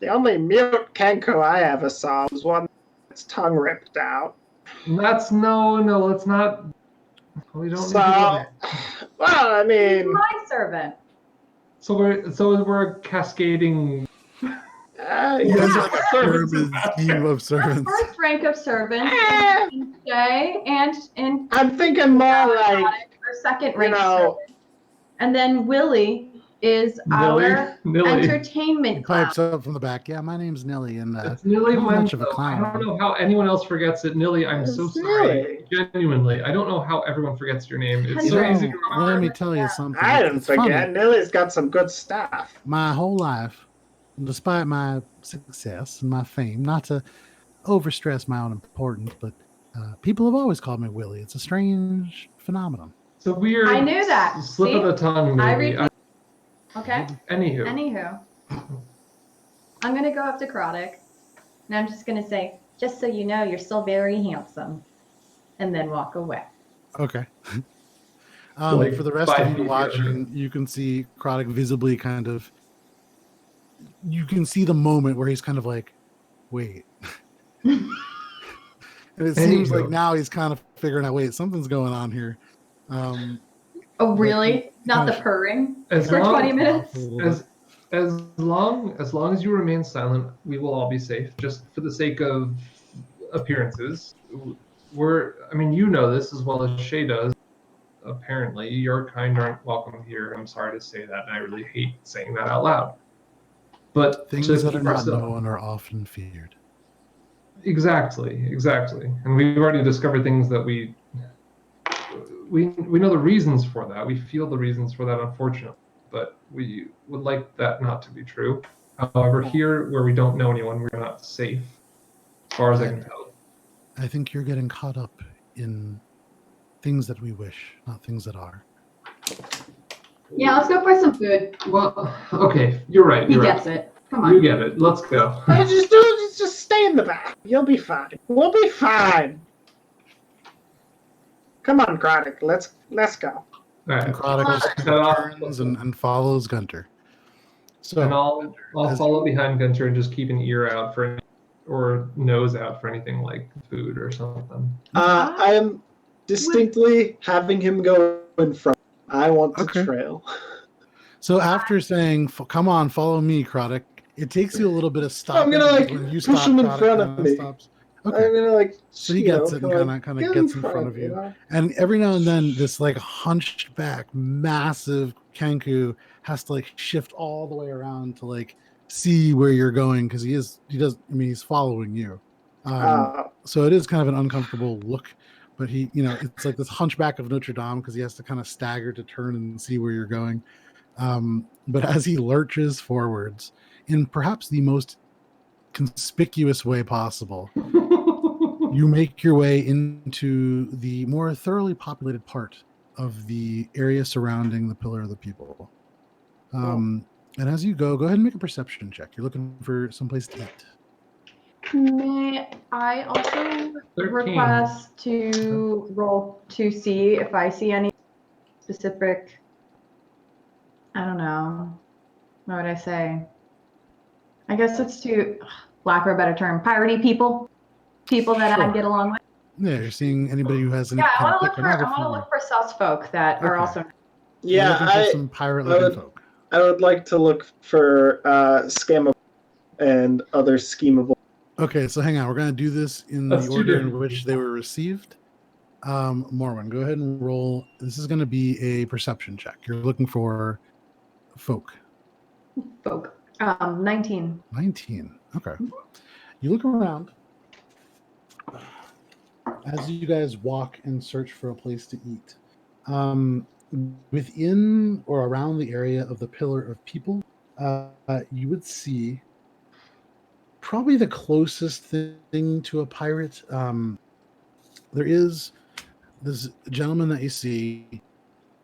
The only mute Kenku I ever saw was one that's tongue ripped out. That's no, let's not. We don't need to go So, there. well, I He's mean, my servant. So we're cascading. He has like a Servants. pyramid scheme of servants. First rank of servants, Eh. and Jay, and I'm thinking more like, our second you rank know, servant. And then Willie is our Nilly. He entertainment clown. pipes up from the back. Yeah, my name's Nelly, and It's Nilly I'm not much of a Wenzel. I clown. don't know how anyone else forgets it. Nilly, I'm so It's sorry. Genuinely. I don't know how everyone forgets your name. It's You so Henry. easy to know, remember. let me tell you something. I didn't It's funny. forget. Nilly's got some good stuff. My whole life, despite my success and my fame, not to overstress my own importance, but people have always called me Willie. It's a strange phenomenon. It's a weird I knew that. slip See? of the tongue, I maybe. read. Okay. Anywho. I'm gonna go up to Kroddick, and I'm just gonna say, just so you know, you're still very handsome, and then walk away. Okay. Like for the rest 5 of you feet watching, you can see Kroddick visibly kind of. You can see the moment where he's kind of like, wait. And it seems like now he's kind of figuring out, wait, something's going on here. Oh, really? Not the Gosh. purring As for long- 20 minutes? As long as you remain silent, we will all be safe. Just for the sake of appearances, you know this as well as Shay does. Apparently, your kind aren't welcome here. I'm sorry to say that, and I really hate saying that out loud. But Things to that are keep not ourselves- known are often feared. Exactly. And we've already discovered things that we know the reasons for that. We feel the reasons for that, unfortunately. But we would like that not to be true. However, here where we don't know anyone, we're not safe, as far as I can tell. I think you're getting caught up in things that we wish, not things that are. Yeah, let's go for some food. Well, okay, you're right. He You're gets right. it. Come You on. get it. Let's go. Just stay in the back. You'll be fine. We'll be fine. Come on, Kroddick. Let's go. All And right. Kroddick just Set off. turns and follows Gunter. So And I'll as- follow behind Gunter and just keep an ear out for or nose out for anything like food or something. I am distinctly having him go in front. I want to Okay. trail. So after saying, "Come on, follow me, Kroddick," it takes you a little bit of stopping. gonna, like, because when you push stop, him in Kroddick front of kinda me. stops. I'm Okay, gonna like. So he you gets know, it and kinda get gets in front of you. know? and every now and then, this like hunched back, massive Kenku has to like shift all the way around to like see where you're going because he's following you. So it is kind of an uncomfortable look, but it's like this hunchback of Notre Dame because he has to kind of stagger to turn and see where you're going. But as he lurches forwards in perhaps the most conspicuous way possible, you make your way into the more thoroughly populated part of the area surrounding the Pillar of the People. And as you go ahead and make a perception check. You're looking for someplace to eat. May I also 13. request to roll to see if I see any specific, I don't know, what would I say? I guess it's to, lack of a better term, piratey people that Sure. I get along with. Yeah, you're seeing anybody who has any Yeah, I kind want of to look for sus folk that are Okay. also. You're Yeah, looking for some pirate-looking would- folk. I would like to look for scammable and other schemable. Okay, so hang on. We're going to do this in That's the two order in different which they were received. Morwen, go ahead and roll. This is going to be a perception check. You're looking for folk. Folk. 19. 19. Okay. You look around as you guys walk and search for a place to eat. Within or around the area of the Pillar of People, you would see probably the closest thing to a pirate. There is this gentleman that you see,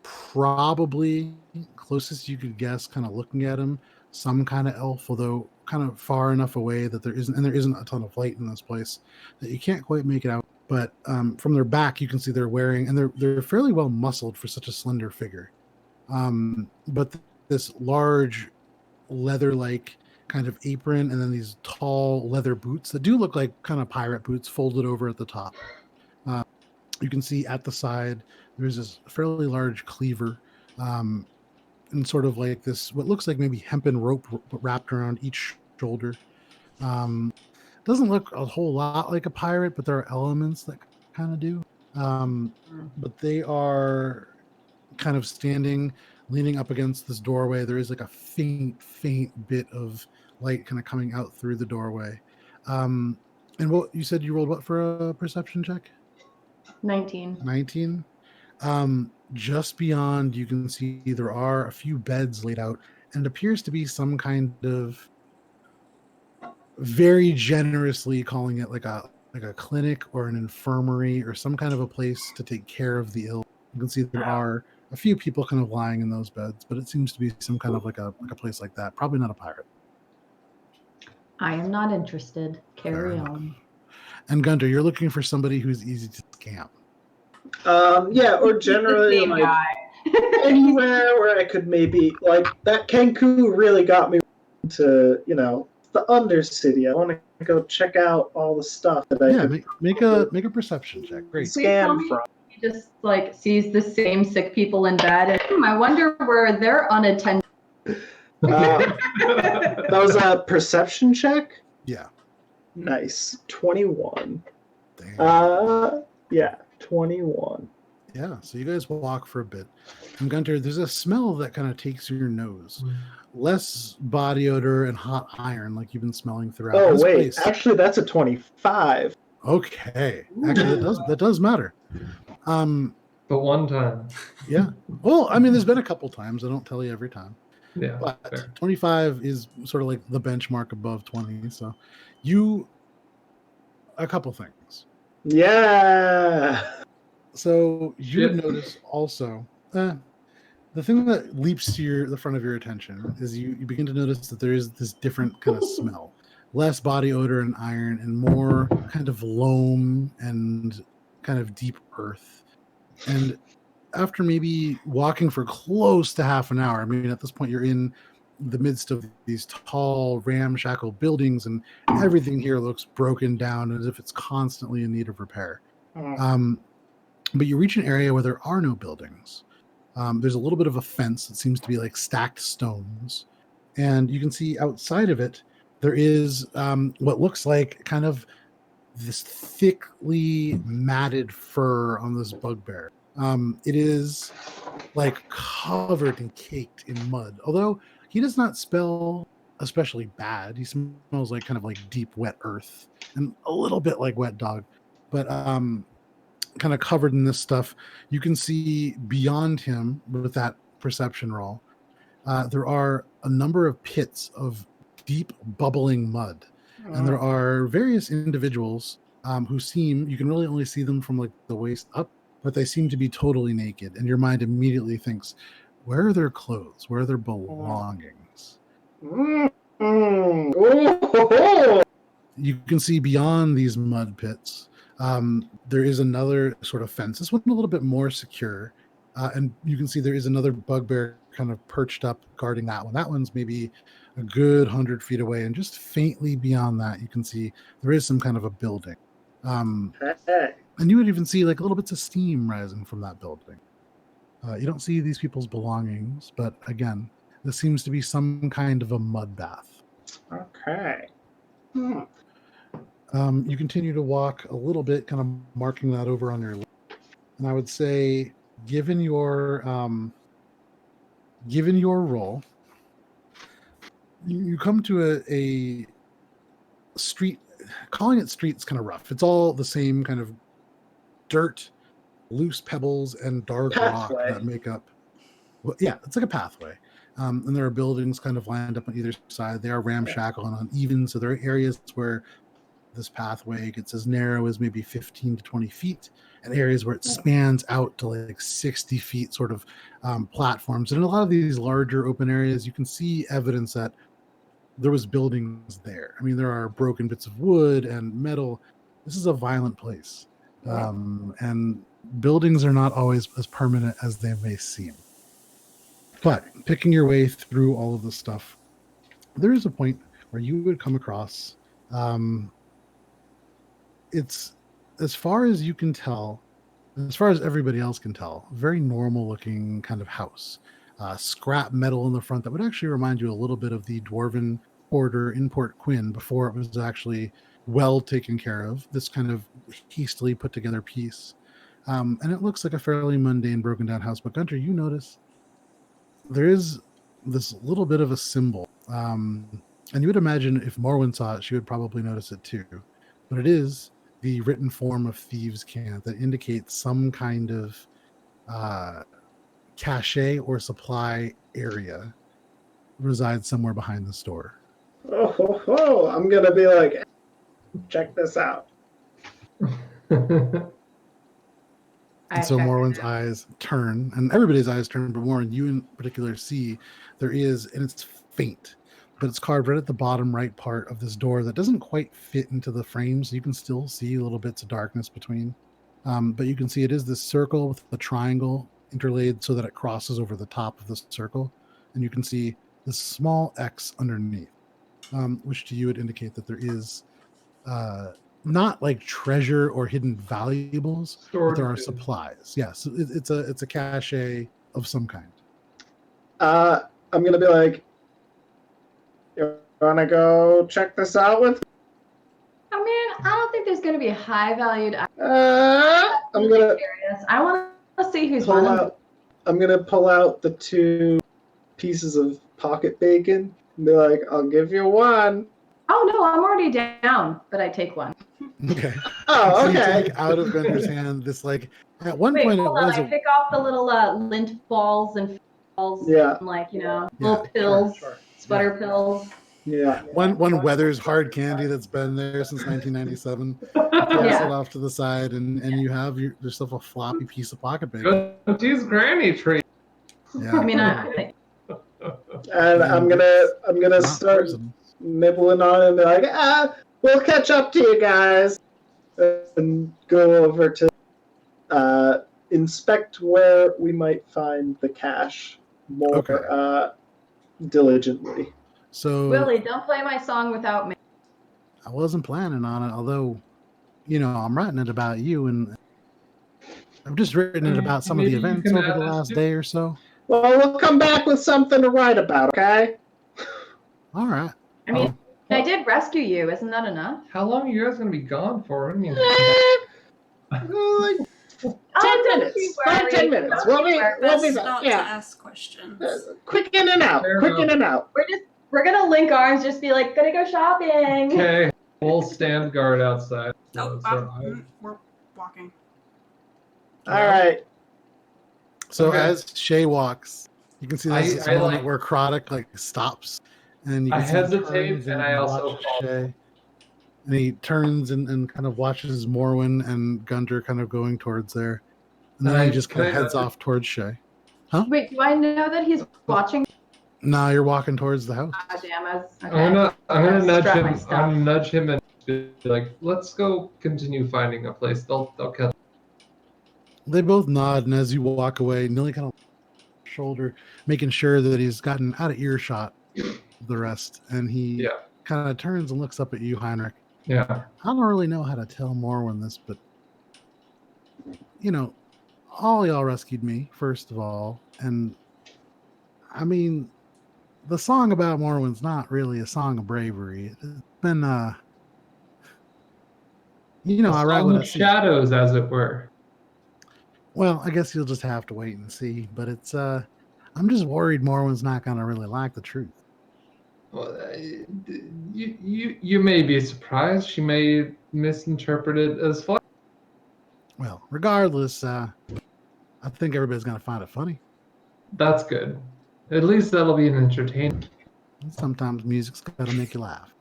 probably closest you could guess, kind of looking at him, some kind of elf, although kind of far enough away that there isn't a ton of light in this place that you can't quite make it out. But from their back, you can see they're wearing, and they're fairly well muscled for such a slender figure. But this large leather-like kind of apron, and then these tall leather boots that do look like kind of pirate boots folded over at the top. You can see at the side there's this fairly large cleaver, and sort of like this what looks like maybe hempen rope wrapped around each shoulder. Doesn't look a whole lot like a pirate, but there are elements that kind of do. But they are kind of standing, leaning up against this doorway. There is like a faint bit of light kind of coming out through the doorway. And what you said, you rolled what for a perception check? 19. 19. Just beyond, you can see there are a few beds laid out, and appears to be some kind of, very generously calling it like a clinic or an infirmary or some kind of a place to take care of the ill. You can see there are a few people kind of lying in those beds, but it seems to be some kind of like a place like that. Probably not a pirate. I am not interested. Carry on. And Gunter, you're looking for somebody who's easy to scam. Yeah, or generally Same like guy. anywhere where I could maybe like that Kenku really got me to, the Undercity. I want to go check out all the stuff that I could make a perception check. Great. scam from. He just like sees the same sick people in bed, and I wonder where they're unattended. That was a perception check? Yeah. Nice. 21. Damn. Yeah, 21. Yeah, so you guys walk for a bit. And Gunter, there's a smell that kind of takes your nose. Less body odor and hot iron like you've been smelling throughout. Oh, this wait. place. Actually, that's a 25. Okay. Actually, that does matter. But one time. Yeah. Well, I mean, there's been a couple times. I don't tell you every time. Yeah. But Fair. 25 is sort of like the benchmark above 20. So a couple things. Yeah. So you would Shit. notice also, the thing that leaps to the front of your attention is you begin to notice that there is this different kind of smell. Less body odor and iron and more kind of loam and kind of deep earth. And after maybe walking for close to half an hour, I mean, at this point you're in the midst of these tall, ramshackle buildings, and everything here looks broken down as if it's constantly in need of repair. But you reach an area where there are no buildings. There's a little bit of a fence that seems to be like stacked stones. And you can see outside of it, there is what looks like kind of this thickly matted fur on this bugbear. It is like covered and caked in mud. Although he does not smell especially bad. He smells like kind of like deep wet earth and a little bit like wet dog. But kind of covered in this stuff. You can see beyond him with that perception roll. There are a number of pits of deep bubbling mud. And there are various individuals who you can really only see them from like the waist up, but they seem to be totally naked. And your mind immediately thinks, where are their clothes? Where are their belongings? You can see beyond these mud pits. There is another sort of fence. This one a little bit more secure. And you can see there is another bugbear kind of perched up guarding that one. That one's maybe a good 100 feet away. And just faintly beyond that, you can see there is some kind of a building. And you would even see like little bits of steam rising from that building. You don't see these people's belongings, but again, this seems to be some kind of a mud bath. Okay. You continue to walk a little bit, kind of marking that over on your list. And I would say, given your role, you come to a street. Calling it street's kind of rough. It's all the same kind of dirt, loose pebbles, and dark rock that make up. Well, yeah, it's like a pathway. And there are buildings kind of lined up on either side. They are ramshackle and uneven, so there are areas where this pathway gets as narrow as maybe 15 to 20 feet, and areas where it spans out to like 60 feet, sort of platforms. And in a lot of these larger open areas, you can see evidence that there was buildings there. I mean, there are broken bits of wood and metal. This is a violent place. And buildings are not always as permanent as they may seem. But picking your way through all of this stuff, there is a point where you would come across, it's, as far as you can tell, as far as everybody else can tell, very normal looking kind of house. Scrap metal in the front that would actually remind you a little bit of the dwarven quarter in Port Quinn before it was actually well taken care of. This kind of hastily put together piece. And it looks like a fairly mundane, broken down house. But Gunter, you notice there is this little bit of a symbol. And you would imagine if Morwen saw it, she would probably notice it too. But it is the written form of Thieves' Cant that indicates some kind of cache or supply area resides somewhere behind the store. Oh, I'm going to be like, check this out. And so Morwen's eyes turn, and everybody's eyes turn, but Morwen, you in particular see there is, and it's faint, but it's carved right at the bottom right part of this door that doesn't quite fit into the frame, so you can still see little bits of darkness between. But you can see it is this circle with the triangle interlaid so that it crosses over the top of the circle, and you can see this small X underneath, which to you would indicate that there is not like treasure or hidden valuables, but there are supplies. Yes, it's a cache of some kind. I'm gonna be like, you wanna go check this out with? I mean, I don't think there's going to be high valued. I'm gonna Curious. I want to see who's pull running. out. I'm gonna pull out the 2 pieces of pocket bacon and be like, I'll give you one. Oh no, I'm already down, but I take one. Okay. Oh, So you okay. take out of Gunter's hand this, like, at one Wait, point it hold on. was I pick off the little lint balls and balls, Yeah. and like, Yeah, little pills, sure. sweater pills. Yeah. one Weathers hard candy that's been there since 1997. Pass Yeah. it off to the side, and you have yourself a floppy piece of pocket bacon. Gunty's granny tree. Yeah. I mean, I And I'm gonna Not start poison. nibbling on it and be like, we'll catch up to you guys, and go over to inspect where we might find the cache more Okay. diligently. So Willie, don't play my song without me. I wasn't planning on it, although, I'm writing it about you, and I've just written it about some of the Maybe you events can over add the this last to- day or so. Well, we'll come back with something to write about, okay? All right. I mean, I did rescue you. Isn't that enough? How long are you guys gonna be gone for? I mean, Like, Oh, 10 don't minutes. you 5, worry. 10 minutes. Don't We'll you be, worry. we'll be Best back. not to Yeah. ask questions. Quick in and out. Fair Quick in enough. and out. We're gonna link arms, just be like, gonna go shopping. okay, we'll stand guard outside. Oh, So, we're walking. All right. So Okay. as Shay walks, you can see there's this I moment like- where Croddick stops, and you I can see him hesitate, turns and I also watches fall. Shay. And he turns and kind of watches Morwen and Gunter kind of going towards there, and then he just kind of heads off towards Shay. Wait, do I know that he's watching? Now you're walking towards the house. Ah, damn, I was, okay. I'm gonna nudge Strap him. my I'm stuff. gonna nudge him and be like, "Let's go continue finding a place." They'll catch. They both nod, and as you walk away, Nilly kind of shoulder, making sure that he's gotten out of earshot of the rest, and he Yeah. kind of turns and looks up at you, Heinrich. Yeah. I don't really know how to tell Morwen this, but all y'all rescued me, first of all, and I mean, the song about Morwen's not really a song of bravery. It's been, I write Song what I of see. shadows, as it were. Well, I guess you'll just have to wait and see. But it's, I'm just worried Morwen's not gonna really like the truth. Well, you may be surprised. She may misinterpret it as fun. Well, regardless, I think everybody's gonna find it funny. That's good. At least that'll be an entertainment. Sometimes music's gotta make you laugh.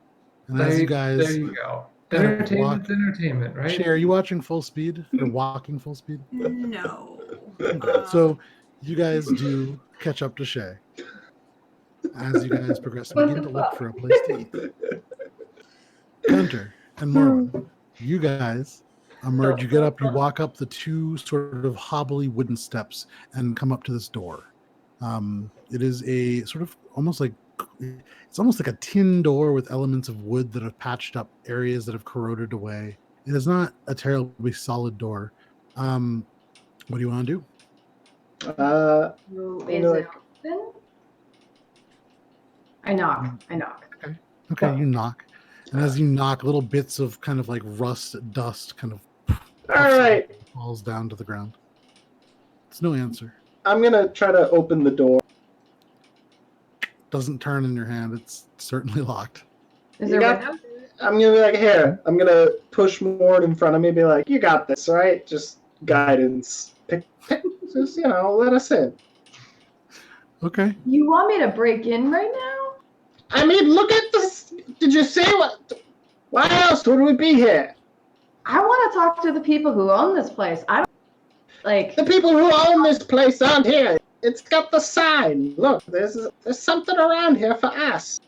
And There as you you guys go. kind of Entertainment's entertainment, right? Shay, are you watching full speed or walking full speed? No. So you guys do catch up to Shay as you guys progress and begin to look for a place to eat. Gunter and Morwen, you guys emerge. You get up, you walk up the two sort of hobbly wooden steps and come up to this door. It is a sort of almost like a tin door with elements of wood that have patched up areas that have corroded away. It is not a terribly solid door. What do you want to do? Is it open? I knock. Okay, you knock. And as you knock, little bits of kind of like rust, dust kind of All right. falls down to the ground. It's no answer. I'm going to try to open the door. Doesn't turn in your hand. It's certainly locked. Is there windows? I'm going to be like, here. I'm going to push more in front of me and be like, you got this, right? Just guidance. Just, let us in. Okay. You want me to break in right now? I mean, look at this. Did you see what? Why else would we be here? I want to talk to the people who own this place. I don't like. The people who own this place aren't here. It's got the sign. Look, there's something around here for us.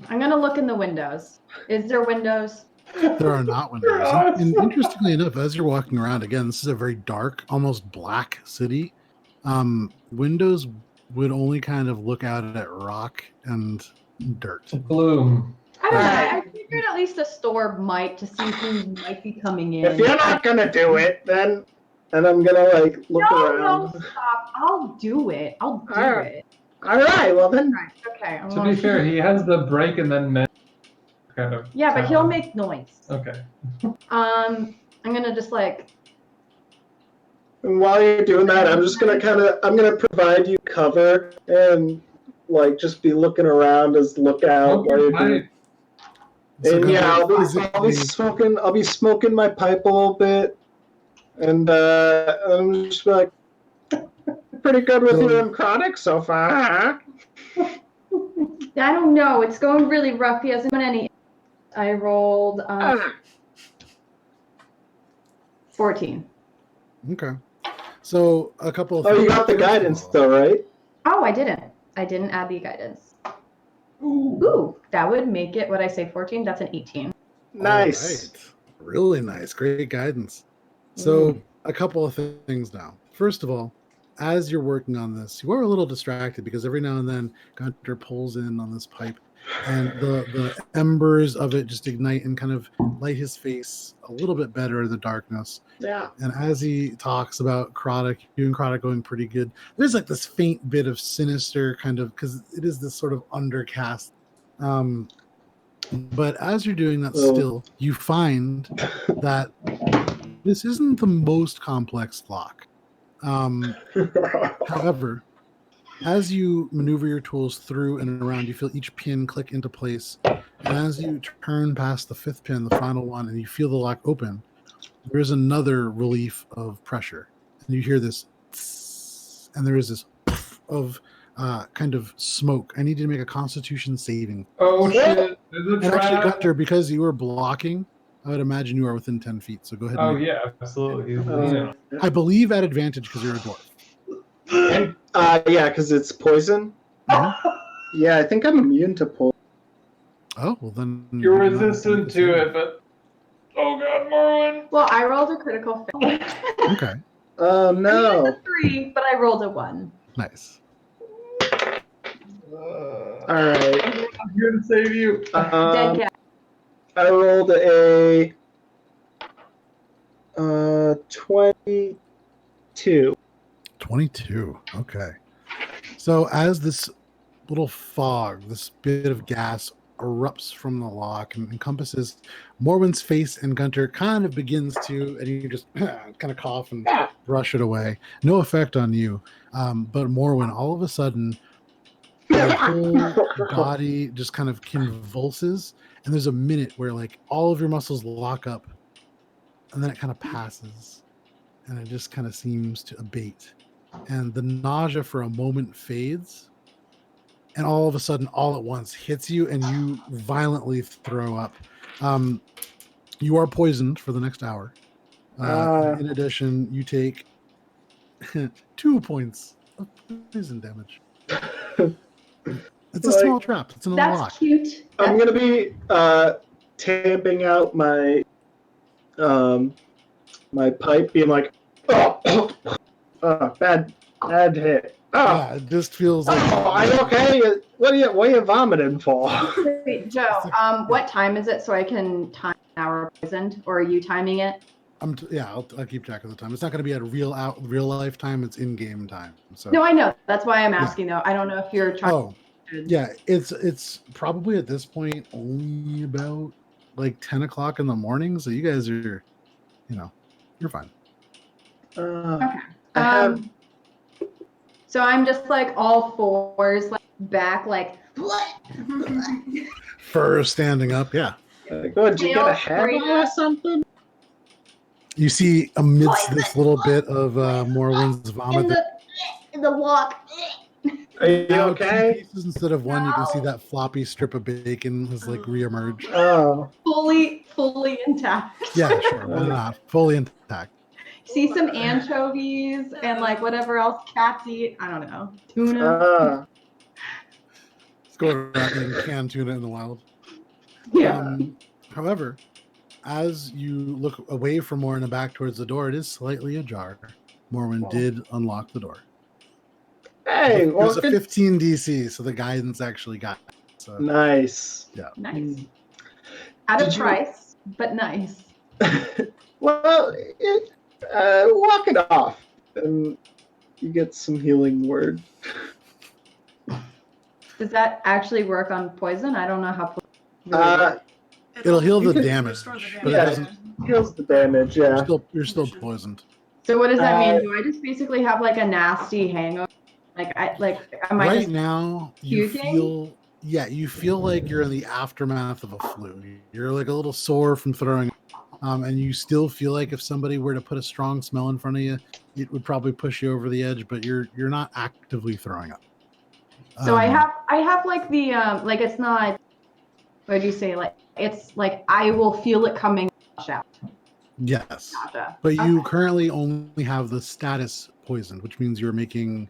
I'm gonna look in the windows. Is there windows? There are not windows. And interestingly enough, as you're walking around, again, this is a very dark, almost black city. Windows would only kind of look out at rock and dirt. Gloom. I don't know. I figured at least a store might to see who might be coming in. If you're not gonna do it, then I'm gonna look around. No, stop. I'll do it. I'll do Alright. it. All right, well then. Right. Okay. To be fair, he has the break and then mend kind of. Yeah, but he'll talent. make noise. Okay. I'm gonna just And while you're doing that, I'm just gonna provide you cover and just be looking around as lookout while you're doing. And yeah, I'll be smoking my pipe a little bit, and I'm just like, pretty good with your necrotic so far, huh? I don't know. It's going really rough. He hasn't done any. I rolled 14. Okay. So a couple of Oh, you things. got the guidance though, right? Oh, I didn't. I didn't add the guidance. Ooh, that would make it, what I say, 14? That's an 18. Nice. All right. Really nice. Great guidance. So a couple of things now. First of all, as you're working on this, you are a little distracted because every now and then Gunter pulls in on this pipe and the embers of it just ignite and kind of light his face a little bit better in the darkness. Yeah. And as he talks about you and Crotic going pretty good, there's this faint bit of sinister kind of, because it is this sort of undercast. But as you're doing that still, you find that this isn't the most complex lock. However, as you maneuver your tools through and around, you feel each pin click into place. And as you turn past the fifth pin, the final one, and you feel the lock open, there's another relief of pressure. And you hear this, tss, and there is this of kind of smoke. I need you to make a Constitution saving. Oh shit! There's a And actually, trap. Gunter, because you were blocking, I would imagine you are within 10 feet. So go ahead. And Oh yeah, absolutely. He's leaning. I believe at advantage because you're a dwarf. Yeah, because it's poison. Mhm. Yeah, I think I'm immune to poison. Oh, well then. You're you're not resistant to it, but oh god, Morwen. Well, I rolled a critical fail. Okay, Oh no. A 3, but I rolled a 1. nice. All right. I'm here to save you. Dead cat. I rolled a 22. 22. Okay. So as this little fog, this bit of gas erupts from the lock and encompasses Morwen's face, and Gunter kind of begins to, and you just kind of cough and brush it away. No effect on you. But Morwen, all of a sudden, your whole body just kind of convulses, and there's a minute where all of your muscles lock up, and then it kind of passes, and it just kind of seems to abate. And the nausea for a moment fades, and all of a sudden, all at once, hits you, and you violently throw up. You are poisoned for the next hour. In addition, you take 2 points of poison damage. It's a small trap. It's an That's unlock. cute. I'm gonna be tamping out my my pipe, being like, oh, bad hit. Oh, Yeah, it just feels like. are you okay? What are you vomiting for? Wait, Joe, what time is it so I can time an hour poisoned, or are you timing it? I'll keep track of the time. It's not going to be at real life time. It's in-game time. So. No, I know. That's why I'm asking, though. I don't know if you're trying. Oh, yeah. It's probably at this point only about like 10 o'clock in the morning. So you guys are, you're fine. Okay. So I'm just like all fours, like back, like what? Fur standing up. Yeah. Did you get a hair or something? You see amidst this little bit of Morwin's vomit. In the walk. Are you okay? 2 pieces instead of one. You can see that floppy strip of bacon has like reemerged. Oh. Fully intact. Yeah, sure. Why not? Fully intact. See some anchovies and like whatever else cats eat. I don't know. Tuna. Let's go around eating canned tuna in the wild. Yeah. However, as you look away from Morwen and back towards the door, it is slightly ajar. Morwen did unlock the door. Hey, it was a 15 DC, so the guidance actually got it. So. Nice. Yeah. Nice. At a price, but nice. Well, walk it off, and you get some healing word. Does that actually work on poison? I don't know how. It'll heal the damage, but it doesn't. Heals the damage. Yeah. You're still poisoned. So what does that mean? Do I just basically have like a nasty hangover? Am I right now? You puking? feel like you're in the aftermath of a flu. You're like a little sore from throwing. And you still feel like if somebody were to put a strong smell in front of you, it would probably push you over the edge, but you're not actively throwing up. So I have like the like it's not, what do you say, like it's like I will feel it coming out. Yes. Gotcha. But you currently only have the status poison, which means you're making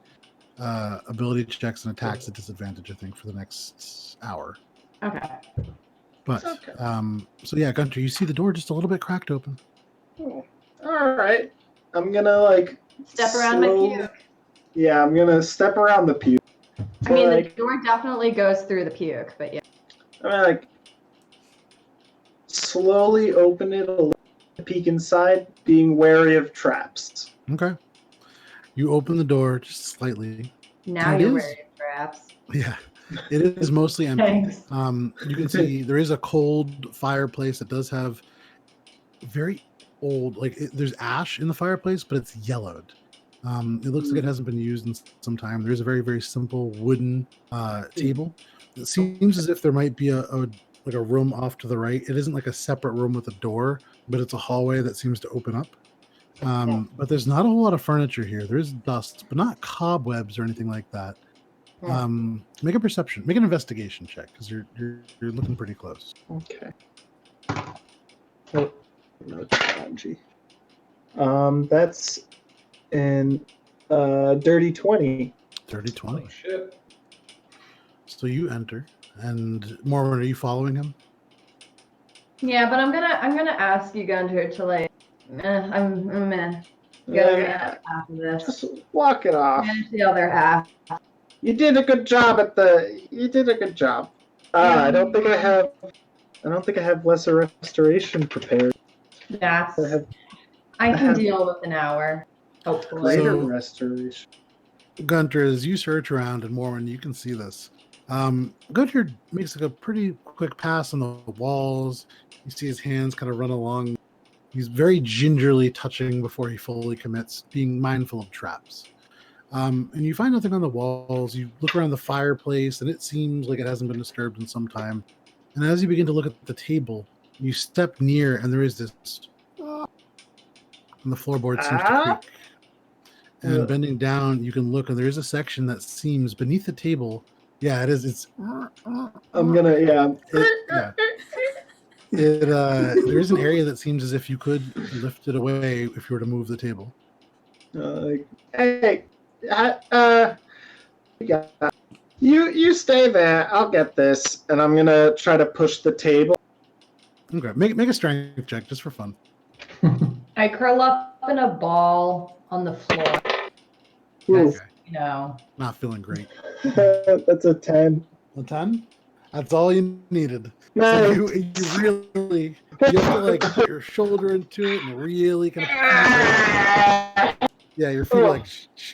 ability checks and attacks at disadvantage, I think, for the next hour. Okay. But so yeah, Gunter, you see the door just a little bit cracked open. All right, I'm gonna step around my puke. Yeah, I'm gonna step around the puke. I mean, the door definitely goes through the puke, but yeah. I'm gonna slowly open it a little, peek inside, being wary of traps. Okay. You open the door just slightly. Now you're wary of traps. Yeah. It is mostly empty. Thanks. You can see there is a cold fireplace that does have very old, there's ash in the fireplace, but it's yellowed. It looks like it hasn't been used in some time. There is a very, very simple wooden table. It seems as if there might be a room off to the right. It isn't like a separate room with a door, but it's a hallway that seems to open up. But there's not a whole lot of furniture here. There's dust, but not cobwebs or anything like that. Make an investigation check, because you're looking pretty close. Okay. Oh, no technology. That's an dirty 20. Dirty 20. Oh, shit. So you enter, and Morwen, are you following him? Yeah, but I'm gonna ask you, Gunter, to I'm gonna go half of this. Just walk it off. And the other half. You did a good job You did a good job. I don't think I have lesser restoration prepared. I can deal with an hour, hopefully. Greater restoration. Gunter, as you search around, and Morwen, you can see this. Gunter makes a pretty quick pass on the walls. You see his hands kind of run along. He's very gingerly touching before he fully commits, being mindful of traps. And you find nothing on the walls. You look around the fireplace, and it seems like it hasn't been disturbed in some time. And as you begin to look at the table, you step near, and there is this, and the floorboard seems to creak. And bending down, you can look, and there is a section that seems beneath the table. Yeah, it is. It's. I'm gonna, yeah. There is an area that seems as if you could lift it away if you were to move the table. Hey, yeah. You stay there. I'll get this, and I'm gonna try to push the table. Okay, make a strength check just for fun. I curl up in a ball on the floor. Ooh. Okay. You know. Not feeling great. That's a 10. A 10? That's all you needed. So Nice. you really you have to like put your shoulder into it and really kind of yeah, your feet are like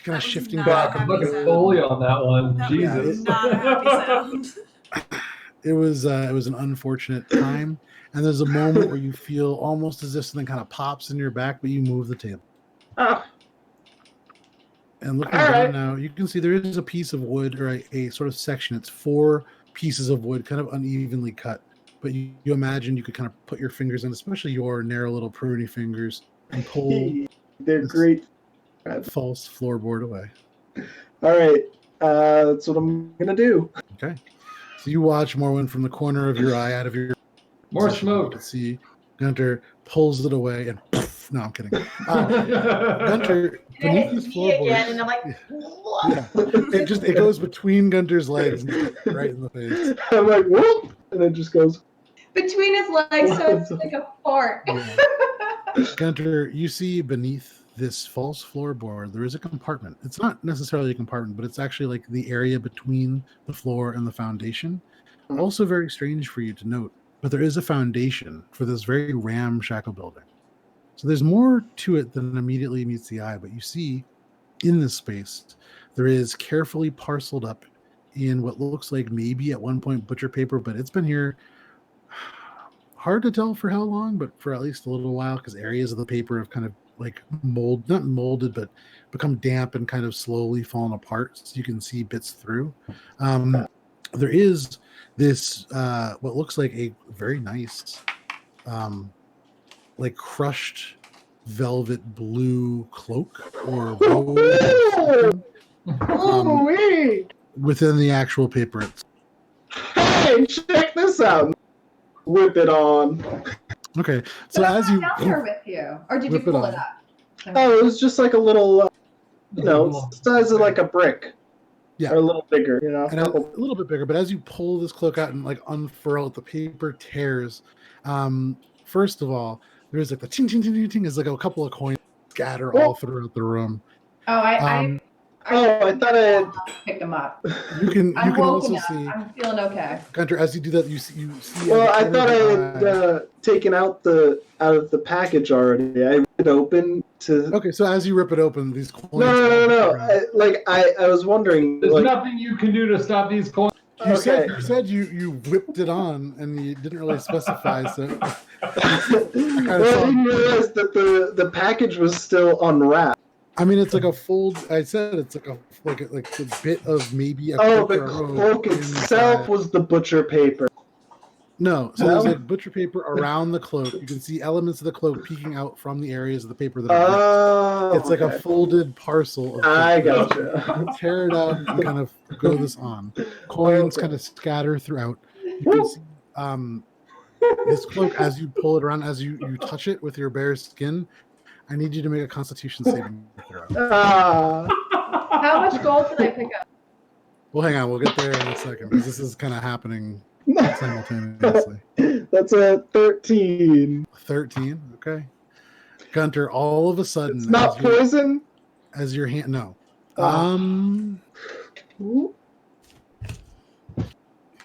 kind of shifting not back. a Fucking happy fucking sound. Foley on that one. That Jesus. was not a happy sound. It was an unfortunate time, and there's a moment where you feel almost as if something kind of pops in your back, but you move the table. Oh, And looking All down right. now, you can see there is a piece of wood or a sort of section. It's 4 pieces of wood, kind of unevenly cut. But you imagine you could kind of put your fingers in, especially your narrow little pruny fingers, and pull they're this great. false floorboard away. All right, that's what I'm gonna do. Okay. So you watch Morwen from the corner of your eye, out of your More position. You smoke. can see Gunter pulls it away and poof, no, I'm kidding. Gunter, And beneath it's this me again, floorboard, and I'm like, what? yeah, it goes between Gunter's legs and right in the face. I'm like, whoop, and it just goes. Between his legs, so it's like a fart. Yeah. Gunter, you see beneath this false floorboard, there is a compartment. It's not necessarily a compartment, but it's actually like the area between the floor and the foundation. Also very strange for you to note, but there is a foundation for this very ramshackle building. So there's more to it than immediately meets the eye, but you see in this space, there is carefully parceled up in what looks like maybe at one point butcher paper, but it's been here hard to tell for how long, but for at least a little while, because areas of the paper have kind of like not molded, but become damp and kind of slowly fallen apart. So you can see bits through. There is this, what looks like a very nice, like crushed velvet blue cloak or robe within the actual paper. Hey, check this out. Whip it on. Okay, so But I'm as you not down there with you, or did you whip it pull on. it up? Oh, it was just like a little, size of like a brick. Yeah. Or a little bigger, you know. and a little bit bigger, but as you pull this cloak out and like unfurl it, the paper tears. First of all, there's like the ting ting ting ting ting is like a couple of coins scatter all throughout the room. Oh, I thought I had picked them up. You can I'm also woken up. see I'm feeling okay. Gunter, as you do that, you see. Well, I thought I had taken out of the package already. I ripped it open to. Okay, so as you rip it open, these coins. No. I was wondering. There's like, nothing you can do to stop these coins. You okay. said you whipped it on, and you didn't really specify. So Well, I didn't realize that the package was still unwrapped. I mean, it's like a fold. I said it's like a bit of maybe a. Oh, cloak the or a robe cloak itself inside. was the butcher paper. No, so there's like butcher paper around the cloak. You can see elements of the cloak peeking out from the areas of the paper that are ripped. Oh, It's like a folded parcel. Of I paper. gotcha. Tear it out and kind of go this on. Coins kind of scatter throughout. You can see this cloak as you pull it around, as you touch it with your bare skin. I need you to make a Constitution saving throw. How much gold did I pick up? Well, hang on. We'll get there in a second because this is kind of happening simultaneously. That's a 13. 13. Okay. Gunter, all of a sudden, It's not poison? As your hand, no.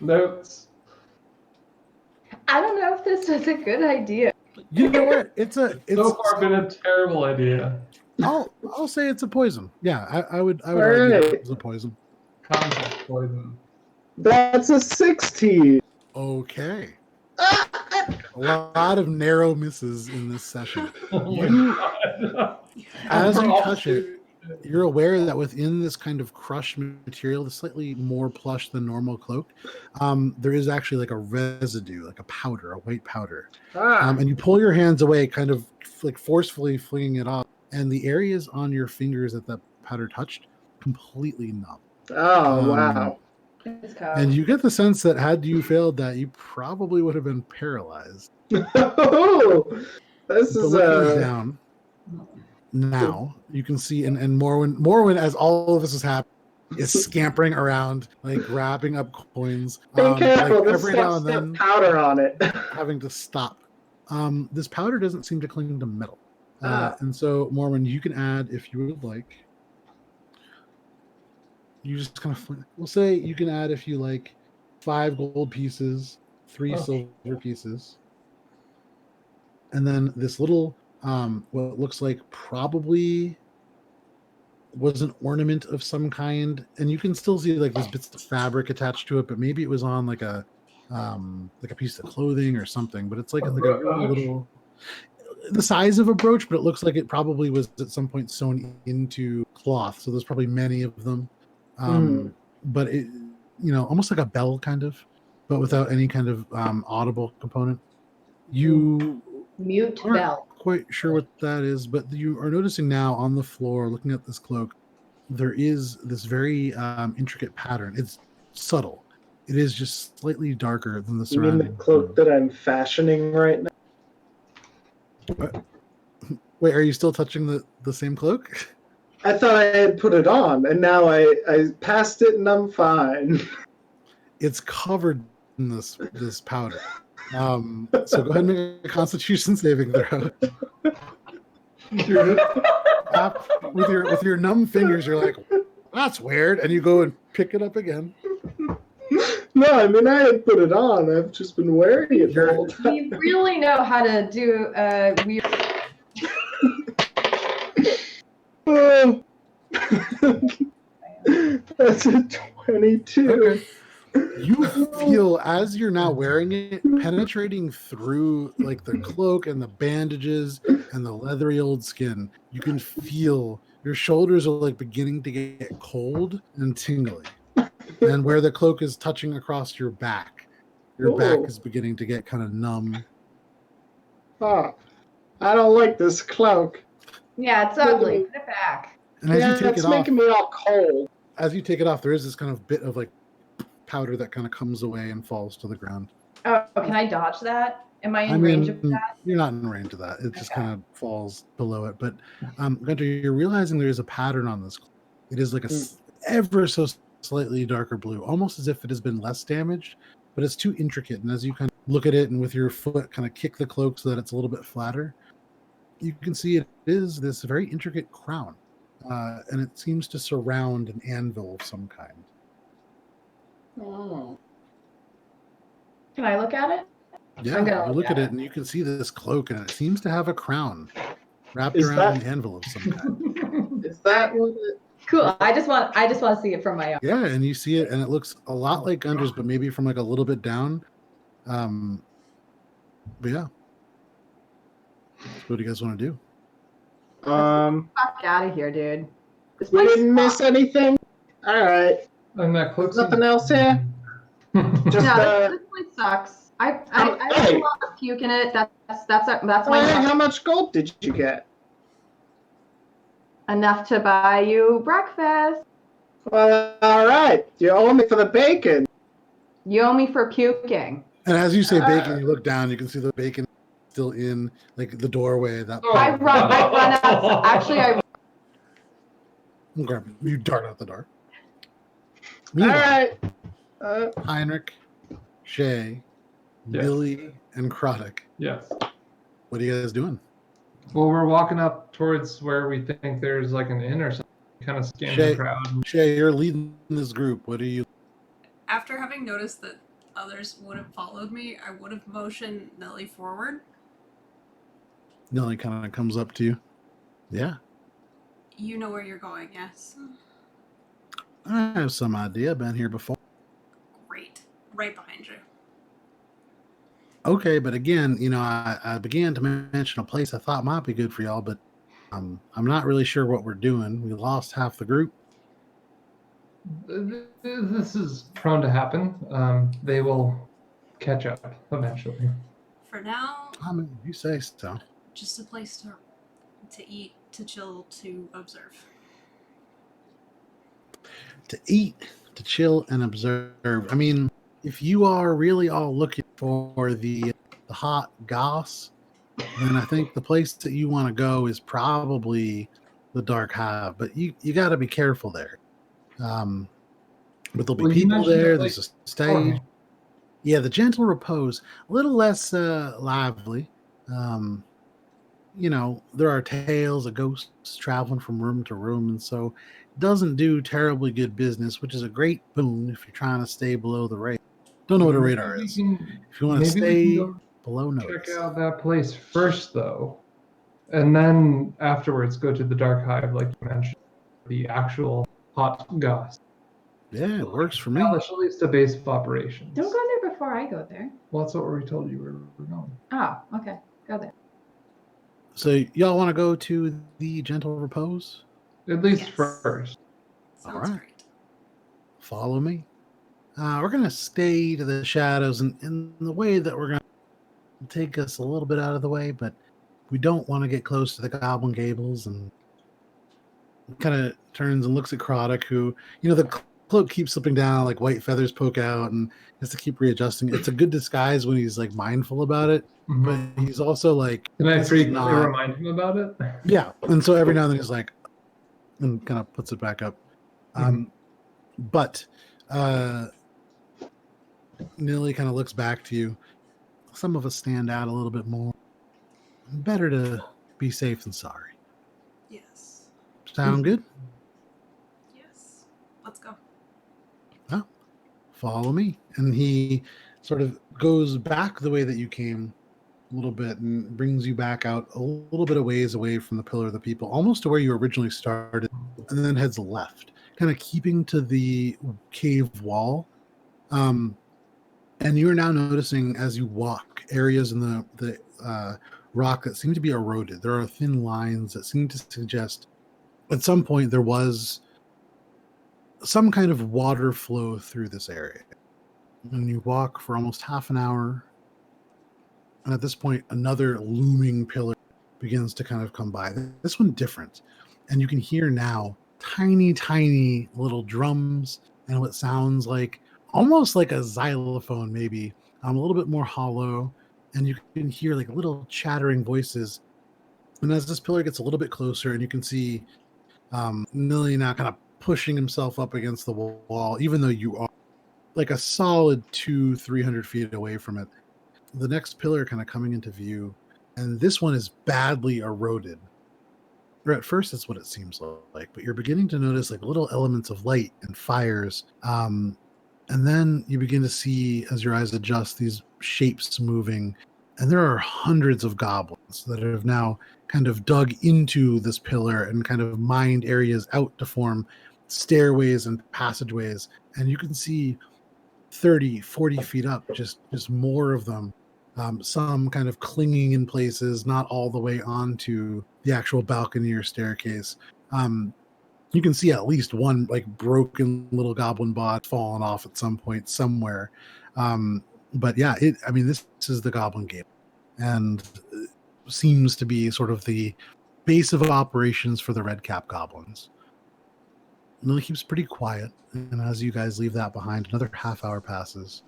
Notes. I don't know if this is a good idea. You know what? It's So far been a terrible idea. I'll say it's a poison. Yeah, I would All argue right. it's a poison. Contact poison. That's a 16. Okay. A lot of narrow misses in this session. Oh my You- God. As you Oh, touch it, you're aware that within this kind of crushed material, the slightly more plush than normal cloak, there is actually like a residue, like a powder, a white powder. And you pull your hands away, kind of like forcefully flinging it off, and the areas on your fingers that the powder touched completely numb. Oh, wow. It's cocked. And you get the sense that had you failed that, you probably would have been paralyzed. Oh, this But is looking down now, you can see, and Morwin, as all of this is happening, is scampering around, like grabbing up coins. Be careful, Like this every now stuff's and got then, powder on it. having to stop. This powder doesn't seem to cling to metal. Ah. And so, Morwin, you can add, if you would like, you just kind of, we'll say you can add, if you like, 5 gold pieces, 3 silver pieces, and then this little, what looks like probably was an ornament of some kind, and you can still see like these bits of fabric attached to it, but maybe it was on like a piece of clothing or something. But it's like a really little, the size of a brooch, but it looks like it probably was at some point sewn into cloth. So there's probably many of them. But it, almost like a bell kind of, but without any kind of audible component. You Mute aren't bell. quite sure what that is, but you are noticing now on the floor, looking at this cloak, there is this very intricate pattern. It's subtle. It is just slightly darker than the You mean the surrounding. cloak that I'm fashioning right now? Wait, are you still touching the same cloak? I thought I had put it on, and now I passed it, and I'm fine. It's covered in this powder. So go ahead and make a Constitution saving throw. With your numb fingers, you're like, that's weird, and you go and pick it up again. No, I mean, I had put it on. I've just been wearing it the whole time. We really know how to do weird. Oh. That's a 22. Okay. You feel, as you're now wearing it, penetrating through like the cloak and the bandages and the leathery old skin, you can feel your shoulders are like beginning to get cold and tingly. And where the cloak is touching across your back Ooh. is beginning to get kind of numb. Oh, I don't like this cloak. Yeah, it's ugly. Put it back. And as you take it's it off, making me all cold. as you take it off, there is this kind of bit of like powder that kind of comes away and falls to the ground. Oh, can I dodge that? Am I in range of that? You're not in range of that. It just kind of falls below it. But Gunter, you're realizing there is a pattern on this. It is like a ever so slightly darker blue, almost as if it has been less damaged, but it's too intricate. And as you kind of look at it and with your foot kind of kick the cloak so that it's a little bit flatter, you can see it is this very intricate crown. And it seems to surround an anvil of some kind. Oh. Can I look at it? Yeah, you look at it and you can see this cloak, and it seems to have a crown wrapped around an anvil of some kind. Is that what it... Cool. I just want to see it from my own. Yeah, and you see it, and it looks a lot like Gunter's, but maybe from like a little bit down. But yeah, what do you guys want to do? Fuck out of here, dude. This We place didn't miss sucks. anything? Alright. And that cloak's Nothing else here? Just, No, this place sucks. I put a lot of puke in it. That's my how much gold did you get? Enough to buy you breakfast. Well, alright. You owe me for the bacon. You owe me for puking. And as you say bacon, you look down, you can see the bacon still in like the doorway. That I run out. Actually, I okay, you dart out the door. Alright. Heinrich, Shay, Yes. Billy, and Krodek. Yes. What are you guys doing? Well, we're walking up towards where we think there's like an inn or something. Kind of scanning Shay, the crowd. Shay, you're leading this group. What are you? After having noticed that others would have followed me, I would have motioned Nelly forward. Nelly kind of comes up to you. Yeah, You know where you're going, yes? I have some idea. Been here before. Great. Right behind you. Okay, but again, I began to mention a place I thought might be good for y'all, but I'm not really sure what we're doing. We lost half the group. This is prone to happen. They will catch up eventually. For now, I mean, you say so. just a place to eat, to chill, to observe. To eat, to chill and observe. I mean, if you are really all looking for the hot goss, then I think the place that you want to go is probably the Dark Hive. But you got to be careful there. But there'll be Well, you people mentioned there. the There's place a stage. Yeah, the Gentle Repose, a little less lively. There are tales of ghosts traveling from room to room, and so it doesn't do terribly good business, which is a great boon if you're trying to stay below the radar. Don't know what a Maybe radar we is. can, If you want to maybe we can stay go below check notice. out that place first, though, and then afterwards go to the Dark Hive, like you mentioned, the actual hot goss. Yeah, it works for me. Establish at least a base of operations. Don't go there before I go there. Well, that's what we told you we were going. Oh, okay. Go there. So y'all want to go to the Gentle Repose? At least Yes. first. Sounds All right. great. Follow me. We're going to stay to the shadows in the way that we're going to take us a little bit out of the way, but we don't want to get close to the Goblin Gables. And kind of turns and looks at Croddock, who, the cloak keeps slipping down, like white feathers poke out, and has to keep readjusting. It's a good disguise when he's like mindful about it, but he's also like, Can I this is frequently not- remind him about it? Yeah, and so every now and then he's like, and kind of puts it back up. But Nilly kind of looks back to you. Some of us stand out a little bit more. Better to be safe than sorry. Yes. Sound good? Yes. Let's go. Follow me. And he sort of goes back the way that you came a little bit and brings you back out a little bit of ways away from the Pillar of the People, almost to where you originally started, and then heads left, kind of keeping to the cave wall. And you're now noticing as you walk areas in the rock that seem to be eroded. There are thin lines that seem to suggest at some point there was some kind of water flow through this area. And you walk for almost half an hour. And at this point, another looming pillar begins to kind of come by. This one different. And you can hear now tiny, tiny little drums and what sounds like almost like a xylophone, maybe a little bit more hollow. And you can hear like little chattering voices. And as this pillar gets a little bit closer, and you can see Nilly now kind of pushing himself up against the wall, even though you are like a solid 200-300 feet away from it. The next pillar kind of coming into view, and this one is badly eroded. Or at first, that's what it seems like, but you're beginning to notice like little elements of light and fires. And then you begin to see, as your eyes adjust, these shapes moving. And there are hundreds of goblins that have now kind of dug into this pillar and kind of mined areas out to form stairways and passageways. And you can see 30, 40 feet up, just more of them. Some kind of clinging in places, not all the way onto the actual balcony or staircase. You can see at least one like broken little goblin bot falling off at some point somewhere. But yeah, this is the Goblin Gate, and seems to be sort of the base of operations for the Red Cap Goblins. Nilly keeps pretty quiet, and as you guys leave that behind, another half hour passes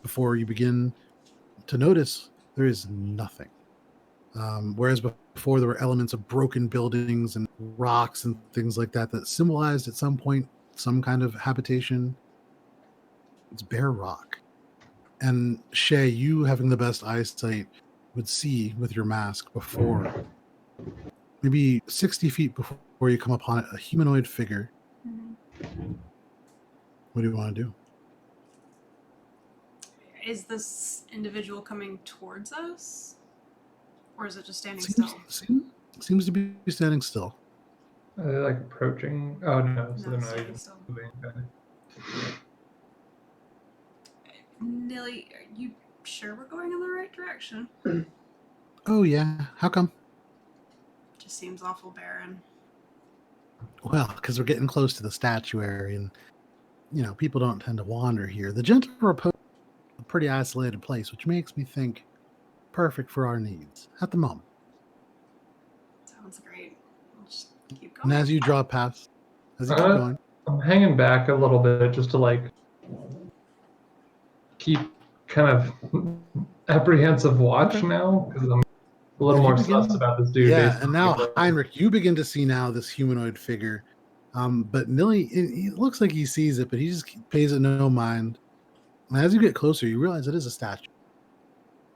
before you begin to notice there is nothing. Whereas before there were elements of broken buildings and rocks and things like that that symbolized at some point some kind of habitation, it's bare rock. And Shay, you having the best eyesight would see with your mask before, maybe 60 feet before you come upon it, a humanoid figure. What do you want to do? Is this individual coming towards us? Or is it just standing still? Seems to be standing still. Are they like approaching? Oh no, so No, they're not standing even still. moving. Okay. Nilly, are you sure we're going in the right direction? Oh yeah, how come? Just seems awful barren. Well, because we're getting close to the statuary, and people don't tend to wander here. The Gentle Repose is a pretty isolated place, which makes me think perfect for our needs at the moment. Sounds great. We'll just keep And going. as you draw past, as you keep going, I'm hanging back a little bit just to like keep kind of apprehensive watch Okay. now because I'm a little As you more begin- sus about this dude. Yeah, based and on now the- Heinrich, you begin to see now this humanoid figure. But Nilly, it looks like he sees it, but he just pays it no mind. And as you get closer, you realize it is a statue.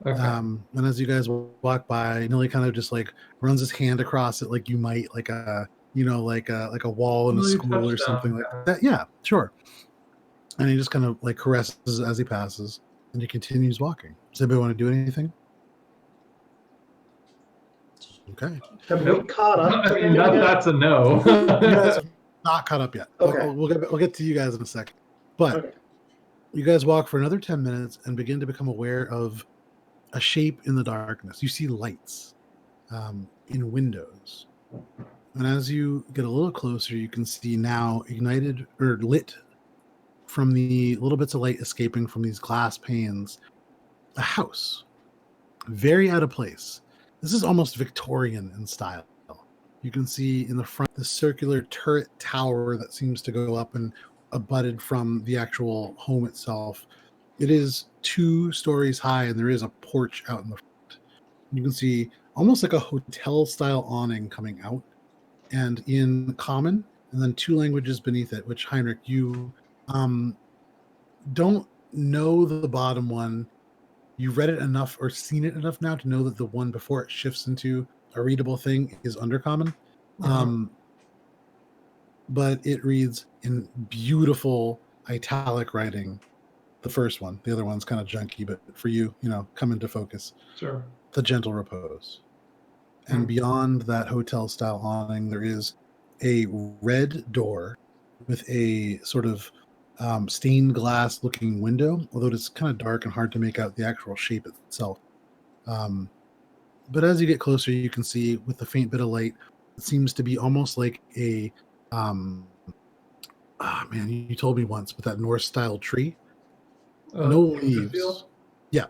Okay. And as you guys walk by, Nilly kind of just like runs his hand across it, like you might like a like a wall in a Nilly school or touchdown, something like yeah. that. Yeah, sure. And he just kind of like caresses as he passes, and he continues walking. Does anybody want to do anything? Okay. Have we Nope. caught up to I mean, him yet? that's a no. You guys have not caught up yet. Okay. We'll get to you guys in a second. But Okay. you guys walk for another 10 minutes and begin to become aware of a shape in the darkness. You see lights in windows. And as you get a little closer, you can see now ignited or lit from the little bits of light escaping from these glass panes, a house. Very out of place. This is almost Victorian in style. You can see in the front the circular turret tower that seems to go up and abutted from the actual home itself. It is 2 stories high, and there is a porch out in the front. You can see almost like a hotel style awning coming out, and in common, and then 2 languages beneath it, which Heinrich, you don't know the bottom one. You've read it enough or seen it enough now to know that the one before it shifts into a readable thing is undercommon. But it reads in beautiful italic writing. The first one, the other one's kind of junky, but for you, come into focus. Sure. The gentle repose. And beyond that hotel style awning, there is a red door with a sort of stained glass looking window, although it's kind of dark and hard to make out the actual shape itself. But as you get closer, you can see with the faint bit of light, it seems to be almost like a man, you told me once, but that Norse style tree. No leaves. Yeah,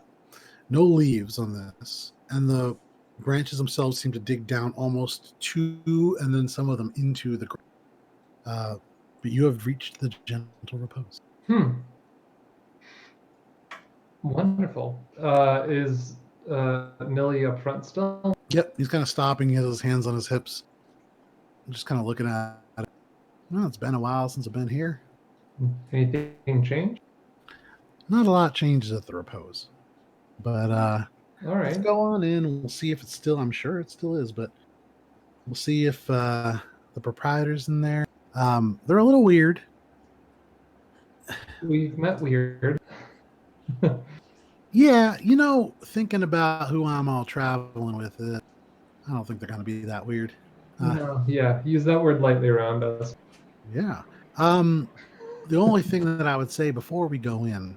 no leaves on this, and the branches themselves seem to dig down almost to, and then some of them into the ground. But you have reached the gentle repose. Wonderful. Is Nilly up front still? Yep, he's kind of stopping. He has his hands on his hips, just kind of looking at it. Well, it's been a while since I've been here. Anything change? Not a lot changes at the repose, but all let's right. go on in and we'll see if it's still. I'm sure it still is, but we'll see if the proprietor's in there. They're a little weird. We've met weird. Yeah, thinking about who I'm all traveling with, I don't think they're going to be that weird. No, yeah, use that word lightly around us. Yeah. The only thing that I would say before we go in,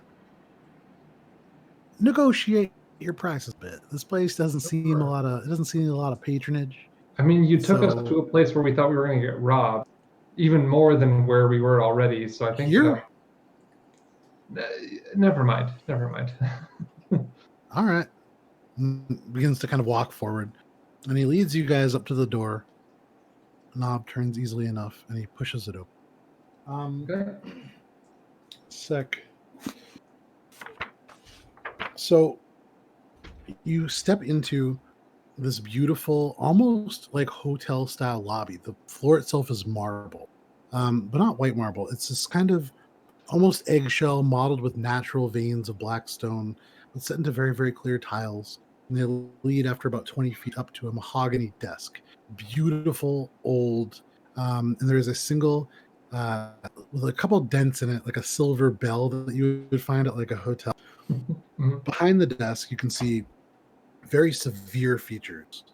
negotiate your prices a bit. This place doesn't seem a lot of patronage. I mean, you took us to a place where we thought we were going to get robbed, even more than where we were already. So I think here. Never mind. All right. Begins to kind of walk forward, and he leads you guys up to the door. Knob turns easily enough, and he pushes it open. Okay. Sec. So you step into this beautiful, almost like hotel style lobby. The floor itself is marble, but not white marble. It's this kind of almost eggshell modeled with natural veins of black stone, but set into very, very clear tiles. And they lead after about 20 feet up to a mahogany desk. Beautiful, old, and there is a single, with a couple dents in it, like a silver bell that you would find at like a hotel. Mm-hmm. Behind the desk, you can see very severe features.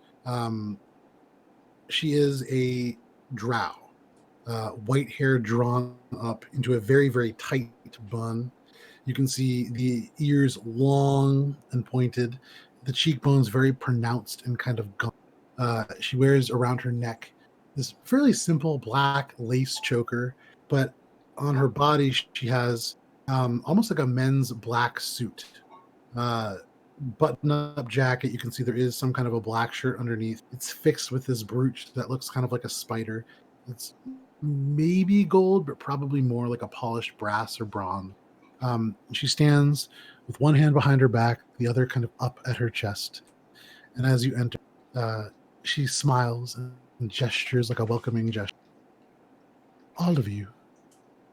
She is a drow. White hair drawn up into a very, very tight bun. You can see the ears long and pointed, the cheekbones very pronounced and kind of gaunt. She wears around her neck this fairly simple black lace choker, but on her body she has almost like a men's black suit. Button-up jacket. You can see there is some kind of a black shirt underneath. It's fixed with this brooch that looks kind of like a spider. It's maybe gold, but probably more like a polished brass or bronze. She stands with one hand behind her back, the other kind of up at her chest. And as you enter, she smiles and gestures like a welcoming gesture. All of you,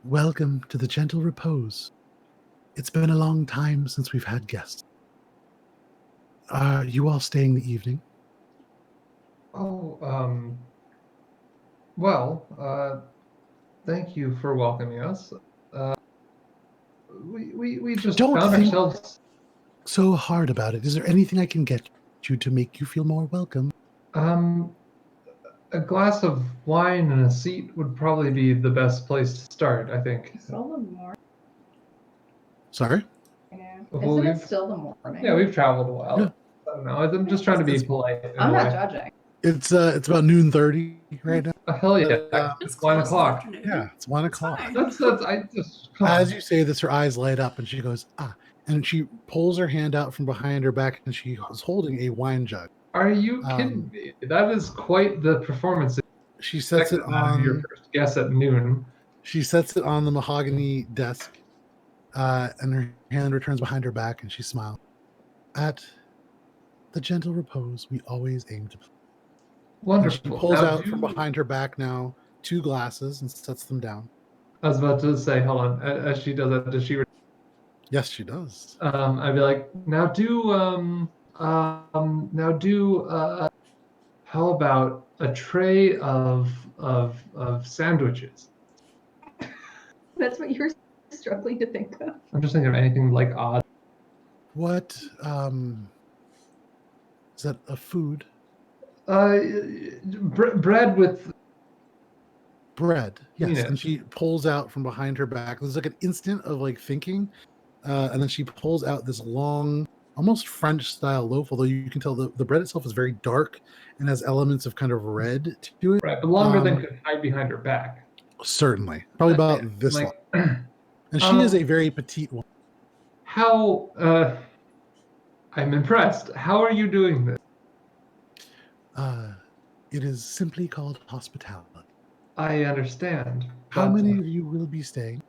welcome to the Gentle Repose. It's been a long time since we've had guests. Are you all staying the evening? Oh, well, thank you for welcoming us. We just Don't found think ourselves. so hard about it. Is there anything I can get you to make you feel more welcome? A glass of wine and a seat would probably be the best place to start, I think. Still the morning. Sorry? Well, Isn't it we've- still the morning? Yeah, we've traveled a while. Yeah. I don't know. I'm just trying to be polite. in I'm a not way. judging. It's about noon 30 right now. Hell yeah! It's It's 1 close o'clock. afternoon. Yeah, it's 1 It's o'clock. fine. That's I just come As on. you say this, her eyes light up and she goes, and she pulls her hand out from behind her back and she is holding a wine jug. Are you kidding me? That is quite the performance. She sets it Expected out of your on. first guess at noon. She sets it on the mahogany desk, and her hand returns behind her back, and she smiles. At the Gentle Repose, we always aim to play. And Wonderful. she pulls Now, out from behind her back now 2 glasses and sets them down. I was about to say, hold on. As she does that, does she? Yes, she does. I'd be like, now do how about a tray of sandwiches? That's what you're struggling to think of. I'm just thinking of anything like odd. What is that? A food? Bread with. Bread. Yes. Yeah. And she pulls out from behind her back. There's like an instant of like thinking, and then she pulls out this long, almost French style loaf. Although you can tell the bread itself is very dark and has elements of kind of red to it. Right, but longer than could hide behind her back. Certainly, probably about this long. And she is a very petite one. How? I'm impressed. How are you doing this? It is simply called hospitality. I understand. How but, many of you will be staying?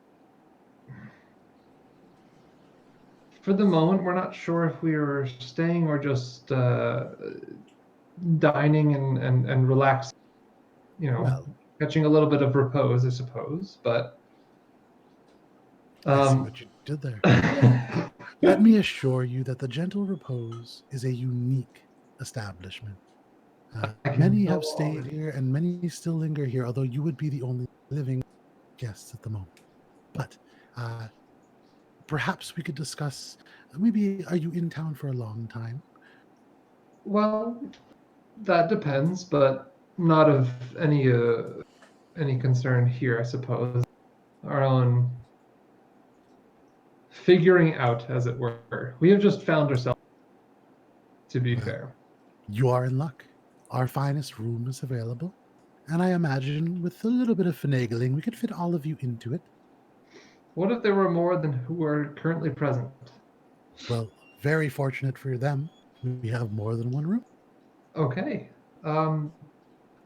For the moment, we're not sure if we are staying or just dining and relaxing. You know, Well, catching a little bit of repose, I suppose. But I see what you did there. Let me assure you that the Gentle Repose is a unique establishment. Many have stayed here and many still linger here, although you would be the only living guests at the moment. But perhaps we could discuss, maybe are you in town for a long time? Well, that depends, but not of any concern here, I suppose. Our own figuring out, as it were. We have just found ourselves, to be fair. You are in luck. Our finest room is available, and I imagine with a little bit of finagling, we could fit all of you into it. What if there were more than who are currently present? Well, very fortunate for them. We have more than one room. Okay.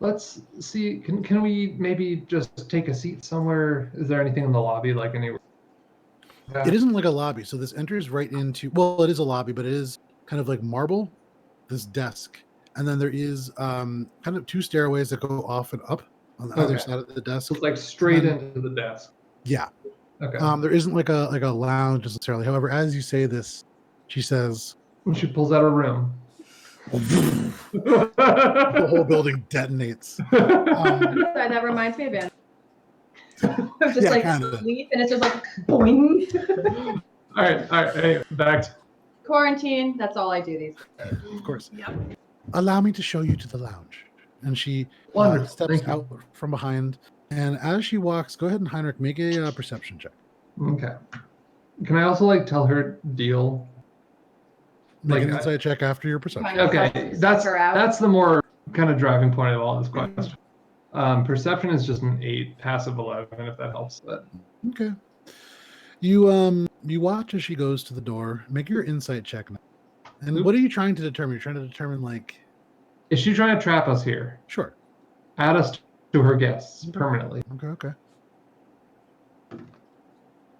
Let's see. Can we maybe just take a seat somewhere? Is there anything in the lobby, like anywhere? It isn't like a lobby, so this enters right into, well, it is a lobby, but it is kind of like marble, this desk. And then there is kind of 2 stairways that go off and up on the other side of the desk. So it's like straight into the desk. Yeah. Okay. There isn't like a lounge necessarily. However, as you say this, she says, When she pulls out a room. the whole building detonates. Sorry, that reminds me of Van. I'm just Yeah, like kinda. sleep, and it's just like boing. All right. Hey, back to Quarantine. That's all I do these days. Of course. Yep. Allow me to show you to the lounge. And she Wonderful. steps Thank you. out from behind. And as she walks, go ahead and Heinrich, make a perception check. Okay. Can I also like tell her deal? Make Like, an insight check after your perception. Fine. Okay, Suss that's her out. that's the more kind of driving point of all this question. Perception is just an 8, passive 11, if that helps. But Okay. You watch as she goes to the door. Make your insight check now. And what are you trying to determine? You're trying to determine, like, is she trying to trap us here? sure. Add us to her guests permanently. Okay.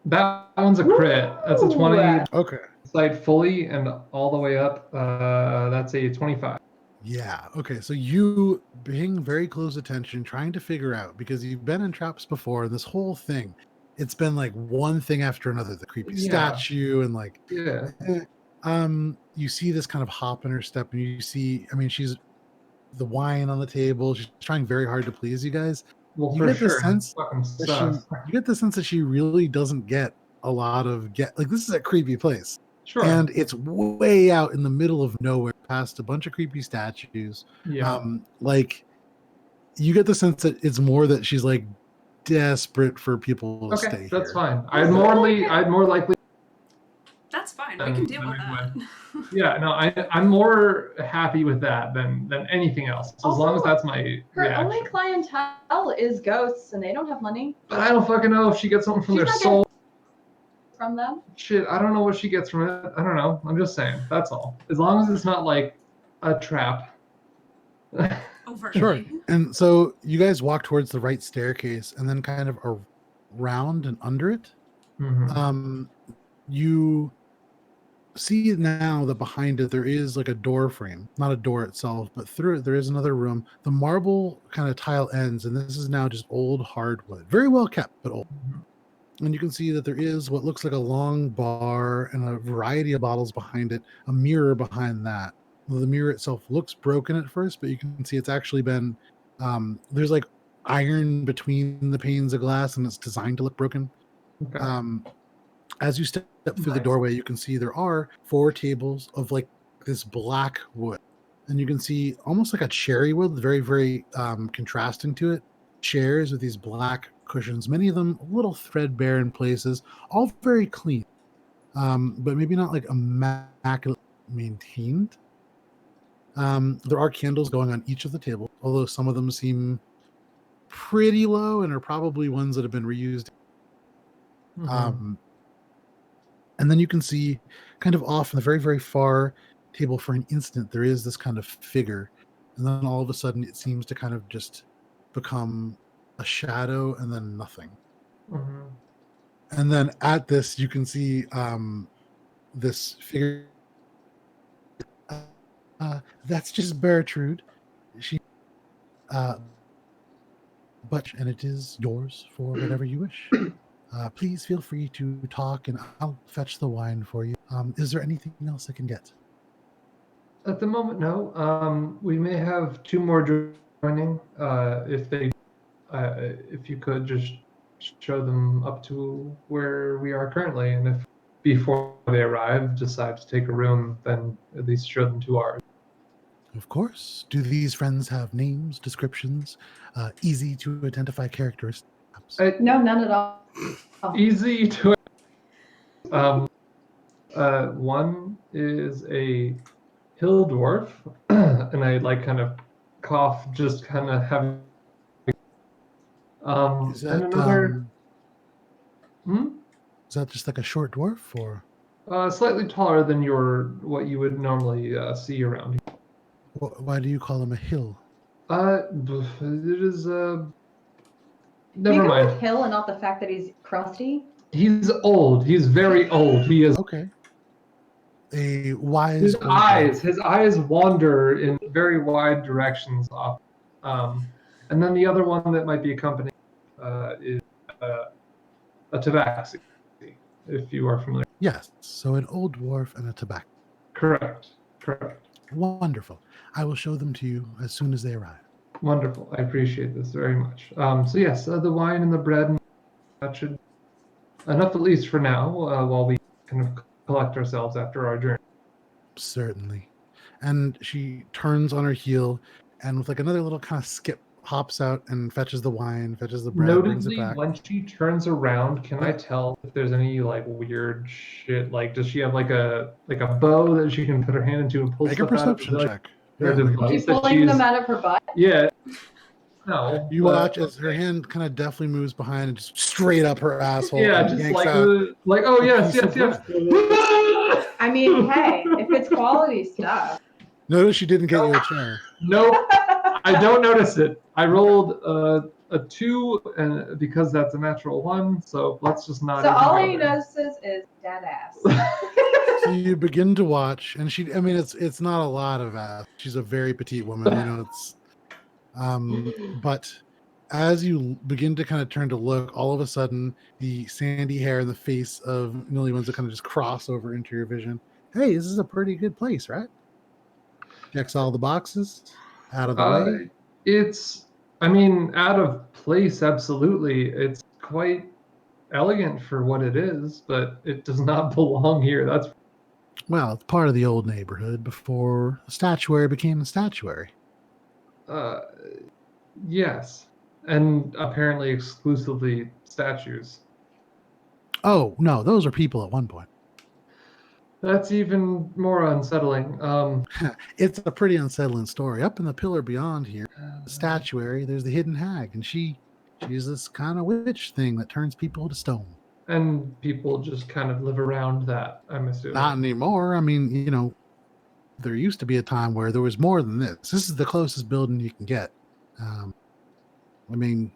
That one's a crit. That's a 20 Okay. side fully and all the way up. That's a 25. Yeah. Okay. So you paying very close attention, trying to figure out, because you've been in traps before, and this whole thing, it's been like one thing after another. The creepy statue and like, Yeah. you see this kind of hop in her step, and you see, I mean, she's the wine on the table. She's trying very hard to please you guys. Well, You for get the sure. sense Fucking that sus. you get the sense that she really doesn't get a lot of like, this is a creepy place. Sure. And it's way out in the middle of nowhere, past a bunch of creepy statues. Yeah. Like, you get the sense that it's more that she's like desperate for people to stay Okay, here. that's fine. I'd more likely. That's fine. We can deal with that. Yeah, no, I'm more happy with that than anything else. So as long as that's my Her reaction. only clientele is ghosts, and they don't have money But I don't fucking know if she gets something from She's their not soul. from them. Shit, I don't know what she gets from it. I don't know. I'm just saying. That's all. As long as it's not like a trap. Overtly. Sure. And so you guys walk towards the right staircase, and then kind of around and under it. Mhm. You see now that behind it there is like a door frame, not a door itself, but through it there is another room. The marble kind of tile ends, and this is now just old hardwood, very well kept but old. And you can see that there is what looks like a long bar and a variety of bottles behind it, a mirror behind that. Well, the mirror itself looks broken at first, but you can see it's actually been there's like iron between the panes of glass, and it's designed to look broken. Okay. As you step through the doorway, you can see there are 4 tables of like this black wood, and you can see almost like a cherry wood, very, very contrasting to it. Chairs with these black cushions, many of them a little threadbare in places, all very clean, but maybe not like immaculately maintained. There are candles going on each of the tables, although some of them seem pretty low and are probably ones that have been reused. And then you can see kind of off in the very, very far table for an instant, there is this kind of figure. And then all of a sudden it seems to kind of just become a shadow and then nothing. And then at this, you can see this figure. That's just Bertrude. She, and it is yours for whatever you wish. Please feel free to talk, and I'll fetch the wine for you. Is there anything else I can get? At the moment, no. We may have 2 more joining. If you could just show them up to where we are currently, and if before they arrive decide to take a room, then at least show them to ours. Of course. Do these friends have names, descriptions, easy to identify characteristics? No, none at all. Easy to. One is a hill dwarf, and I like kind of cough, just kind of having. Is that, and another. Is that just like a short dwarf, or? Slightly taller than what you would normally see around here. Why do you call him a hill? It is Can never you go mind. with Hill and not the fact that he's crusty? He's old. He's very old. He is. Okay. A wise. His eyes wander in very wide directions off. And then the other one that might be accompanying is a tabaxi, if you are familiar. Yes. So an old dwarf and a tobacco. Correct. Wonderful. I will show them to you as soon as they arrive. Wonderful. I appreciate this very much. So yes, the wine and the bread, that should enough at least for now, while we kind of collect ourselves after our journey. Certainly. And she turns on her heel, and with like another little kind of skip, hops out and fetches the wine, fetches the bread, brings it Notably, back. when she turns around, can I tell if there's any like weird shit? Like, does she have like a bow that she can put her hand into and pull Make a stuff out of? perception check. Or a device She's that pulling them out of her butt? Yeah. No. You watch as her hand kind of definitely moves behind and just straight up her asshole. Yeah, and just yanks like out oh a yes, piece of yes. I mean, hey, if it's quality stuff. Notice she didn't get you a chair. Nope. I don't notice it. I rolled a 2, and because that's a natural 1, so let's just not. So even all go he there. notices is dead ass. So you begin to watch, and I mean, it's not a lot of ass. She's a very petite woman, it's, but as you begin to kind of turn to look, all of a sudden, the sandy hair and the face of Newlyweds kind of just cross over into your vision. Hey, this is a pretty good place, right? Checks all the boxes, out of the way. It's, I mean, out of place, absolutely. It's quite elegant for what it is, but it does not belong here. That's Well, it's part of the old neighborhood before statuary became a statuary. yes, and apparently exclusively statues. Oh, no, those are people at one point. That's even more unsettling. It's a pretty unsettling story. Up in the pillar beyond here, the statuary, there's the hidden hag, and she's this kind of witch thing that turns people to stone. And people just kind of live around that, I'm assuming. Not anymore. I mean, there used to be a time where there was more than this. This is the closest building you can get. I mean,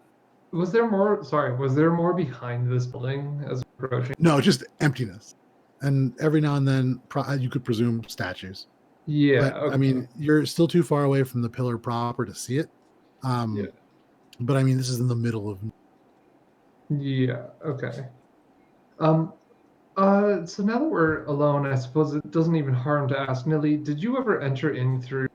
Was there more? Sorry, was there more behind this building as we're approaching? no, just emptiness. And every now and then, you could presume statues. Yeah. But Okay. I mean, you're still too far away from the pillar proper to see it. Yeah. But I mean, this is in the middle of. Yeah. Okay. So now that we're alone, I suppose it doesn't even harm to ask, Nilly, did you ever enter in through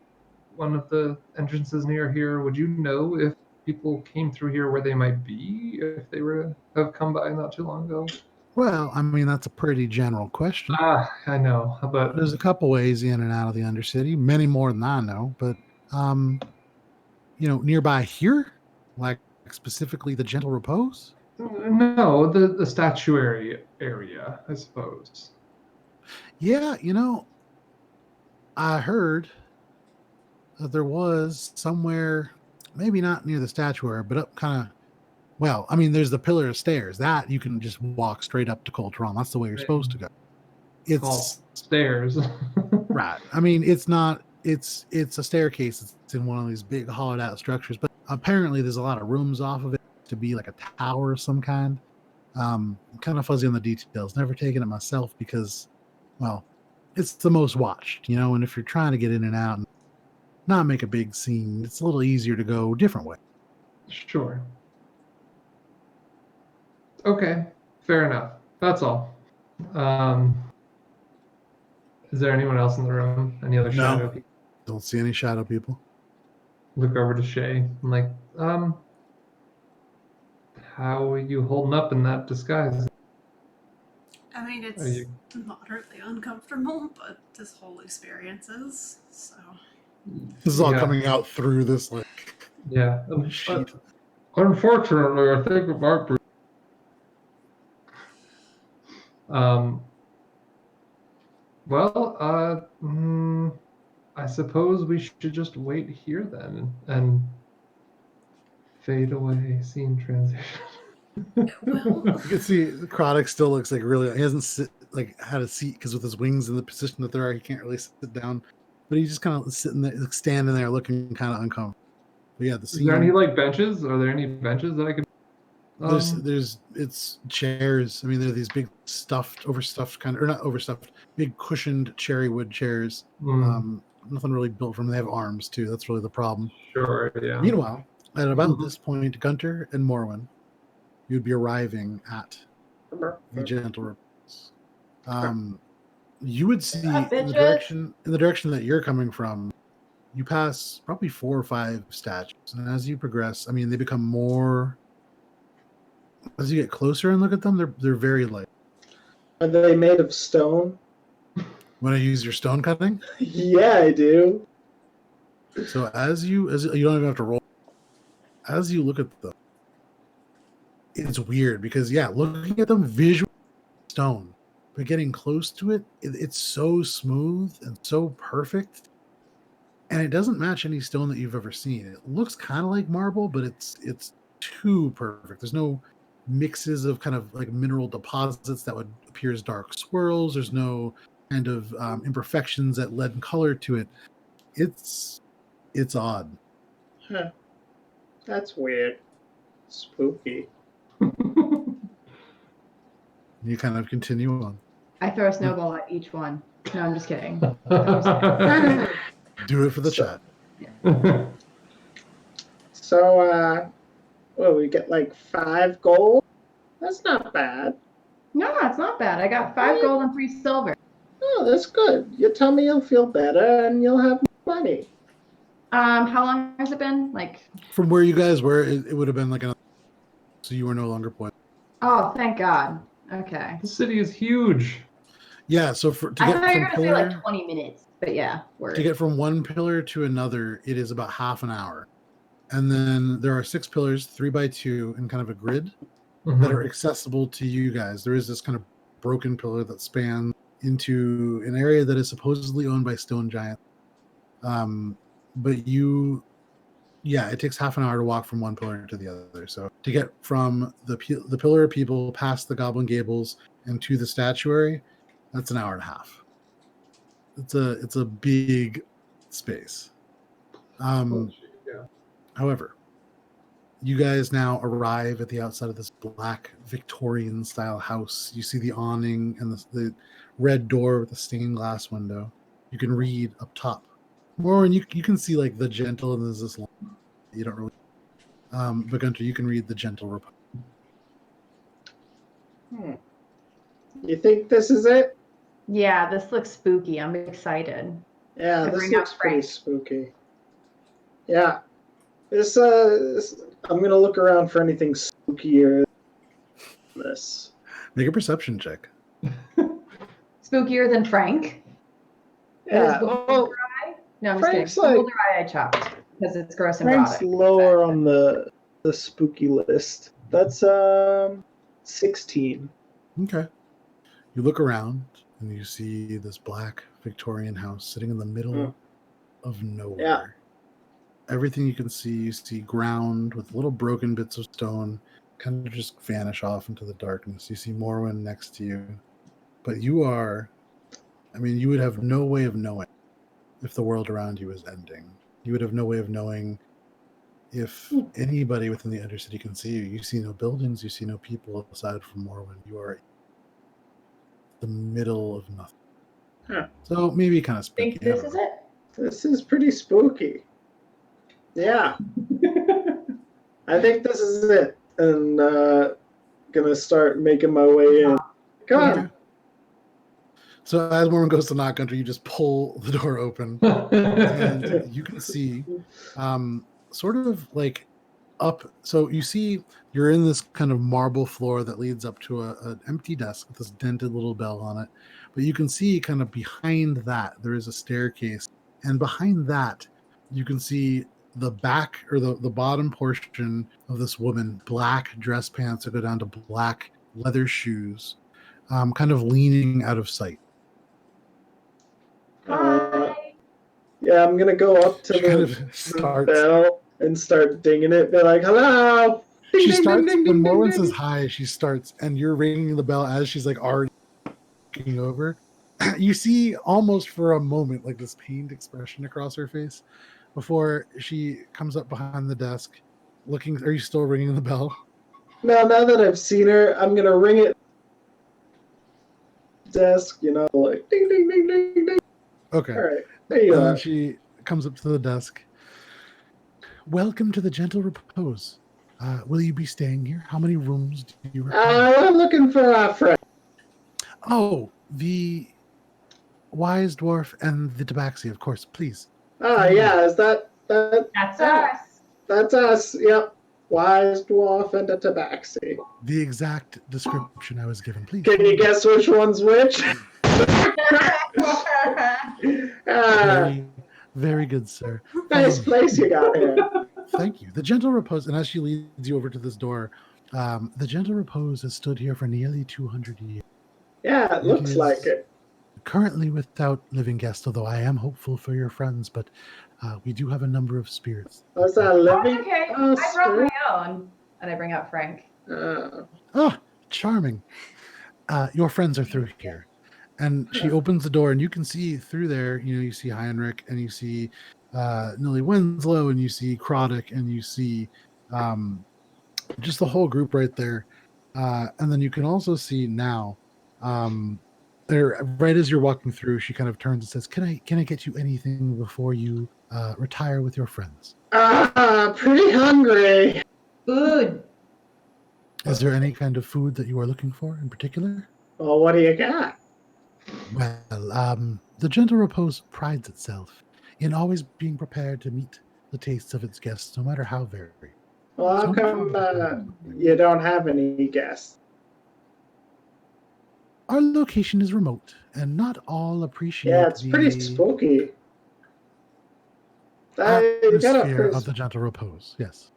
one of the entrances near here? Would you know if people came through here where they might be, if they were have come by not too long ago? Well, I mean, that's a pretty general question. I know, but There's a couple ways in and out of the Undercity, many more than I know. But, nearby here, like specifically the Gentle Repose. no, the statuary area, I suppose. Yeah, I heard that there was somewhere, maybe not near the statuary, but up kind of. Well, I mean, there's the pillar of stairs that you can just walk straight up to Coltron. That's the way you're supposed to go. It's called stairs. right. I mean, it's not. It's a staircase. It's in one of these big hollowed out structures, but apparently there's a lot of rooms off of it to be like a tower of some kind. I'm kind of fuzzy on the details. Never taken it myself because, well, it's the most watched, and if you're trying to get in and out and not make a big scene, it's a little easier to go a different way. Sure. Okay, fair enough. That's all. Is there anyone else in the room? Any other shadow people? Don't see any shadow people. Look over to Shay. I'm like, how are you holding up in that disguise? I mean, Are it's you- moderately uncomfortable, but this whole experience is, so. This is all Yeah. coming out through this Yeah. sheet. Unfortunately, I think it might be. Well, I suppose we should just wait here then and fade away, scene transition. Well, You can see the Chronic still looks like really. He hasn't had a seat because with his wings in the position that they are, he can't really sit down. But he's just kind of sitting there, standing there, looking kind of uncomfortable. But yeah, the scene. Is there any benches? Are there any benches that I could? It's chairs. I mean, they're these big overstuffed kind of, or not overstuffed, big cushioned cherry wood chairs. Nothing really built from them. They have arms too. That's really the problem. Sure. Yeah. Meanwhile, at about this point, Gunter and Morwen, you'd be arriving at the Gentle Repose. You would see in the direction that you're coming from, you pass probably 4 or 5 statues, and as you progress, I mean, they become more. As you get closer and look at them, they're very light. Are they made of stone? Want to use your stone cutting? Yeah, I do. So as you don't even have to roll. As you look at them, it's weird because looking at them visually stone, but getting close to it, it's so smooth and so perfect, and it doesn't match any stone that you've ever seen. It looks kind of like marble, but it's too perfect. There's no mixes of kind of like mineral deposits that would appear as dark swirls. There's no kind of imperfections that lend color to it. It's odd. Huh. That's weird. Spooky. You kind of continue on. I throw a snowball at each one. No, I'm just kidding. Do it for the chat. So, well, we get like 5 gold. That's not bad. No, it's not bad. I got 5 gold and 3 silver. Oh, that's good. Your tummy will feel better and you'll have more money. How long has it been? Like, From where you guys were, it would have been like another. So you were no longer poisoned. oh, thank God. Okay. The city is huge. Yeah, so to I get thought you were from gonna say pillar like 20 minutes, but yeah, to get from one pillar to another, it is about half an hour. And then there are 6 pillars, 3x2, in kind of a grid that are accessible to you guys. There is this kind of broken pillar that spans into an area that is supposedly owned by stone giants. But it takes half an hour to walk from one pillar to the other. So to get from the pillar of people past the Goblin Gables and to the statuary, that's an hour and a half. It's a big space. However, you guys now arrive at the outside of this black Victorian style house. You see the awning and the red door with the stained glass window. You can read up top more, and you can see like the gentle, and there's this line you don't really. But Gunter, you can read the gentle repose. You think this is it? Yeah, this looks spooky. I'm excited. Yeah, To this bring out looks pretty Frank. spooky. Yeah. This I'm gonna look around for anything spookier than this. Make a perception check. Spookier than Frank? Yeah, Is well, No, I'm Frank's just kidding. like- Beholder eye I chopped because it's gross and Frank's rotting. lower on the spooky list. That's 16. Okay. You look around and you see this black Victorian house sitting in the middle of nowhere. Yeah. Everything you see ground with little broken bits of stone kind of just vanish off into the darkness. You see Morwen next to you. But you would have no way of knowing if the world around you is ending. You would have no way of knowing if anybody within the Undercity can see you. You see no buildings, you see no people aside from Morwen. You are in the middle of nothing. Huh. So maybe kind of spooky. Think this is it? This is pretty spooky. Yeah. I think this is it. And gonna start making my way in. Come on. Okay. So as Morwen goes to knock, Gunter, you just pull the door open, and you can see sort of like up. So you see you're in this kind of marble floor that leads up to an empty desk with this dented little bell on it. But you can see kind of behind that, there is a staircase. And behind that, you can see the back or the bottom portion of this woman, black dress pants that go down to black leather shoes, kind of leaning out of sight. Yeah, I'm gonna go up to She kind of the starts. bell and start dinging it. Be like, "Hello!" Ding, She ding, starts ding, when ding, ding, Morwen ding, says ding. hi. She starts, and you're ringing the bell as she's like already looking over. You see almost for a moment like this pained expression across her face before she comes up behind the desk, looking. Are you still ringing the bell? Now that I've seen her, I'm gonna ring it. Desk, like ding, ding, ding, ding, ding. Okay. All right, there you And then are. she comes up to the desk. Welcome to the Gentle Repose. Will you be staying here? How many rooms do you require? I'm looking for a friend. Oh, the Wise Dwarf and the Tabaxi, of course. Please. Yeah, is that That's us. that's us? Yep, Wise Dwarf and a Tabaxi. The exact description I was given, please. Can you guess which one's which? Very, very good, sir. Nice place you got here. Thank you. The Gentle Repose, and as she leads you over to this door, the Gentle Repose has stood here for nearly 200 years. Yeah, it looks is like it. Currently without living guests, although I am hopeful for your friends, but we do have a number of spirits. Was that Oh, living? it's okay. Oh, I brought my own. And I bring out Frank. Oh. Ah, charming. Your friends are through here. And she opens the door, and you can see through there. You see Heinrich, and you see Nilly Winslow, and you see Croddick, and you see just the whole group right there. And then you can also see now, there, right as you're walking through, she kind of turns and says, "Can I get you anything before you retire with your friends?" Pretty hungry. Food. Is there any kind of food that you are looking for in particular? Well, what do you got? Well, the Gentle Repose prides itself in always being prepared to meet the tastes of its guests, no matter how varied. Well, how come you don't have any guests? Our location is remote, and not all appreciate Yeah, it's pretty the spooky. You gotta atmosphere of the Gentle Repose. Yes.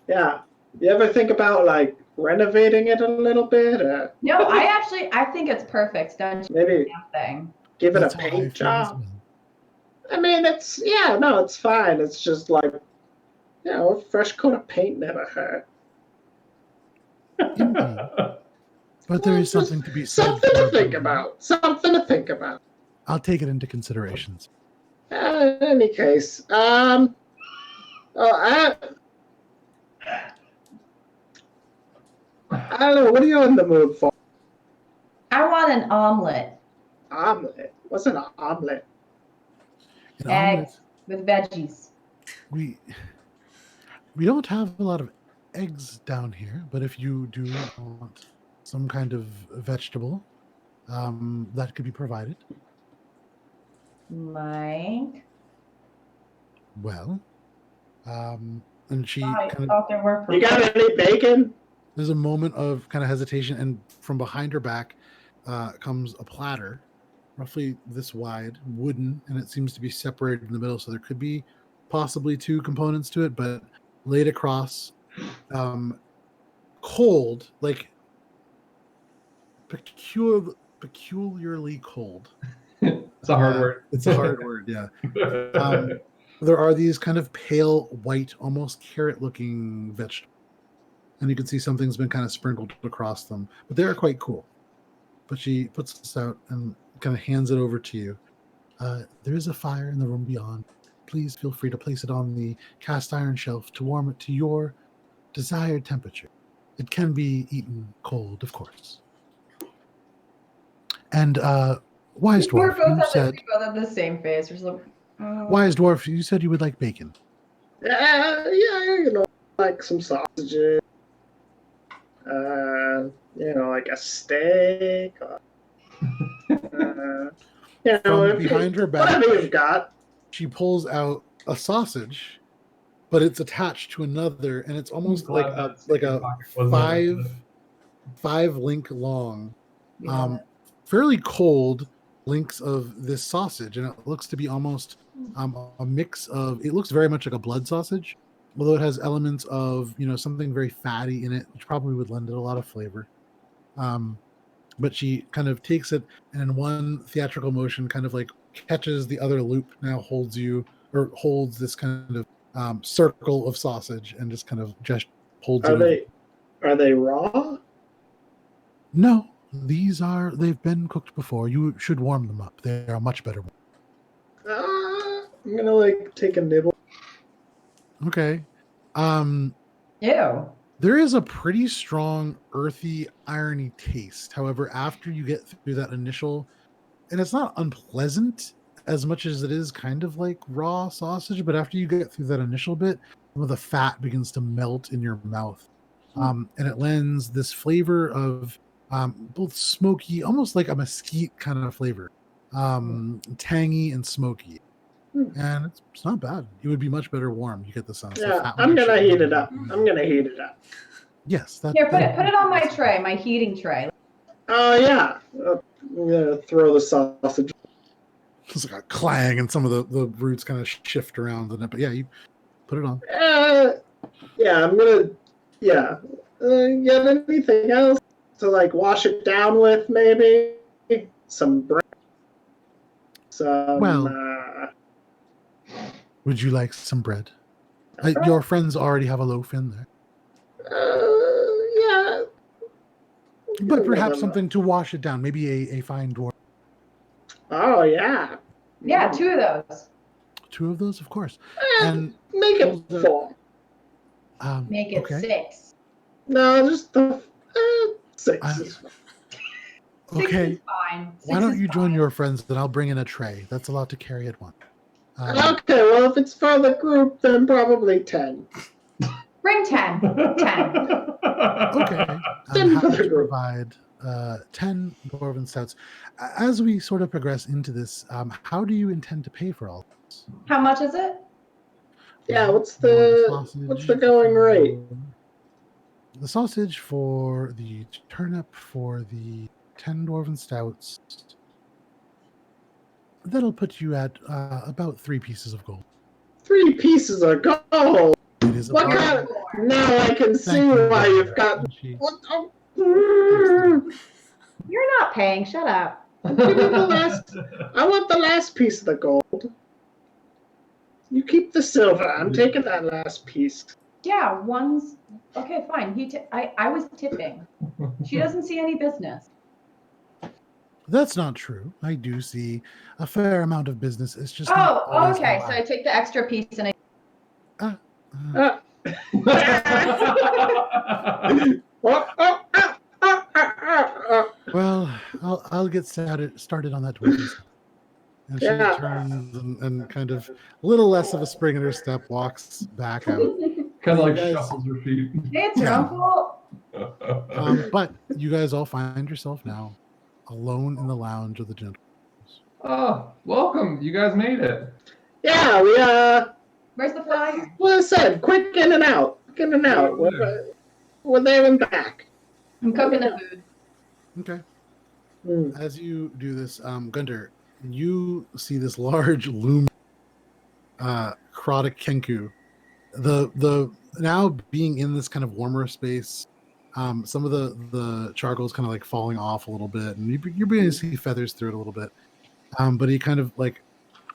Yeah. You ever think about like renovating it a little bit? No, I think it's perfect. Don't you? Maybe Thing. give it That's a how I paint feel as job. well. I mean, it's fine. It's just like, a fresh coat of paint never hurt. Indeed. But there is something to be said. Something to for think them. about. Something to think about. I'll take it into considerations. In any case, I don't know. What are you in the mood for? I want an omelet. Omelet. What's an omelet? An Eggs omelet, with veggies. we don't have a lot of eggs down here, but if you do want some kind of vegetable, that could be provided. Mike. Well, and she I kind of, thought there were. You got any bacon? there's a moment of kind of hesitation, and from behind her back comes a platter, roughly this wide, wooden, and it seems to be separated in the middle, so there could be possibly two components to it, but laid across, cold, like peculiarly cold. It's a hard word. It's a hard word, yeah. There are these kind of pale white, almost carrot-looking vegetables, and you can see something's been kind of sprinkled across them, but they are quite cool. But she puts this out and kind of hands it over to you. There is a fire in the room beyond. Please feel free to place it on the cast iron shelf to warm it to your desired temperature. It can be eaten cold, of course. And Wise Dwarf, you said... We both have the same face. We're just like, Wise Dwarf, you said you would like bacon. Yeah, like some sausages. Like a steak. Or, From behind her back, whatever you've got. she pulls out a sausage, but it's attached to another, and it's almost like a five link long, fairly cold links of this sausage, and it looks to be almost a mix of. It looks very much like a blood sausage, although it has elements of something very fatty in it, which probably would lend it a lot of flavor. But she kind of takes it and in one theatrical motion kind of like catches the other loop, now holds this kind of circle of sausage and just kind of holds it. Are they raw? No, they've been cooked before. You should warm them up. They are much better. I'm gonna take a nibble. Okay. Ew. There is a pretty strong earthy irony taste. However, after you get through that initial, and it's not unpleasant as much as it is kind of like raw sausage, but after you get through that initial bit, some of the fat begins to melt in your mouth. And it lends this flavor of both smoky, almost like a mesquite kind of flavor, tangy and smoky. And it's not bad. It would be much better warm. You get the sense. Yeah, I'm gonna heat it up. Yes. Here, put it on my tray, my heating tray. Oh yeah. I'm gonna throw the sausage. It's like a clang, and some of the roots kind of shift around in it. But yeah, you put it on. Yeah, I'm gonna. Yeah. Get anything else to wash it down with? Maybe some bread. Would you like some bread? Your friends already have a loaf in there. Yeah. But perhaps something to wash it down. Maybe a fine dwarf. Oh yeah. Yeah, 2 of those. 2 of those, of course. Eh, And make it 4. Make it okay. 6. No, just the 6. is fine. 6 Okay. is fine. 6 Why don't is you join fine. your friends? Then I'll bring in a tray. That's a lot to carry at once. Okay, well, if it's for the group, then probably 10. Bring 10. 10. Okay. I'm Then for happy the to group. provide 10 dwarven stouts. As we sort of progress into this, how do you intend to pay for all this? How much is it? Yeah, what's For the sausage, going rate? The sausage for the turnip for the 10 dwarven stouts. That'll put you at about 3 pieces of gold. 3 pieces of gold. It is a What bargain. kind of, now I can see Thank you. why you've got. And she- What? Oh, You're not paying. Shut up. give me the last. I want the last piece of the gold. You keep the silver. I'm taking that last piece. Yeah, one's okay. Fine. I was tipping. She doesn't see any business. That's not true. I do see a fair amount of business. It's just Oh, not always okay. allowed. So I take the extra piece and I. Oh, oh, oh, oh, oh, oh. Well, I'll get started on that towards you. And she Yeah. turns and kind of a little less of a spring in her step walks back out. Kind of like Guys- shuffles her feet. Hey, it's your Yeah. uncle. But you guys all find yourself now alone in the lounge of the gentlemen. Oh, welcome. You guys made it. Yeah, we Where's the flyer? well, I said, quick in and out. Quick in and out. We're there and back. I'm cooking the food. Okay. Hmm. As you do this, Gunter, you see this large loom Krota Kenku. The now being in this kind of warmer space, some of the charcoal is kind of like falling off a little bit, and you're beginning to see feathers through it a little bit. But he kind of like,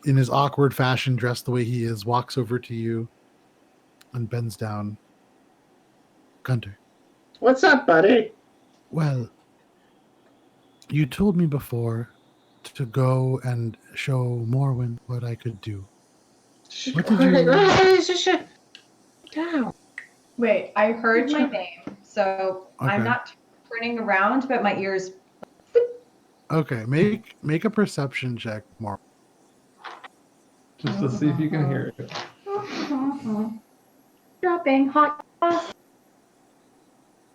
in his awkward fashion, dressed the way he is, walks over to you and bends down. Gunter, What's up, buddy? well, you told me before to go and show Morwen what I could do. What did you- Down. Wait, I heard my name, so I'm Okay. not turning around, but my ears. Okay, make a perception check, Morwen. Just to see if you can hear it. Dropping hot sauce.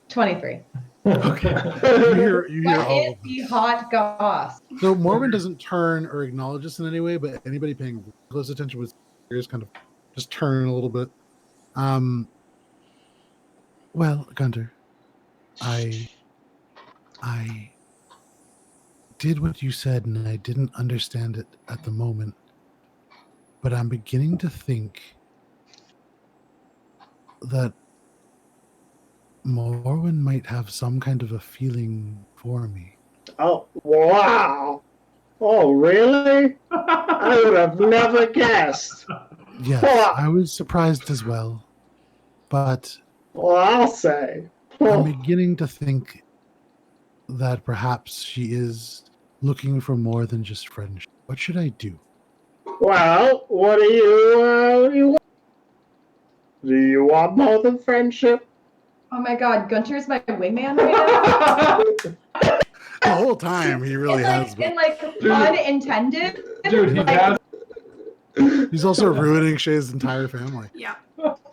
23. Okay. You hear What all is of the this. hot goss? So Morwen doesn't turn or acknowledge this in any way, but anybody paying close attention with ears kind of just turn a little bit. Well, Gunter, I did what you said, and I didn't understand it at the moment, but I'm beginning to think that Morwen might have some kind of a feeling for me. Oh, wow. Oh, really? I would have never guessed. Yes, Oh. I was surprised as well, but Well, I'll say. I'm Oh, beginning to think that perhaps she is looking for more than just friendship. What should I do? well, what do you want? Do you want more than friendship? Oh my god, Gunter's my wingman right now? The whole time he really has been. And like pun intended. Dude, he Like, has. He's also ruining Shay's entire family. Yeah,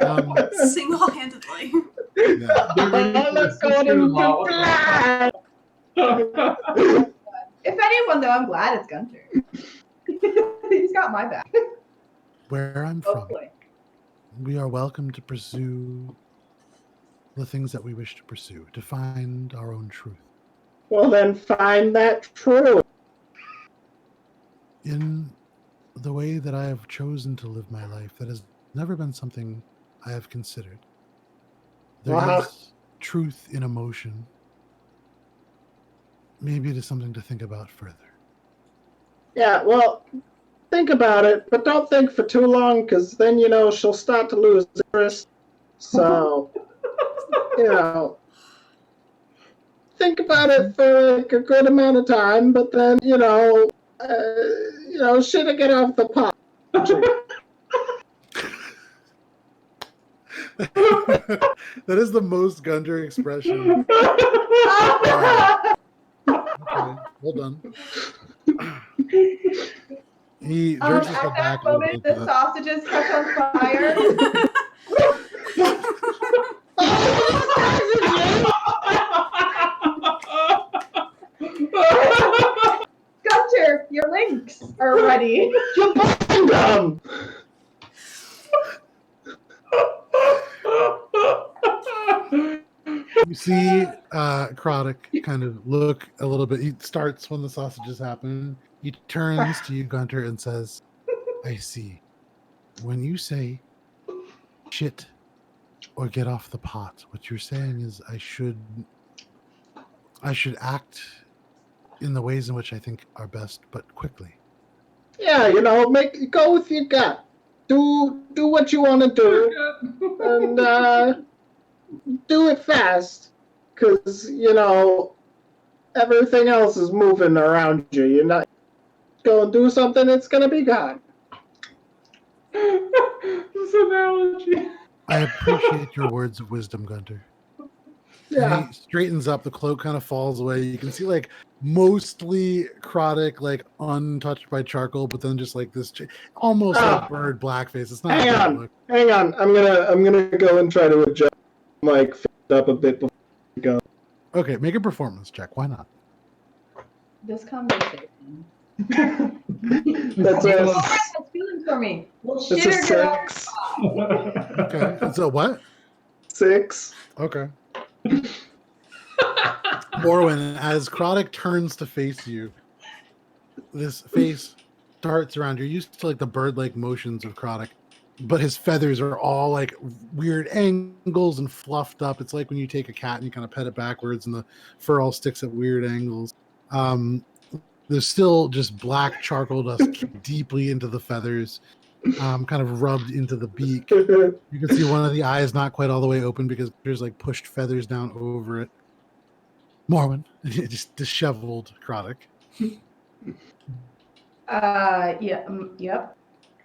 Um, single-handedly. yeah. Oh, let's go to the if anyone though, I'm glad it's Gunter. He's got my back. Where I'm from, Hopefully. we are welcome to pursue the things that we wish to pursue, to find our own truth. Well, then find that truth. In the way that I have chosen to live my life, that has never been something I have considered. There Wow. is truth in emotion. Maybe it is something to think about further. Yeah, well, think about it, but don't think for too long, because then, she'll start to lose interest. So, think about it for like a good amount of time, but then shit, I get off the pot. That is the most Gunter expression. Okay, well done. He jerks his At head back that a little moment, bit. the sausages catch on fire. Gunter, your links are ready. Dumb. You see Krodek kind of look a little bit. He starts when the sausages happen. He turns to you, Gunter, and says, I see. When you say shit or get off the pot, what you're saying is I should act in the ways in which I think are best, but quickly. Yeah, go with your gut. Do what you want to do, and do it fast, because everything else is moving around you. You're not going to do something; it's gonna be gone. This analogy. I appreciate your words of wisdom, Gunter. Yeah. And he straightens up. The cloak kind of falls away. You can see like mostly Krodek, like untouched by charcoal, but then just like this almost like bird blackface. It's not. Hang on. I'm gonna go and try to adjust, like, fix it up a bit before we go. Okay, make a performance check. Why not? This conversation. That's a has feelings for me. Well, It's shit a or get off. 6. Okay, it's a what? 6. Okay. Morwen, as Krodek turns to face you, this face darts around. You're used to like the bird-like motions of Krodek, but his feathers are all like weird angles and fluffed up. It's like when you take a cat and you kind of pet it backwards and the fur all sticks at weird angles. There's still just black charcoal dust deeply into the feathers, kind of rubbed into the beak. You can see one of the eyes not quite all the way open because there's like pushed feathers down over it. Morwen, just disheveled Krodek. Yep.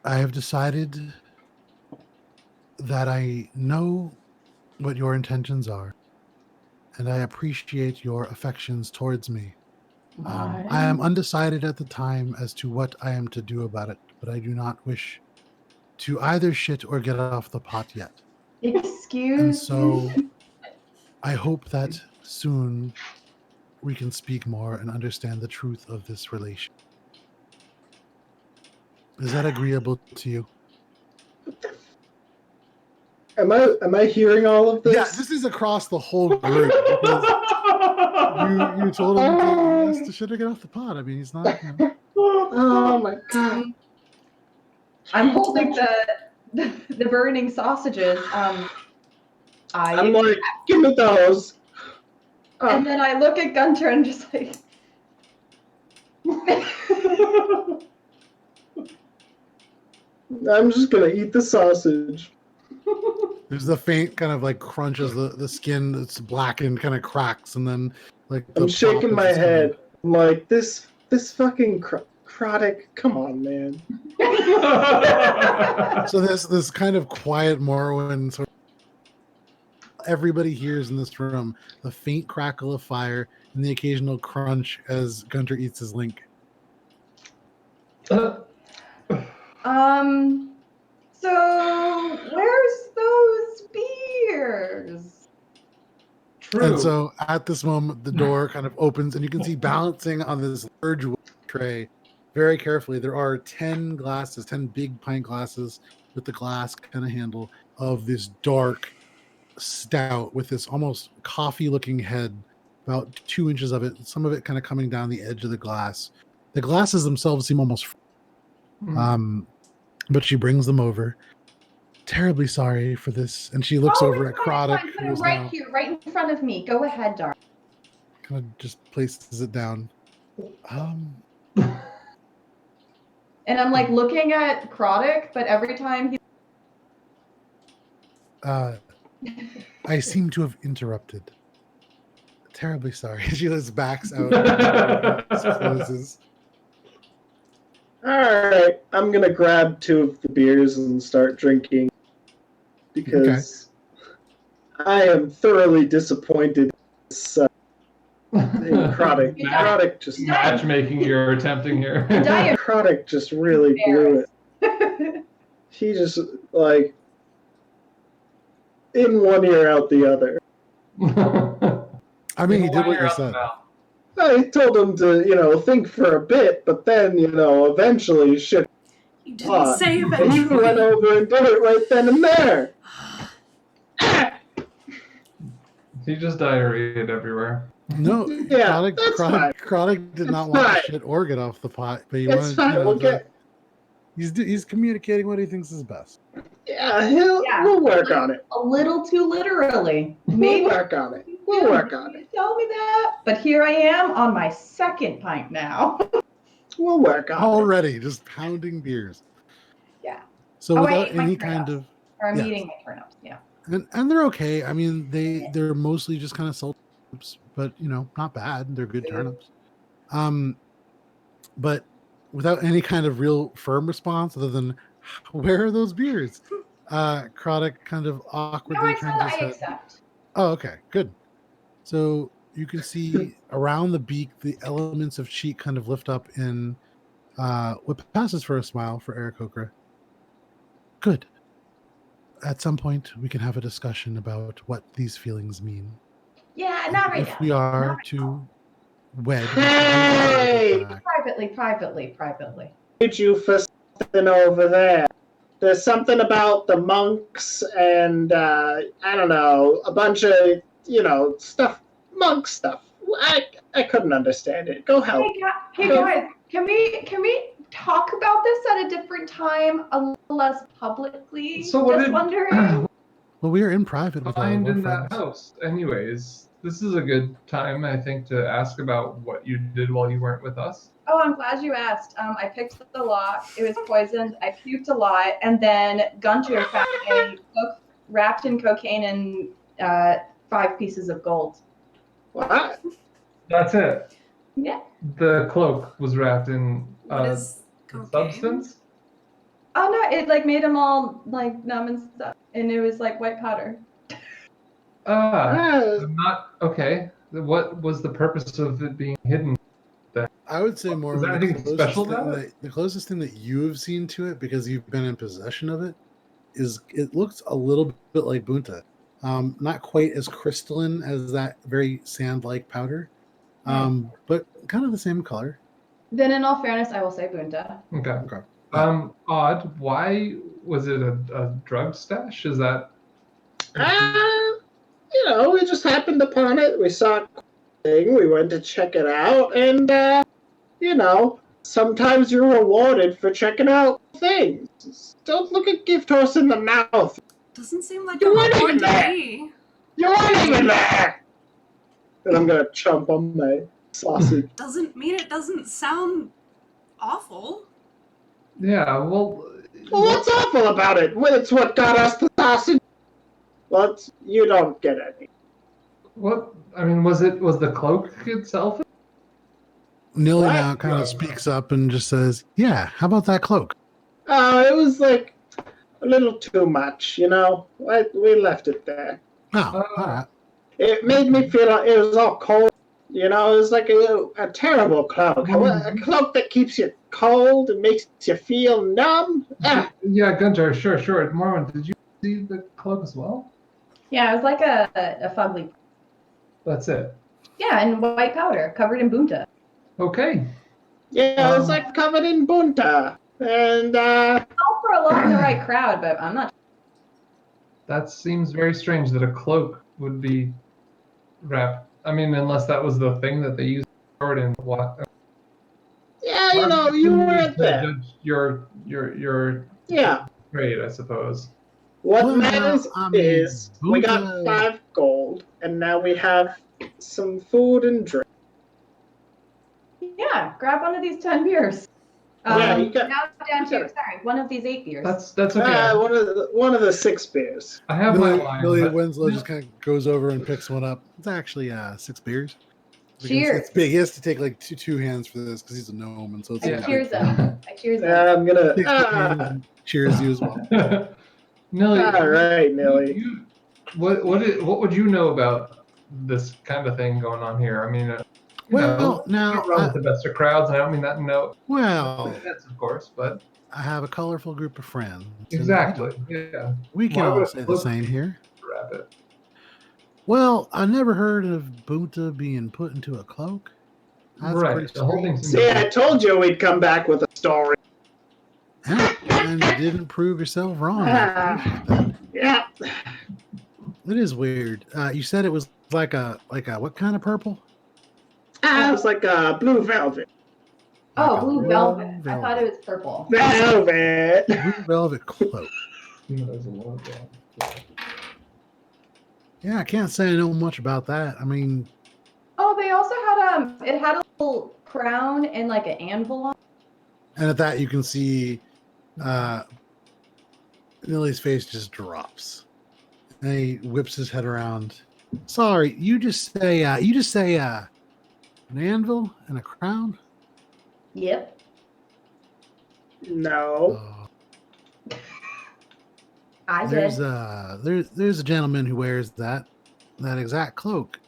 I have decided that I know what your intentions are, and I appreciate your affections towards me. I am undecided at the time as to what I am to do about it, but I do not wish to either shit or get off the pot yet. Excuse And so me? I hope that soon we can speak more and understand the truth of this relation. Is that agreeable to you? Am I hearing all of this? Yeah, this is across the whole group. You told him he has to shit or get off the pot. I mean, he's not. Oh my god. I'm holding the burning sausages. I'm like, give me those. And then I look at Gunter and just like. I'm just gonna eat the sausage. There's the faint kind of like crunch as the skin that's blackened kind of cracks, and then like I'm shaking my head. I'm like, this fucking Krodek, come on, man. So this kind of quiet Morrowind sort of, everybody hears in this room the faint crackle of fire and the occasional crunch as Gunter eats his link. So where's those beers? True. And so at this moment, the door kind of opens, and you can see balancing on this large tray, very carefully, there are 10 glasses, 10 big pint glasses with the glass kind of handle of this dark stout with this almost coffee-looking head, about 2 inches of it, some of it kind of coming down the edge of the glass. The glasses themselves seem almost but she brings them over. Terribly sorry for this. And she looks over at Krodek. Put it right here, right in front of me. Go ahead, darling. Kind of just places it down. And I'm like looking at Krodek, but every time he... I seem to have interrupted. terribly sorry. She just backs out. And closes. All right, I'm gonna grab 2 of the beers and start drinking because I am thoroughly disappointed. In this, Necrotic. Necrotic just matchmaking you're attempting here. Necrotic just really blew it. He just like in one ear out the other. I mean, he did what you said. I told him to, think for a bit, but then, eventually shit. You didn't say And he eventually. went over and did it right then and there. He just diarrheaed everywhere. No, Yeah, that's fine. Chronic did not It's want fine. to shit or get off the pot, but he It's wanted. fine. We'll get. He's communicating what he thinks is best. Yeah, Yeah. we'll work on it. A little too literally. We'll Maybe work on it. We'll work on it. tell me that. But here I am on my second pint now. We'll work on it. Already, just pounding beers. Yeah. So Oh, without wait, my any turnips. kind of, Or I'm Yes. eating my turnips. Yeah. and they're okay. I mean, they're mostly just kind of salty turnips, but not bad. They're good turnips. But without any kind of real firm response other than, where are those beers? Chronic kind of No, awkwardly I said turns his I head. accept. Oh, okay, good. So you can see around the beak, the elements of cheek kind of lift up in what passes for a smile for Eric Okra. Good. At some point, we can have a discussion about what these feelings mean. Yeah, not right If now. we are Not to wed, Hey! Privately. Did you for something over there? There's something about the monks and I don't know, a bunch of stuff, monk stuff. I couldn't understand it. Go help. Hey guys, can we talk about this at a different time, a little less publicly? So what Just did- wondering. well, we are in private with all of Find our in friends. that house. Anyways, this is a good time, I think, to ask about what you did while you weren't with us. Oh, I'm glad you asked. I picked the lock. It was poisoned. I puked a lot, and then Gunter found a book wrapped in cocaine and 5 pieces of gold. What? That's it. Yeah. The cloak was wrapped in What is cocaine? substance. Oh no, it made them all numb and stuff, and it was white powder. I'm not okay. What was the purpose of it being hidden? I would say more Is of there the anything special about the closest thing that you have seen to it, because you've been in possession of it, is it looks a little bit like Bunta. Not quite as crystalline as that very sand-like powder, but kind of the same color. Then, in all fairness, I will say Bunta. Okay. Odd. Why was it a drug stash? Is that? We just happened upon it. We saw a thing. We went to check it out, and sometimes you're rewarded for checking out things. Don't look a gift horse in the mouth. Doesn't seem like You a weren't reward even to there. me. You weren't even there. And I'm gonna chomp on my sausage. Doesn't mean it doesn't sound awful. Yeah. Well. Well, what's awful about it? Well, it's what got us the sausage. Well, you don't get any. What? I mean, was the cloak itself? Nilly What? now kind of speaks up and just says, "Yeah, how about that cloak?" It was a little too much, We left it there. Oh, all right. It made me feel like it was all cold. It was like a terrible cloak. A cloak that keeps you cold and makes you feel numb. Yeah, Gunter. Sure. Mormon, did you see the cloak as well? Yeah, it was like a fugly. That's it. Yeah, and white powder covered in Bunta. Okay. Yeah, it was covered in bunta. And All for a lot in the right crowd, but I'm not. That seems very strange that a cloak would be wrapped. I mean, unless that was the thing that they used for it in what? yeah, you weren't there. Your Yeah. trade, I suppose. What Well, matters I mean, is we got bunta- 5 gold, and now we have some food and drink. Yeah, grab one of these 10 beers. Yeah, you got- now down you to, got it. sorry, one of these 8 beers. That's okay. one of the 6 beers. I have my Millie, line. Millie but- Winslow just kind of goes over and picks one up. It's actually 6 beers. Because Cheers. It's big. He has to take like two hands for this because he's a gnome, and so it's I like a big cheers thing. him. I cheers him. I'm gonna. Takes the hands and cheers you as well. Nilly, All right, Millie. what would you know about this kind of thing going on here? I mean, Well, you now, don't run with the best of crowds, and I don't mean that in no well, offense, of course, but I have a colorful group of friends. and, exactly, yeah. We can Why would all it say the look- same here. Rabbit. Well, I never heard of Bunta being put into a cloak. That's Right, pretty the whole strange. thing's See, I told you we'd come back with a story. Yeah, and you didn't prove yourself wrong. I appreciate that. Yeah. It is weird. You said it was like a what kind of purple? It was like blue velvet. Oh, Like a blue velvet. I velvet. thought it was purple. Velvet. Blue velvet cloak. There's a lot of that. Yeah, I can't say I know much about that. I mean, Oh, they also had it had a little crown and like an anvil on. and at that you can see Nilly's face just drops. And he whips his head around. Sorry, you just say an anvil and a crown? Yep. No. I There's did. there's a gentleman who wears that exact cloak.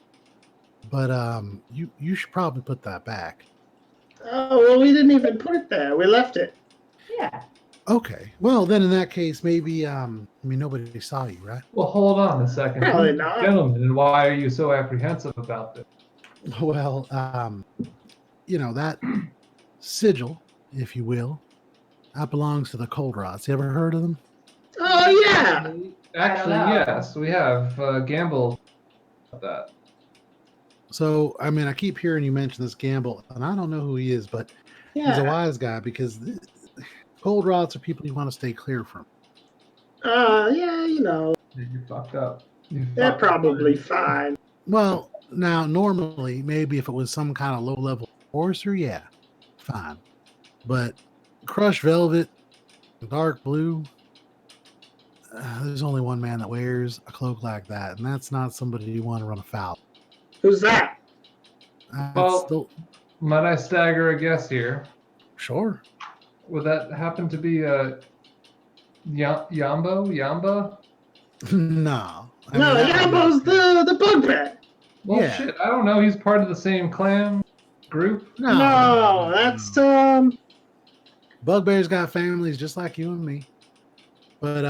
But you should probably put that back. Oh, well, we didn't even put it there. We left it. Yeah. Okay. Well, then in that case, maybe I mean nobody saw you, right? Well, hold on a second. Probably not. Gentlemen, and why are you so apprehensive about this? Well, that sigil, if you will, that belongs to the Cold Rots. You ever heard of them? Oh, yeah. Actually, know. yes, we have gambled about that. So, I mean, I keep hearing you mention this Gamble, and I don't know who he is, but he's a Yeah. wise guy because Cold Rots are people you want to stay clear from. Yeah, You fucked up. they're probably fine. Well, now, normally, maybe if it was some kind of low-level sorcerer, yeah, fine. But crushed velvet, dark blue, there's only one man that wears a cloak like that, and that's not somebody you want to run afoul. Who's that? Well- Still, Might I stagger a guess here? sure. Would that happen to be Yamba? No. I No, mean, that- Yambo's the bugbear. Well, Yeah. shit, I don't know. He's part of the same clan group. No, that's Bugbear's got families just like you and me. But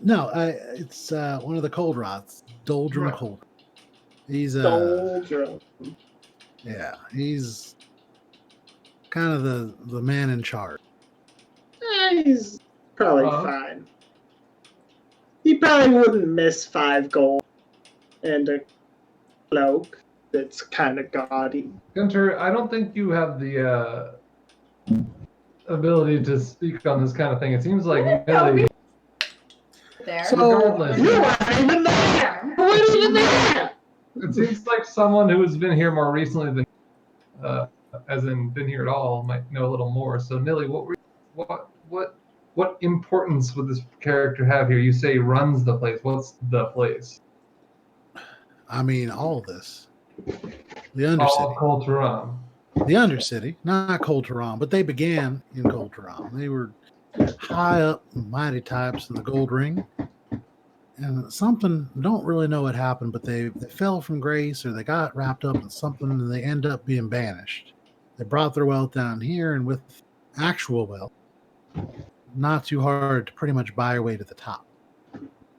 no, it's one of the Cold Rots, Doldrum Right. Cold. He's Doldrum. yeah, he's kind of the man in charge. He's probably fine. He probably wouldn't miss 5 gold and a cloak that's kind of gaudy. Gunter, I don't think you have the ability to speak on this kind of thing. It seems like Millie, There. So- regardless, You weren't even there! You weren't even there! it seems like someone who has been here more recently than, as in been here at all, might know a little more. So, Nilly, what importance would this character have here? You say he runs the place. What's the place? I mean, all this. The All Undercity. of Kul Taram. The Undercity, not Cold Taram, but they began in Cold Taram. They were high up, mighty types in the Gold Ring. And something, don't really know what happened, but they fell from grace or they got wrapped up in something and they end up being banished. They brought their wealth down here, and with actual wealth, not too hard to pretty much buy your way to the top.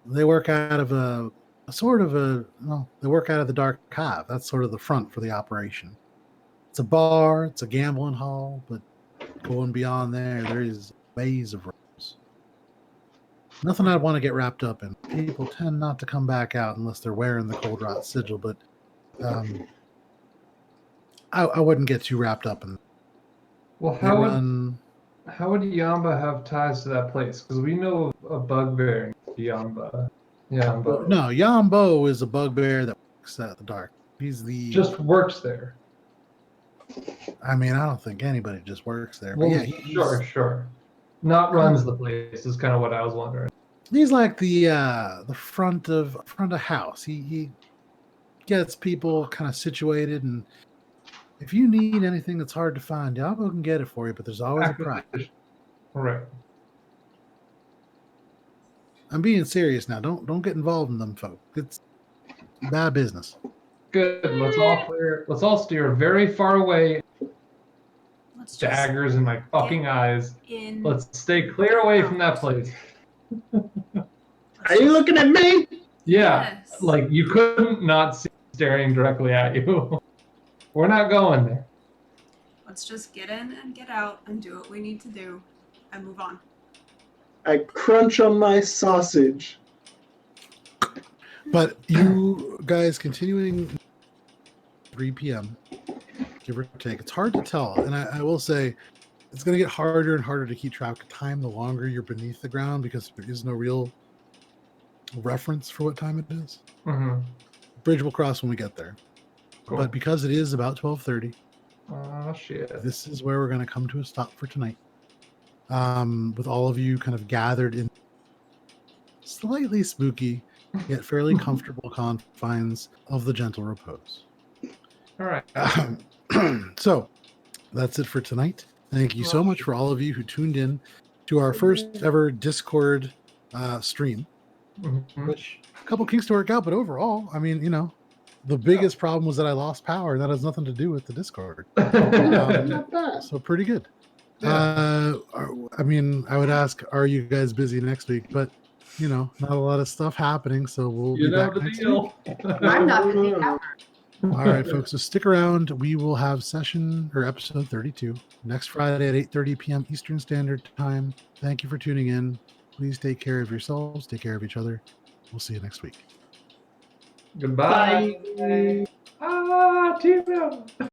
They work out of they work out of the Dark Hive. That's sort of the front for the operation. It's a bar, it's a gambling hall, but going beyond there is ways of rooms. Nothing I'd want to get wrapped up in. People tend not to come back out unless they're wearing the Cold Rot sigil, but I wouldn't get too wrapped up in. Well, They run. how would Yamba have ties to that place? Because we know of a bugbear in Yamba. Yamba. No, Yambo is a bugbear that works at the dark. He's the Just works there. I mean, I don't think anybody just works there. But Well, yeah, sure. Not runs the place is kind of what I was wondering. he's like the front of house. He gets people kind of situated, and if you need anything that's hard to find, I'll go and get it for you. But there's always a price. Right. I'm being serious now. Don't get involved in them, folk. It's bad business. Good. Let's all steer very far away. Let's just Daggers in my fucking eyes. in. Let's stay clear away from that place. Are you looking at me? Yeah. Yes. Like you couldn't not see me staring directly at you. We're not going there. Let's just get in and get out and do what we need to do and move on. I crunch on my sausage. But you guys continuing 3 p.m. give or take. It's hard to tell, and I will say it's going to get harder and harder to keep track of time the longer you're beneath the ground because there is no real reference for what time it is. Mm-hmm. Bridge will cross when we get there. Cool. But because it is about 12:30, oh shit. this is where we're going to come to a stop for tonight. With all of you kind of gathered in slightly spooky yet fairly comfortable confines of the gentle repose. All right. So that's it for tonight. Thank you so much for all of you who tuned in to our first ever Discord stream, Mhm. which a couple kinks to work out, but overall, I mean, the biggest problem was that I lost power, and that has nothing to do with the Discord. Not bad. So pretty good. Yeah. I mean, I would ask, are you guys busy next week? But not a lot of stuff happening, so we'll You be know back the next deal. week. I'm not busy ever. All right, folks. So stick around. We will have session or episode 32 next Friday at 8:30 p.m. Eastern Standard Time. Thank you for tuning in. Please take care of yourselves. Take care of each other. We'll see you next week. Goodbye. Bye. Ah, Timo.